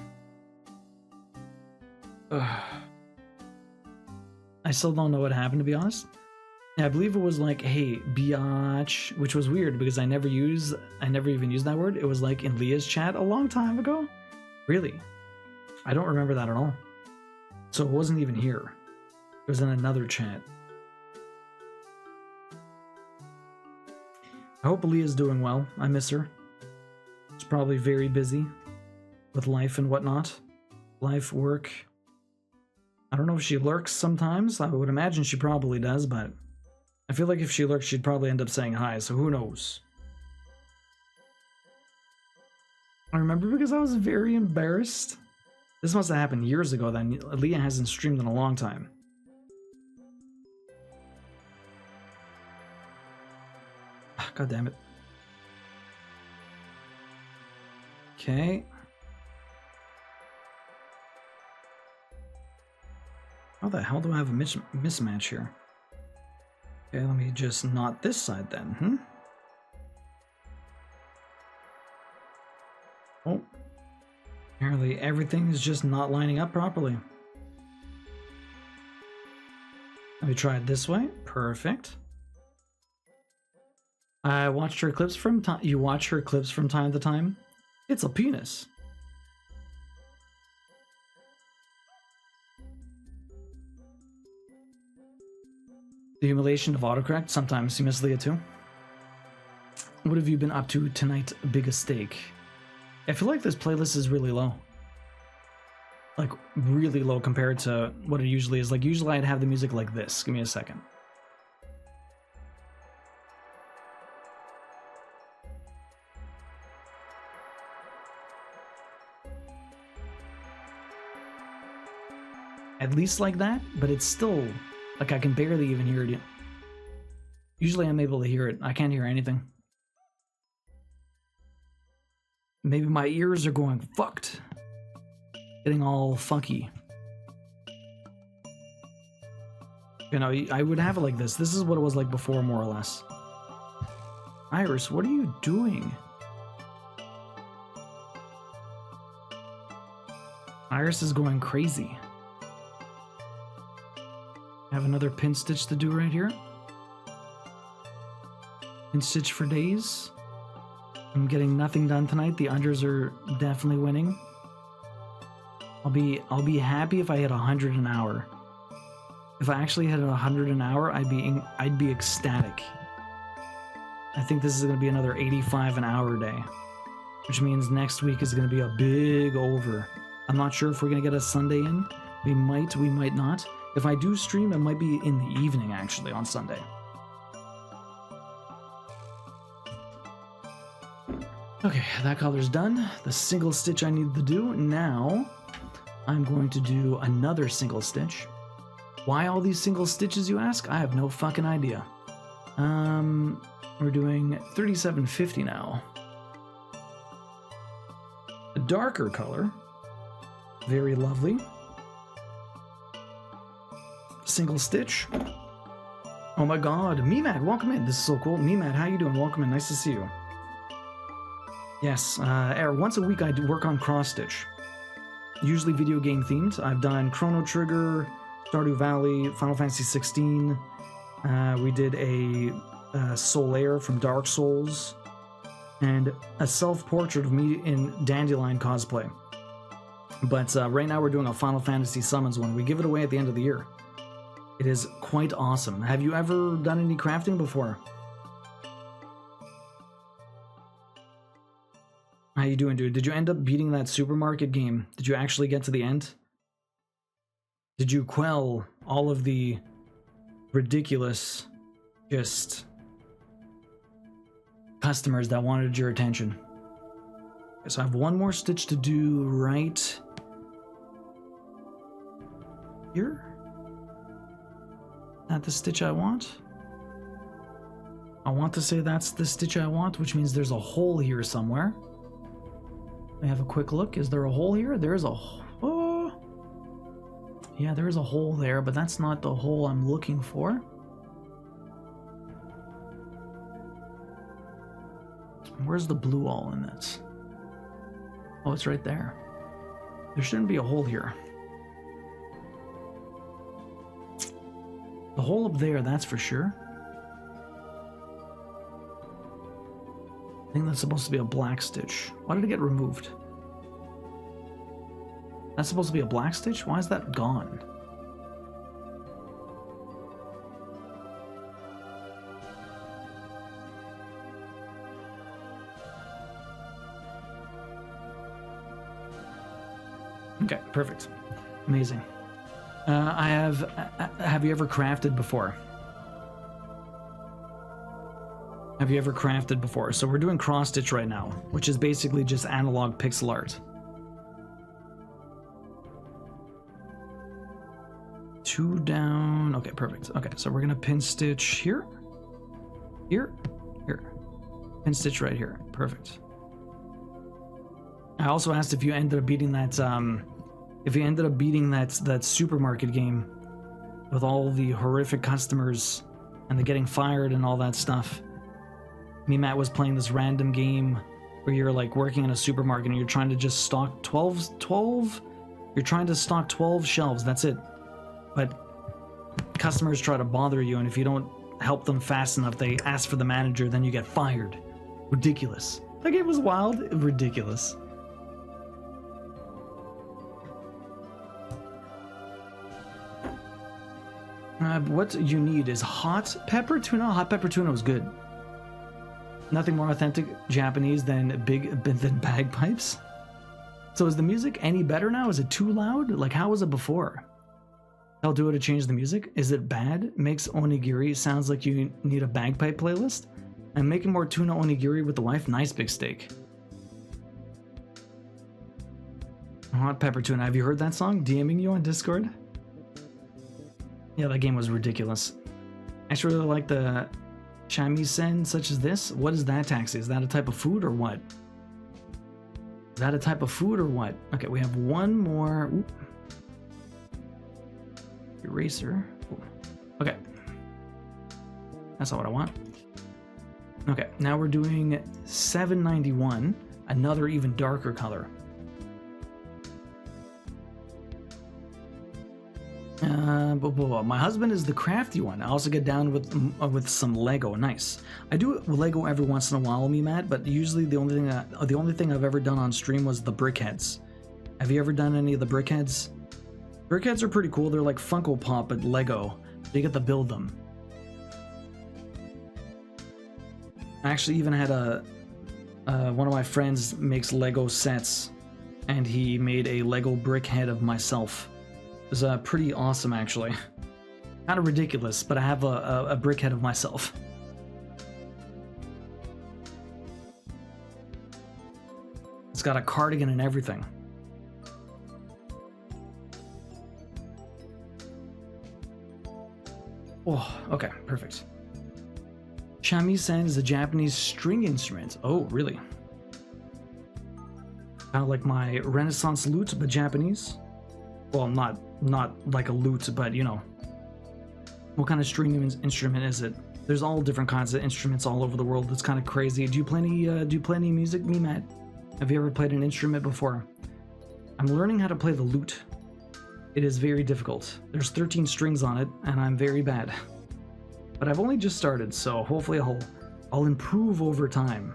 Ugh. I still don't know what happened, to be honest. I believe it was like, hey, biatch, which was weird because I never even used that word. It was like in Leah's chat a long time ago. Really? I don't remember that at all. So it wasn't even here. It was in another chat. I hope Leah's doing well. I miss her. She's probably very busy with life and whatnot. Life, work. I don't know if she lurks sometimes. I would imagine she probably does, but I feel like if she lurks, she'd probably end up saying hi, so who knows? I remember because I was very embarrassed. This must have happened years ago then. Leah hasn't streamed in a long time. God damn it. Okay. How the hell do I have a mismatch here? Okay, let me just knot this side then, Oh. Apparently everything is just not lining up properly. Let me try it this way. Perfect. I watched her clips from time. You watch her clips from time to time? It's a penis. The humiliation of autocorrect. Sometimes you miss Leah too. What have you been up to tonight, biggest steak? I feel like this playlist is really low. Like, really low compared to what it usually is. Like, usually I'd have the music like this. Give me a second. At least like that, but it's still, like, I can barely even hear it. Usually I'm able to hear it. I can't hear anything. Maybe my ears are going fucked. Getting all funky. You know, I would have it like this. This is what it was like before, more or less. Iris, what are you doing? Iris is going crazy. I have another pin stitch to do right here. Pin stitch for days. I'm getting nothing done tonight. The unders are definitely winning. I'll be happy if I hit 100 an hour. If I actually hit 100 an hour, I'd be ecstatic. I think this is going to be another 85 an hour day, which means next week is going to be a big over. I'm not sure if we're going to get a Sunday in. We might not. If I do stream, it might be in the evening actually on Sunday. Okay, that color's done. The single stitch I need to do. Now, I'm going to do another single stitch. Why all these single stitches, you ask? I have no fucking idea. We're doing 3750 now. A darker color. Very lovely. Single stitch. Oh my god, Mimad, welcome in. This is so cool. Mimad, how you doing? Welcome in. Nice to see you. Yes, once a week I do work on cross stitch. Usually video game themed. I've done Chrono Trigger, Stardew Valley, Final Fantasy 16. We did a Solaire from Dark Souls, and a self-portrait of me in Dandelion cosplay. But right now we're doing a Final Fantasy Summons one. We give it away at the end of the year. It is quite awesome. Have you ever done any crafting before? How you doing, dude? Did you end up beating that supermarket game? Did you actually get to the end? Did you quell all of the ridiculous, just customers that wanted your attention? Okay, so I have one more stitch to do right here. Is that the stitch I want? I want to say that's the stitch I want, which means there's a hole here somewhere. Let me have a quick look. Is there a hole here? There is a hole. Yeah, there is a hole there, but that's not the hole I'm looking for. Where's the blue all in this? Oh, it's right there. There shouldn't be a hole here. The hole up there, that's for sure. I think that's supposed to be a black stitch. Why did it get removed? That's supposed to be a black stitch? Why is that gone? Okay, perfect. Amazing. Have you ever crafted before? Have you ever crafted before? So we're doing cross stitch right now, which is basically just analog pixel art. 2 down. Okay, perfect. Okay, so we're gonna pin stitch here, here, Here. Pin stitch right here. Perfect. I also asked if you ended up beating that that supermarket game with all the horrific customers and the getting fired and all that stuff. Me and Matt was playing this random game where you're like working in a supermarket and you're trying to just stock 12 you're trying to stock 12 shelves, that's it. But customers try to bother you, and if you don't help them fast enough, they ask for the manager, then you get fired. Ridiculous. That game was wild, ridiculous. What you need is hot pepper tuna. Hot pepper tuna was good. Nothing more authentic Japanese than bagpipes. So is the music any better now? Is it too loud? Like, how was it before? I'll do it to change the music. Is it bad? Makes onigiri sounds like you need a bagpipe playlist. I'm making more tuna onigiri with the wife. Nice big steak. Hot pepper tuna. Have you heard that song? DMing you on Discord? Yeah, that game was ridiculous. I actually really like the shamisen such as this. What is that, Taxi? Is that a type of food or what? Is that a type of food or what? Okay, we have one more. Oop. Eraser. Ooh. Okay. That's not what I want. Okay, now we're doing 791, another even darker color. My husband is the crafty one. I also get down with some Lego. Nice. I do Lego every once in a while, me Matt, but usually the only thing I've ever done on stream was the brickheads. Have you ever done any of the brickheads? Brickheads are pretty cool. They're like Funko Pop but Lego. You get to build them. I actually even had one of my friends makes Lego sets, and he made a Lego brickhead of myself. It was pretty awesome, actually. Kind of ridiculous, but I have a brickhead of myself. It's got a cardigan and everything. Oh, okay, perfect. Shamisen is a Japanese string instrument. Oh, really? Kind of like my Renaissance lute, but Japanese. Well, not like a lute, but you know. What kind of string instrument is it? There's all different kinds of instruments all over the world. It's kind of crazy. Do you play any music, me, Matt? Have you ever played an instrument before? I'm learning how to play the lute. It is very difficult. There's 13 strings on it, and I'm very bad. But I've only just started, so hopefully I'll improve over time.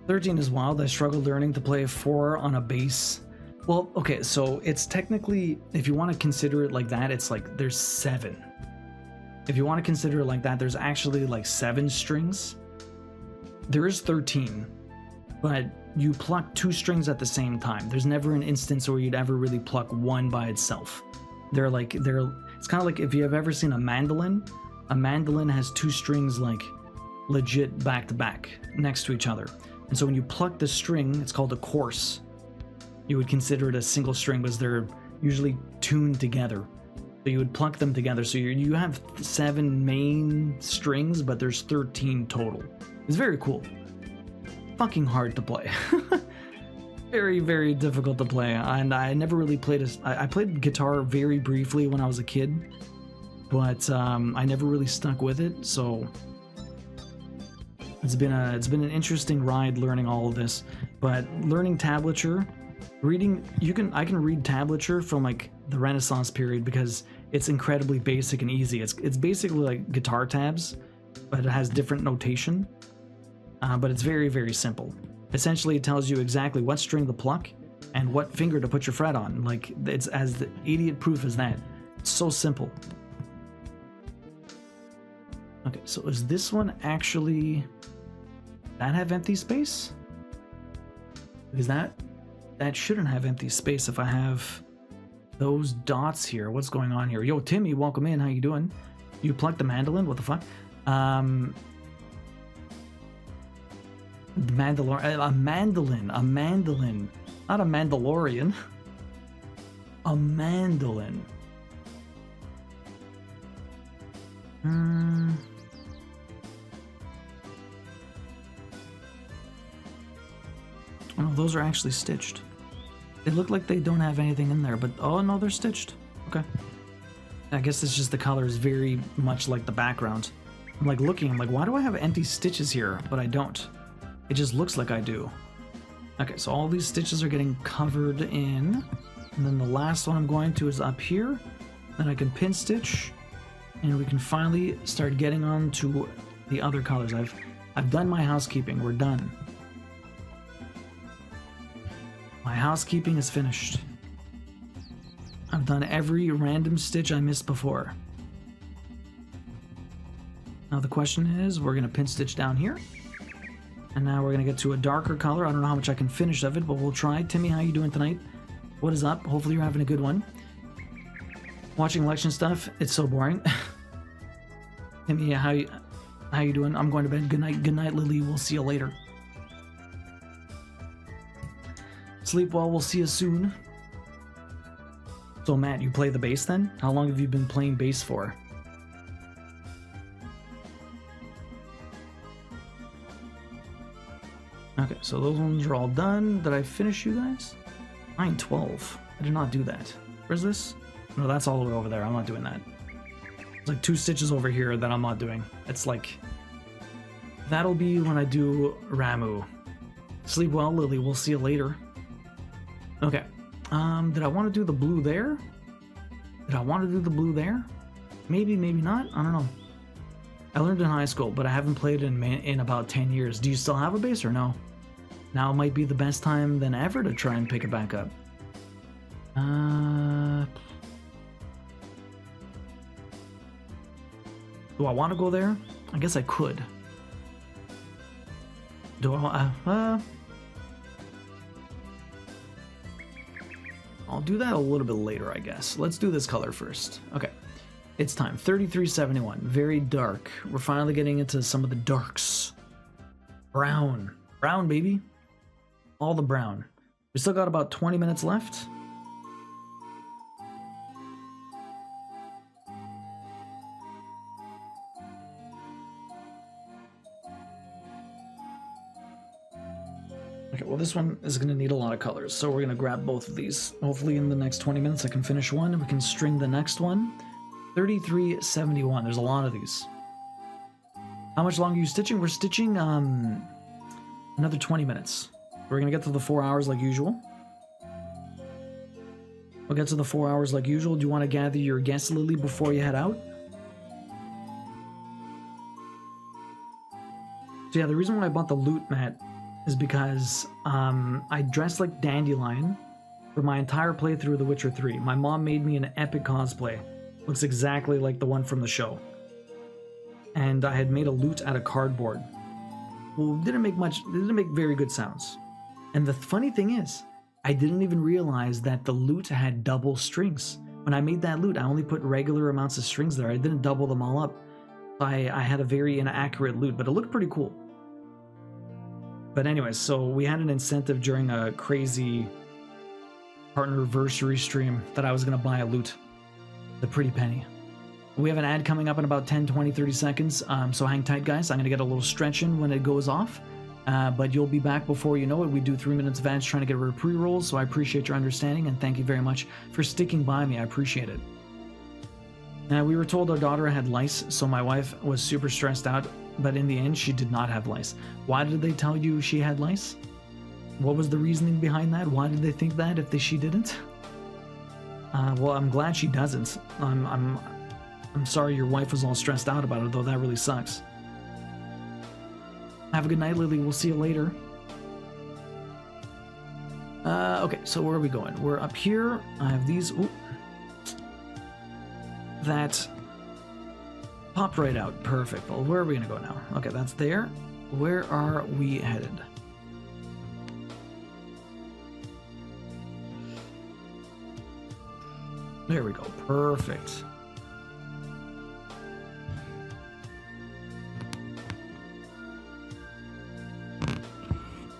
"13 is wild. I struggled learning to play 4 on a bass." Well, okay, so it's technically, if you want to consider it like that, it's like there's 7. If you want to consider it like that, there's actually like 7 strings. There is 13, but you pluck 2 strings at the same time. There's never an instance where you'd ever really pluck one by itself. It's kind of like if you have ever seen a mandolin has 2 strings like legit back to back next to each other. And so when you pluck the string, it's called a course. You would consider it a single string because they're usually tuned together. So you would pluck them together. So you have 7 main strings, but there's 13 total. It's very cool. Fucking hard to play. Very, very difficult to play. And I never really played I played guitar very briefly when I was a kid, but I never really stuck with it. So it's been an interesting ride learning all of this. But learning tablature, I can read tablature from like the Renaissance period because it's incredibly basic and easy. It's basically like guitar tabs, but it has different notation. But it's very, very simple. Essentially, it tells you exactly what string to pluck and what finger to put your fret on. Like, it's as the idiot proof as that. It's so simple. Okay, so is this one actually that have empty space? Because that shouldn't have empty space if I have those dots here. What's going on here? Yo, Timmy, welcome in. How you doing? You plucked the mandolin? What the fuck? A mandolin. Not a Mandalorian. A mandolin. Oh, those are actually stitched. They look like they don't have anything in there, but oh no, they're stitched. Okay. I guess it's just the color is very much like the background. I'm like looking, I'm like, why do I have empty stitches here? But I don't. It just looks like I do. Okay, so all these stitches are getting covered in. And then the last one I'm going to is up here. Then I can pin stitch. And we can finally start getting on to the other colors. I've done my housekeeping. We're done. My housekeeping is finished. I've done every random stitch I missed before. Now the question is, we're gonna pin stitch down here. And now we're gonna get to a darker color. I don't know how much I can finish of it, but we'll try. Timmy, how you doing tonight? What is up? Hopefully you're having a good one. Watching election stuff, it's so boring. Timmy, how you doing? I'm going to bed. Good night, Lily. We'll see you later. Sleep well. We'll see you soon. So Matt, you play the bass then? How long have you been playing bass for? Okay, so those ones are all done. Did I finish you guys? 9:12. I did not do that. Where's this? No, that's all the way over there. I'm not doing that. There's like 2 stitches over here that I'm not doing. It's like... That'll be when I do Ramu. Sleep well, Lily. We'll see you later. Okay. Did I want to do the blue there? Did I want to do the blue there? Maybe, maybe not. I don't know. I learned in high school, but I haven't played in about 10 years. Do you still have a bass or no? Now might be the best time than ever to try and pick it back up. Do I want to go there? I guess I could. Do I... I'll do that a little bit later, I guess. Let's do this color first. Okay. It's time. 3371. Very dark. We're finally getting into some of the darks. Brown. Brown, baby. All the brown. We still got about 20 minutes left. Okay, well this one is going to need a lot of colors, so we're going to grab both of these. Hopefully in the next 20 minutes I can finish one and we can string the next one. 3371. There's a lot of these. How much longer are you stitching? We're stitching another 20 minutes. We're going to get to the 4 hours like usual. We'll get to the 4 hours like usual. Do you want to gather your guests, Lily, before you head out? So yeah, the reason why I bought the loot mat is because I dressed like Dandelion for my entire playthrough of The Witcher 3. My mom made me an epic cosplay. Looks exactly like the one from the show. And I had made a lute out of cardboard. Well, it didn't make very good sounds. And the funny thing is, I didn't even realize that the lute had double strings. When I made that lute, I only put regular amounts of strings there. I didn't double them all up. I had a very inaccurate lute, but it looked pretty cool. But anyways, so we had an incentive during a crazy partnerversary stream that I was going to buy a lute. The pretty penny. We have an ad coming up in about 10, 20, 30 seconds, so hang tight, guys. I'm going to get a little stretch in when it goes off, but you'll be back before you know it. We do 3 minutes of ads trying to get rid of pre-rolls, so I appreciate your understanding, and thank you very much for sticking by me. I appreciate it. We were told our daughter had lice, so my wife was super stressed out, but in the end, she did not have lice. Why did they tell you she had lice? What was the reasoning behind that? Why did they think that if she didn't? Well, I'm glad she doesn't. I'm sorry your wife was all stressed out about it, though. That really sucks. Have a good night, Lily. We'll see you later. Okay, so where are we going? We're up here. I have these. Ooh, that pop right out. Perfect. Well, where are we going to go now? Okay, that's there. Where are we headed? There we go. Perfect.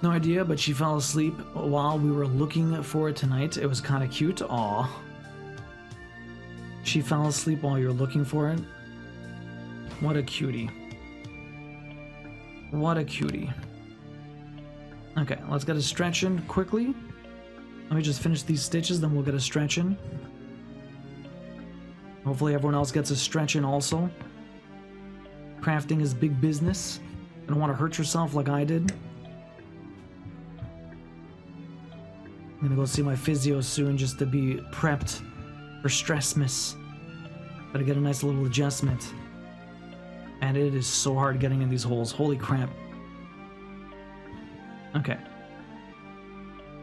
No idea, but she fell asleep while we were looking for it tonight. It was kind of cute. Aw. She fell asleep while you were looking for it. What a cutie. What a cutie. Okay, let's get a stretch in quickly. Let me just finish these stitches, then we'll get a stretch in. Hopefully everyone else gets a stretch in also. Crafting is big business. You don't want to hurt yourself like I did. I'm gonna go see my physio soon just to be prepped for Stressmas. Gotta get a nice little adjustment. And it is so hard getting in these holes. Holy crap. Okay.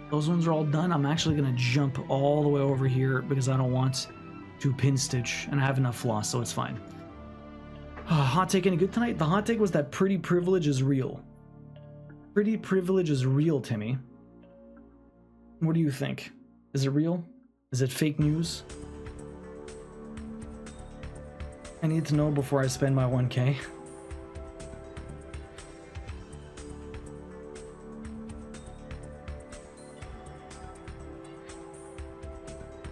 Those ones are all done. I'm actually gonna jump all the way over here because I don't want to pin stitch and I have enough floss, so it's fine. Hot take any good tonight? The hot take was that pretty privilege is real. Pretty privilege is real, Timmy. What do you think? Is it real? Is it fake news? I need to know before I spend my 1K.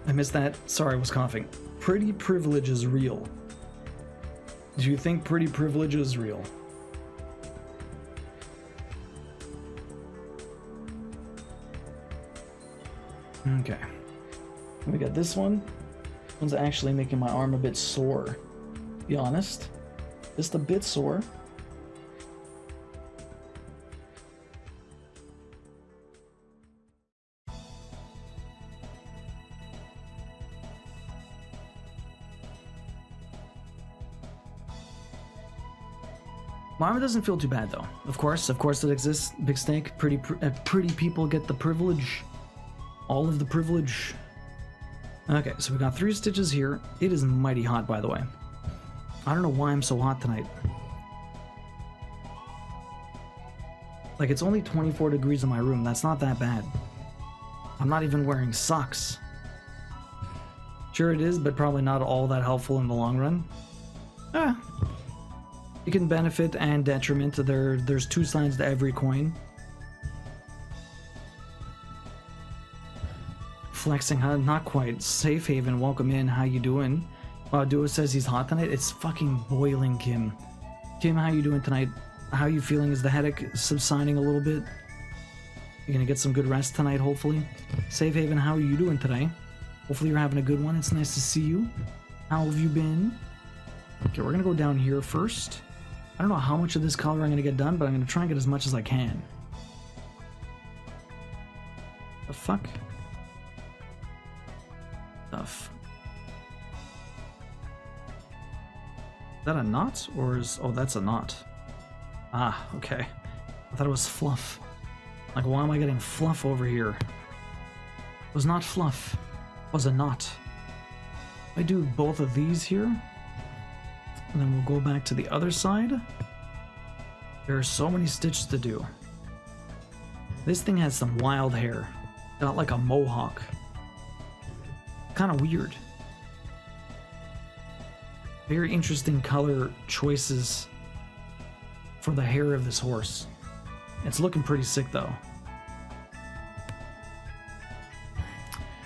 I missed that. Sorry, I was coughing. Pretty privilege is real. Do you think pretty privilege is real? Okay. We got this one. This one's actually making my arm a bit sore. To be honest. Just a bit sore. My arm doesn't feel too bad though. Of course it exists. Big Snake. Pretty people get the privilege. All of the privilege. Okay, so we got 3 stitches here. It is mighty hot, by the way. I don't know why I'm so hot tonight. Like, it's only 24 degrees in my room. That's not that bad. I'm not even wearing socks. Sure it is, but probably not all that helpful in the long run. It can benefit and detriment. There's 2 sides to every coin. Flexing, huh? Not quite. Safe Haven, welcome in. How you doing? Wow, Duo says he's hot tonight. It's fucking boiling, Kim. Kim, how you doing tonight? How you feeling? Is the headache subsiding a little bit? You're gonna get some good rest tonight, hopefully. Safe Haven, how are you doing today? Hopefully you're having a good one. It's nice to see you. How have you been? Okay, we're gonna go down here first. I don't know how much of this color I'm gonna get done, but I'm gonna try and get as much as I can. The fuck? Stuff. Is that a knot? Or is... Oh, that's a knot. Ah, okay. I thought it was fluff. Like, why am I getting fluff over here? It was not fluff. It was a knot. I do both of these here. And then we'll go back to the other side. There are so many stitches to do. This thing has some wild hair. Got like a mohawk. Kind of weird. Very interesting color choices for the hair of this horse. It's looking pretty sick though.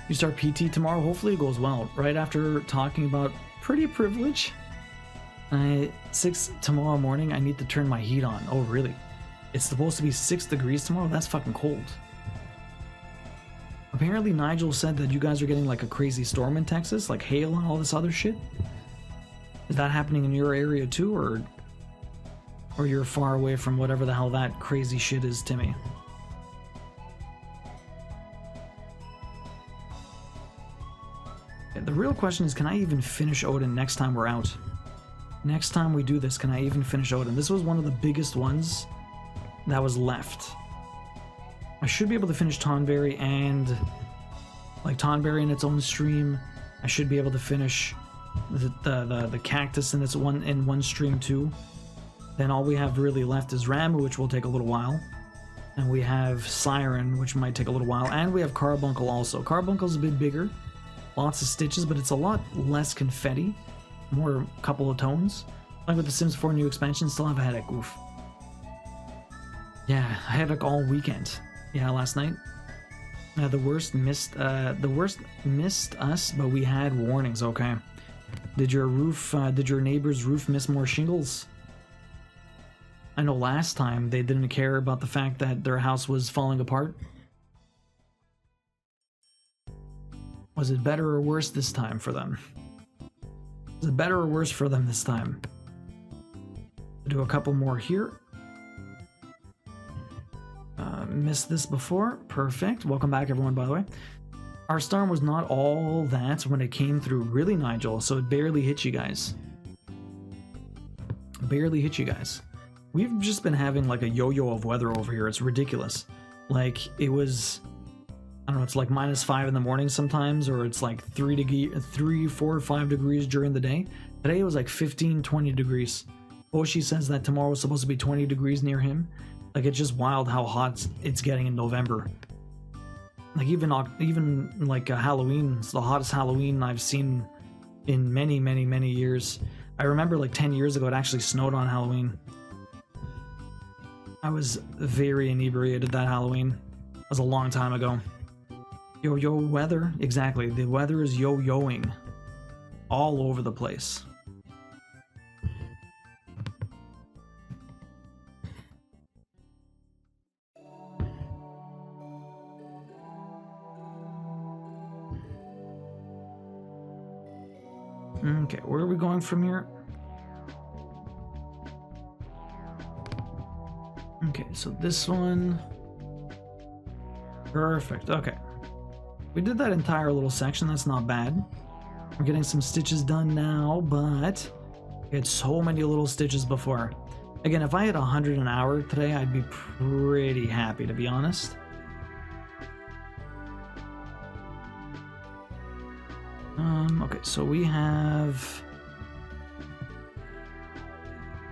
You start PT tomorrow, hopefully it goes well. Right after talking about pretty privilege. 6 tomorrow morning, I need to turn my heat on. Oh really? It's supposed to be 6 degrees tomorrow? That's fucking cold. Apparently Nigel said that you guys are getting like a crazy storm in Texas, like hail and all this other shit. Is that happening in your area too, or you're far away from whatever the hell that crazy shit is, Timmy? Okay, the real question is, can I even finish Odin next time we're out? Next time we do this, can I even finish Odin? This was one of the biggest ones that was left. I should be able to finish Tonberry and like Tonberry in its own stream. I should be able to finish the cactus in one stream too. Then all we have really left is Ramu, which will take a little while. And we have Siren, which might take a little while. And we have Carbuncle also. Carbuncle's a bit bigger. Lots of stitches, but it's a lot less confetti. More couple of tones. Like with the Sims 4 new expansion, still have a headache. Oof. Yeah, I had like all weekend. Yeah, last night. The worst missed us, but we had warnings. Okay. Did your neighbor's roof miss more shingles? I know last time they didn't care about the fact that their house was falling apart. Was it better or worse this time for them? Was it better or worse for them this time? Do a couple more here. Missed this before. Perfect. Welcome back, everyone, by the way. Our storm was not all that when it came through, really, Nigel, so it barely hit you guys. Barely hit you guys. We've just been having like a yo-yo of weather over here. It's ridiculous. Like, it was, I don't know, it's like -5 in the morning sometimes, or it's like 3, 4, 5 degrees during the day. Today it was like 15, 20 degrees. Oshi says that tomorrow is supposed to be 20 degrees near him. Like, it's just wild how hot it's getting in November. Like, even like Halloween, it's the hottest Halloween I've seen in many, many, many years. I remember like 10 years ago it actually snowed on Halloween. I was very inebriated that Halloween. It was a long time ago. Yo-yo weather, exactly. The weather is yo-yoing all over the place. Okay, where are we going from here? Okay, so this one. Perfect, okay. We did that entire little section, that's not bad. We're getting some stitches done now, but we had so many little stitches before. Again, if I had 100 an hour today, I'd be pretty happy, to be honest. Okay, so we have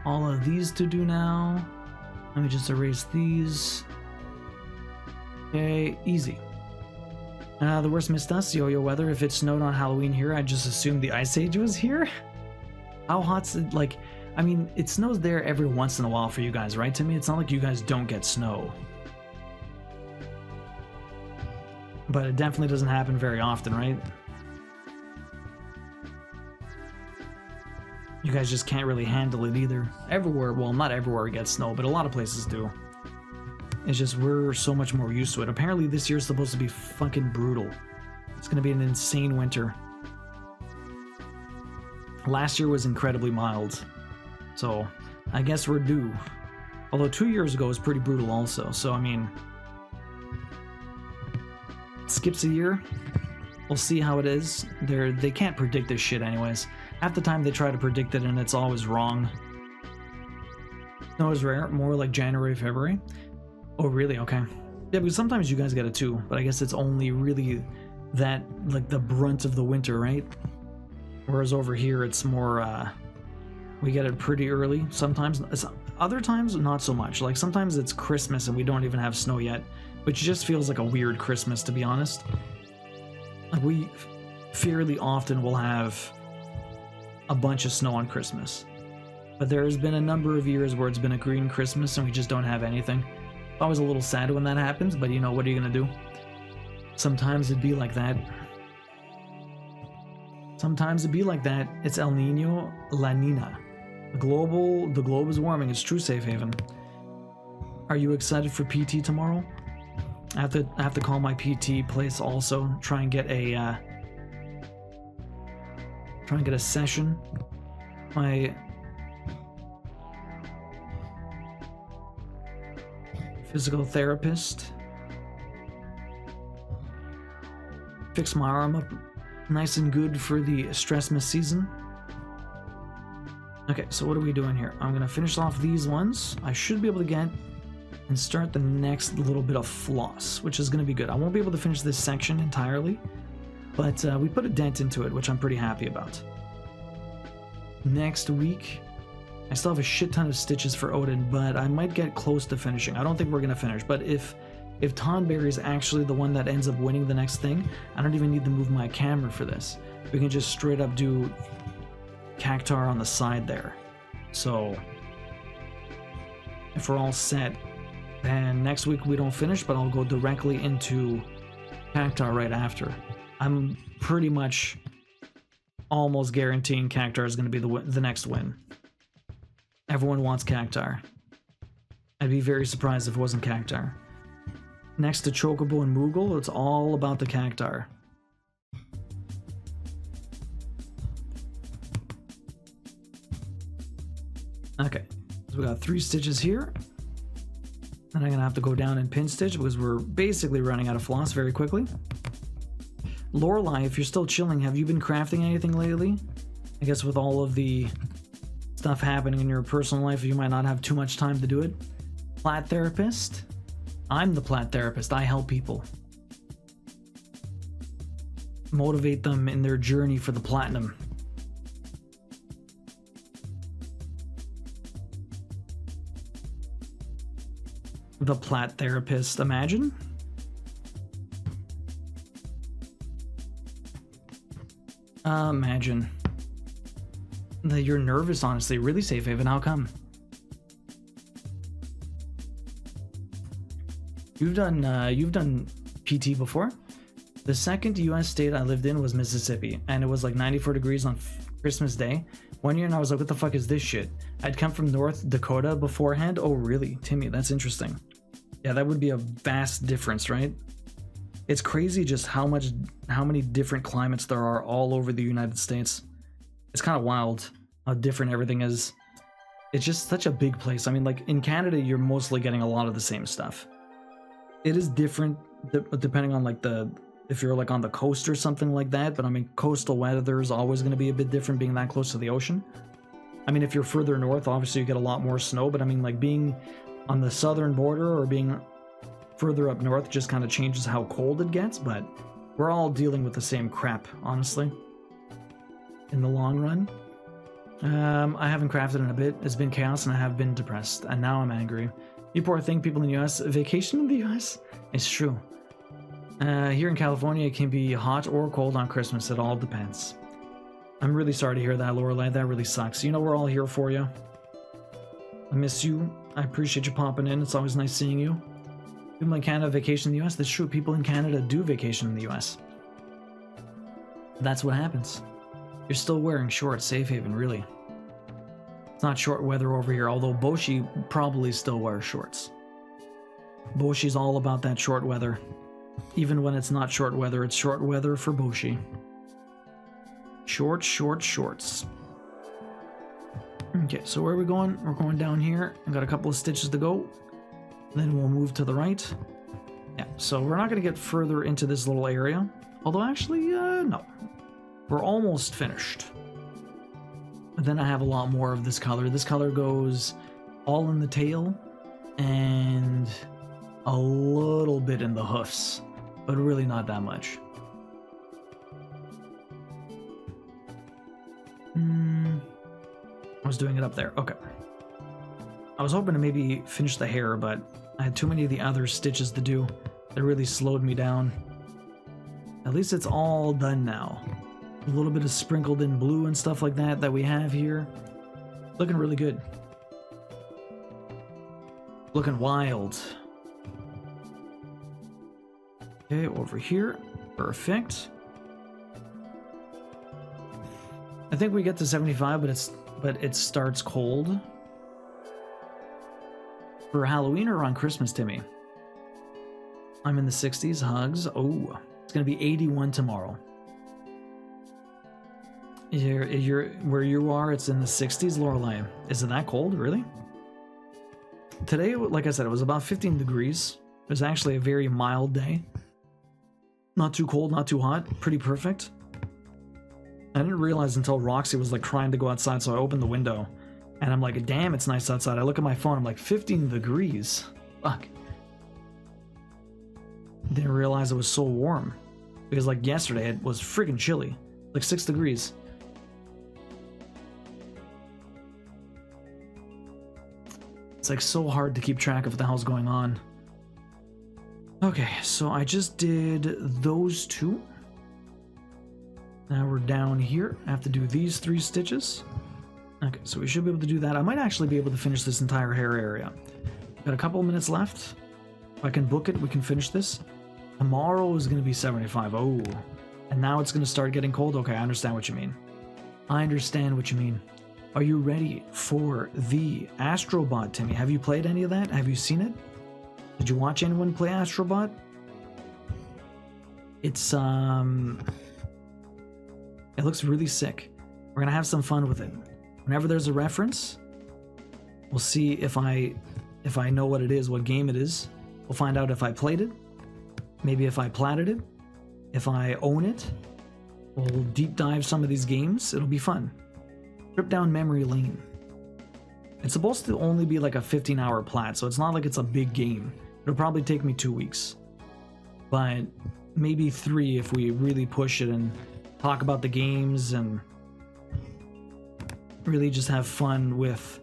all of these to do now. Let me just erase these. Okay, easy. The worst missed us, yo-yo weather. If it snowed on Halloween here, I just assumed the Ice Age was here. How hot's it? Like, I mean, it snows there every once in a while for you guys, right? To me, it's not like you guys don't get snow. But it definitely doesn't happen very often, right? You guys just can't really handle it either. Everywhere, well, not everywhere gets snow, but a lot of places do. It's just we're so much more used to it. Apparently this year's supposed to be fucking brutal. It's gonna be an insane winter. Last year was incredibly mild. So, I guess we're due. Although 2 years ago was pretty brutal also, so I mean... Skips a year. We'll see how it is. They can't predict this shit anyways. Half the time they try to predict it and it's always wrong. Snow is rare, more like January, February. Oh, really? Okay. Yeah, because sometimes you guys get it too, but I guess it's only really that, like, the brunt of the winter, right? Whereas over here, it's more, we get it pretty early. Sometimes, other times, not so much. Like, sometimes it's Christmas and we don't even have snow yet, which just feels like a weird Christmas, to be honest. Like, we fairly often will have a bunch of snow on Christmas. But there's been a number of years where it's been a green Christmas and we just don't have anything. Always a little sad when that happens, but you know, what are you gonna do? Sometimes it'd be like that. Sometimes it'd be like that. It's El Nino, La Nina. The globe is warming. It's true, Safe Haven. Are you excited for PT tomorrow? I have to call my PT place also. Try and get a session. My physical therapist. Fix my arm up nice and good for the Stressmas season. Okay, so what are we doing here? I'm gonna finish off these ones. I should be able to get and start the next little bit of floss, which is gonna be good. I won't be able to finish this section entirely, but we put a dent into it, which I'm pretty happy about. Next week, I still have a shit ton of stitches for Odin, but I might get close to finishing. I don't think we're gonna finish, but if Tonberry is actually the one that ends up winning the next thing, I don't even need to move my camera for this. We can just straight up do Cactar on the side there. So if we're all set, And next week we don't finish, but I'll go directly into Cactar right after. I'm pretty much almost guaranteeing Cactar is going to be the next win. Everyone wants Cactar. I'd be very surprised if it wasn't Cactar. Next to Chocobo and Moogle, it's all about the Cactar. Okay, so we got 3 stitches here. And I'm gonna have to go down and pin stitch because we're basically running out of floss very quickly. Lorelei, if you're still chilling, have you been crafting anything lately? I guess with all of the stuff happening in your personal life, you might not have too much time to do it. Plat therapist? I'm the plat therapist. I help people. Motivate them in their journey for the platinum. The plat therapist, imagine? Imagine. That you're nervous, honestly. Really, Safe Haven, how come? You've done PT before? The second US state I lived in was Mississippi, and it was like 94 degrees on Christmas Day. One year and I was like, what the fuck is this shit? I'd come from North Dakota beforehand. Oh really, Timmy, that's interesting. Yeah, that would be a vast difference, right? It's crazy just how many different climates there are all over the United States. It's kind of wild how different everything is. It's just such a big place. I mean, like in Canada, you're mostly getting a lot of the same stuff. It is different depending on like if you're like on the coast or something like that, but I mean, coastal weather is always going to be a bit different being that close to the ocean. I mean, if you're further north, obviously you get a lot more snow, but I mean, like being on the southern border or being further up north just kind of changes how cold it gets, but we're all dealing with the same crap, honestly, in the long run. I haven't crafted in a bit. It's been chaos and I have been depressed, and now I'm angry. You poor thing, people in the US. Vacation in the US? It's true. Here in California, it can be hot or cold on Christmas. It all depends. I'm really sorry to hear that, Lorelei. That really sucks. You know, we're all here for you. I miss you. I appreciate you popping in. It's always nice seeing you. People in Canada vacation in the US. That's true. People in Canada do vacation in the US. That's what happens. You're still wearing shorts, Safe Haven, really. It's not short weather over here, although Boshi probably still wears shorts. Boshi's all about that short weather. Even when it's not short weather, it's short weather for Boshi. Shorts. Okay, so where are we going? We're going down here. I've got a couple of stitches to go. Then we'll move to the right. Yeah, so we're not going to get further into this little area. Although actually, no. We're almost finished. But then I have a lot more of this color. This color goes all in the tail and a little bit in the hoofs, but really not that much. I was doing it up there. Okay. I was hoping to maybe finish the hair, but I had too many of the other stitches to do. That really slowed me down. At least it's all done now. A little bit of sprinkled in blue and stuff like that we have here. Looking really good. Looking wild. Okay, over here. Perfect. I think we get to 75, but it starts cold. For Halloween or on Christmas, Timmy? I'm in the 60s. Hugs. Oh, it's gonna be 81 tomorrow. You're where you are, it's in the 60s, Lorelei. Is it that cold, really? Today, like I said, it was about 15 degrees. It was actually a very mild day. Not too cold, not too hot. Pretty perfect. I didn't realize until Roxy was like crying to go outside, so I opened the window. And I'm like, damn, it's nice outside. I look at my phone, I'm like, 15 degrees. Fuck. Didn't realize it was so warm. Because like yesterday, it was freaking chilly. Like 6 degrees. It's like so hard to keep track of what the hell's going on. Okay, so I just did those two. Now we're down here. I have to do these 3 stitches. Okay, so we should be able to do that. I might actually be able to finish this entire hair area. Got a couple minutes left. If I can book it, we can finish this. Tomorrow is going to be 75. Oh, and now it's going to start getting cold. Okay, I understand what you mean. I understand what you mean. Are you ready for the Astrobot, Timmy? Have you played any of that? Have you seen it? Did you watch anyone play Astrobot? It's it looks really sick. We're gonna have some fun with it. Whenever there's a reference, we'll see if I know what it is, what game it is. We'll find out if I played it, maybe if I platted it, if I own it. We'll deep dive some of these games. It'll be fun. Trip down memory lane. It's supposed to only be like a 15-hour plat, so it's not like it's a big game. It'll probably take me 2 weeks, but maybe 3 if we really push it and talk about the games and really just have fun with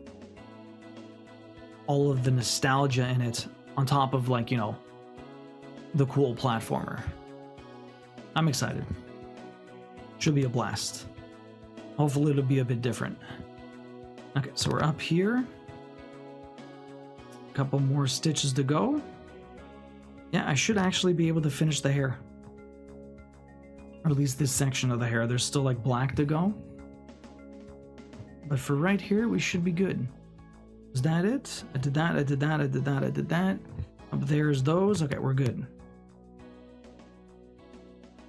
all of the nostalgia in it on top of, like, you know, the cool platformer. I'm excited. Should be a blast. Hopefully it'll be a bit different. Okay, so we're up here. A couple more stitches to go. Yeah, I should actually be able to finish the hair. Or at least this section of the hair. There's still like black to go. But for right here, we should be good. Is that it? I did that, I did that, I did that, I did that. Up there's those. Okay, we're good.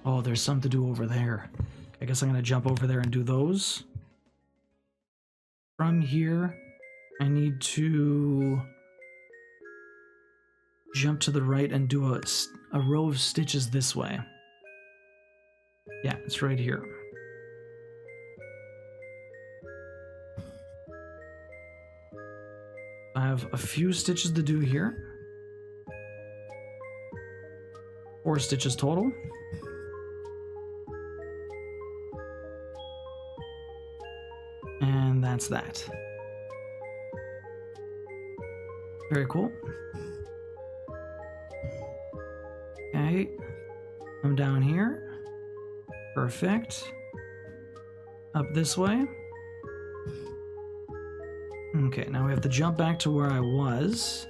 Oh, there's some to do over there. I guess I'm going to jump over there and do those. From here, I need to jump to the right and do a row of stitches this way. Yeah, it's right here. I have a few stitches to do here. 4 stitches total. And that's that. Very cool. Okay. Come down here. Perfect. Up this way. Okay, now we have to jump back to where I was.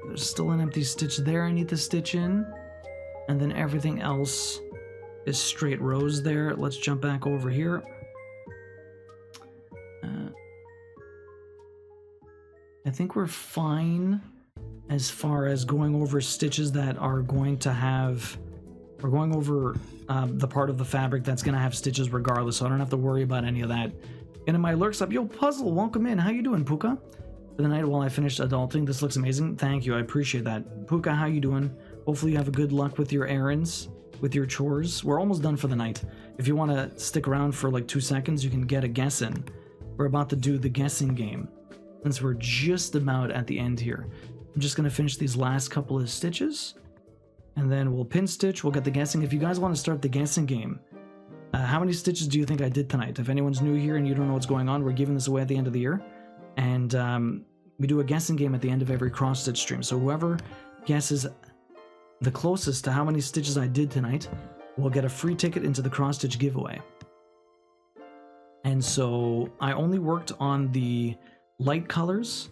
There's still an empty stitch there I need to stitch in. And then everything else is straight rows there. Let's jump back over here. I think we're fine as far as going over stitches that are going to have... We're going over the part of the fabric that's going to have stitches regardless, so I don't have to worry about any of that. And in my lurks up, yo, Puzzle, welcome in. How you doing, Puka? For the night while I finished adulting, this looks amazing. Thank you, I appreciate that. Puka, how you doing? Hopefully you have a good luck with your errands, with your chores. We're almost done for the night. If you want to stick around for like 2 seconds, you can get a guess in. We're about to do the guessing game, since we're just about at the end here. I'm just going to finish these last couple of stitches. And then we'll pin stitch, we'll get the guessing. If you guys want to start the guessing game, how many stitches do you think I did tonight? If anyone's new here and you don't know what's going on, we're giving this away at the end of the year. And we do a guessing game at the end of every cross-stitch stream. So whoever guesses the closest to how many stitches I did tonight will get a free ticket into the cross-stitch giveaway. And so I only worked on the light colors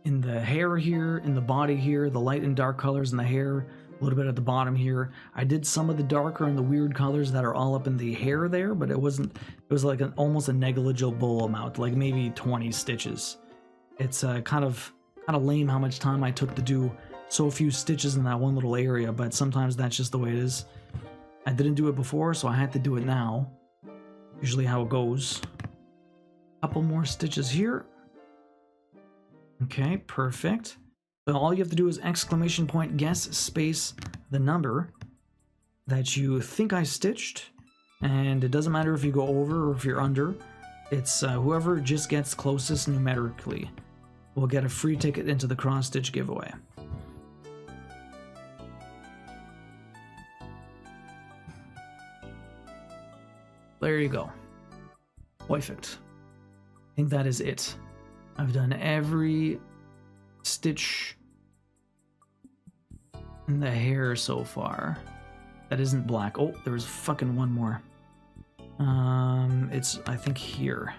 in the hair here, in the body here, the light and dark colors in the hair, a little bit at the bottom here. I did some of the darker and the weird colors that are all up in the hair there, but it was like almost a negligible amount, like maybe 20 stitches. It's kind of lame how much time I took to do so few stitches in that one little area, but sometimes that's just the way it is. I didn't do it before, so I had to do it now. Usually how it goes. Couple more stitches here. Okay, perfect. So all you have to do is exclamation point guess space the number that you think I stitched, and it doesn't matter if you go over or if you're under. It's whoever just gets closest numerically will get a free ticket into the cross-stitch giveaway. There you go. Perfect. I think that is it. I've done every stitch in the hair so far. That isn't black. Oh, there was fucking one more. It's, I think, here.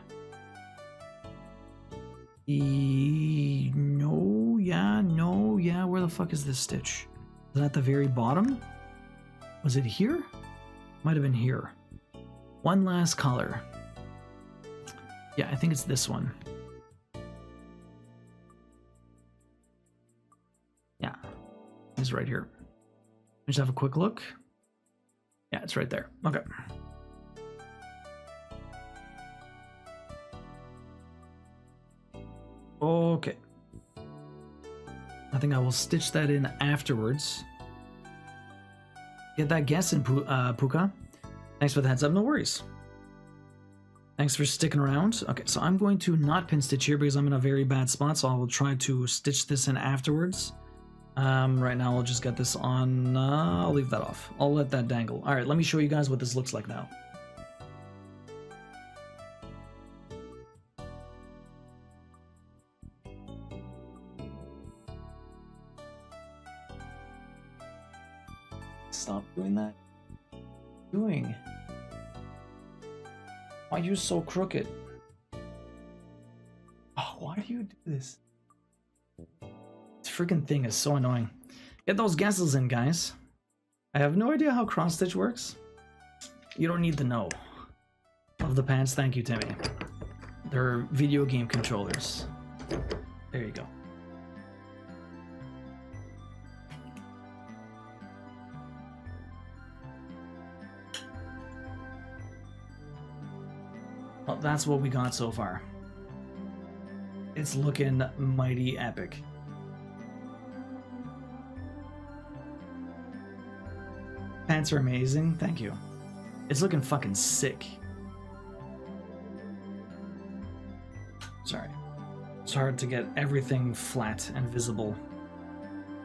No, yeah, no, yeah. Where the fuck is this stitch? Is it at the very bottom? Was it here? Might have been here. One last color. Yeah, I think it's this one. Yeah, it's right here. Just have a quick look. Yeah, it's right there. Okay. Okay. I think I will stitch that in afterwards. Get that guess in, Puka. Thanks for the heads up. No worries. Thanks for sticking around. Okay, so I'm going to not pin stitch here because I'm in a very bad spot, so I will try to stitch this in afterwards. Right now I'll just get this on. I'll leave that off. I'll let that dangle. All right, let me show you guys what this looks like now. Stop doing that. Doing? Why are you so crooked? Oh, why do you do this? This freaking thing is so annoying. Get those guesses in, guys. I have no idea how cross stitch works. You don't need to know. Love the pants, thank you, Timmy. They're video game controllers. There you go. Well, that's what we got so far. It's looking mighty epic. Pants are amazing, thank you. It's looking fucking sick. Sorry. It's hard to get everything flat and visible.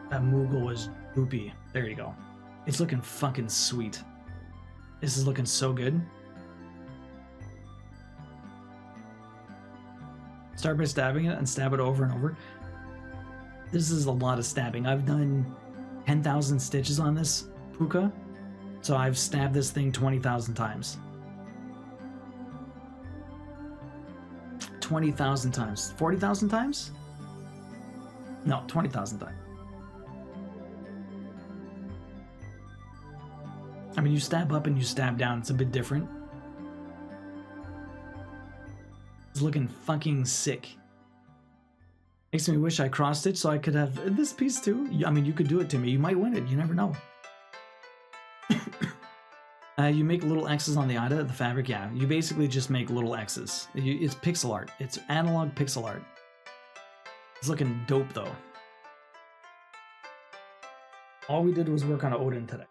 That Moogle was droopy. There you go. It's looking fucking sweet. This is looking so good. Start by stabbing it and stab it over and over. This is a lot of stabbing. I've done 10,000 stitches on this Puka, so I've stabbed this thing 20,000 times. 20,000 times. 40,000 times? No, 20,000 times. I mean, you stab up and you stab down. It's a bit different. It's looking fucking sick. Makes me wish I cross-stitched so I could have this piece too. I mean, you could do it to me. You might win it. You never know. You make little X's on the Ida, the fabric. Yeah, you basically just make little X's. It's pixel art. It's analog pixel art. It's looking dope though. All we did was work on Odin today.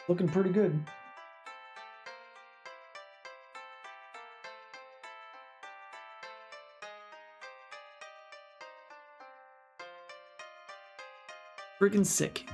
Looking pretty good. Freaking sick.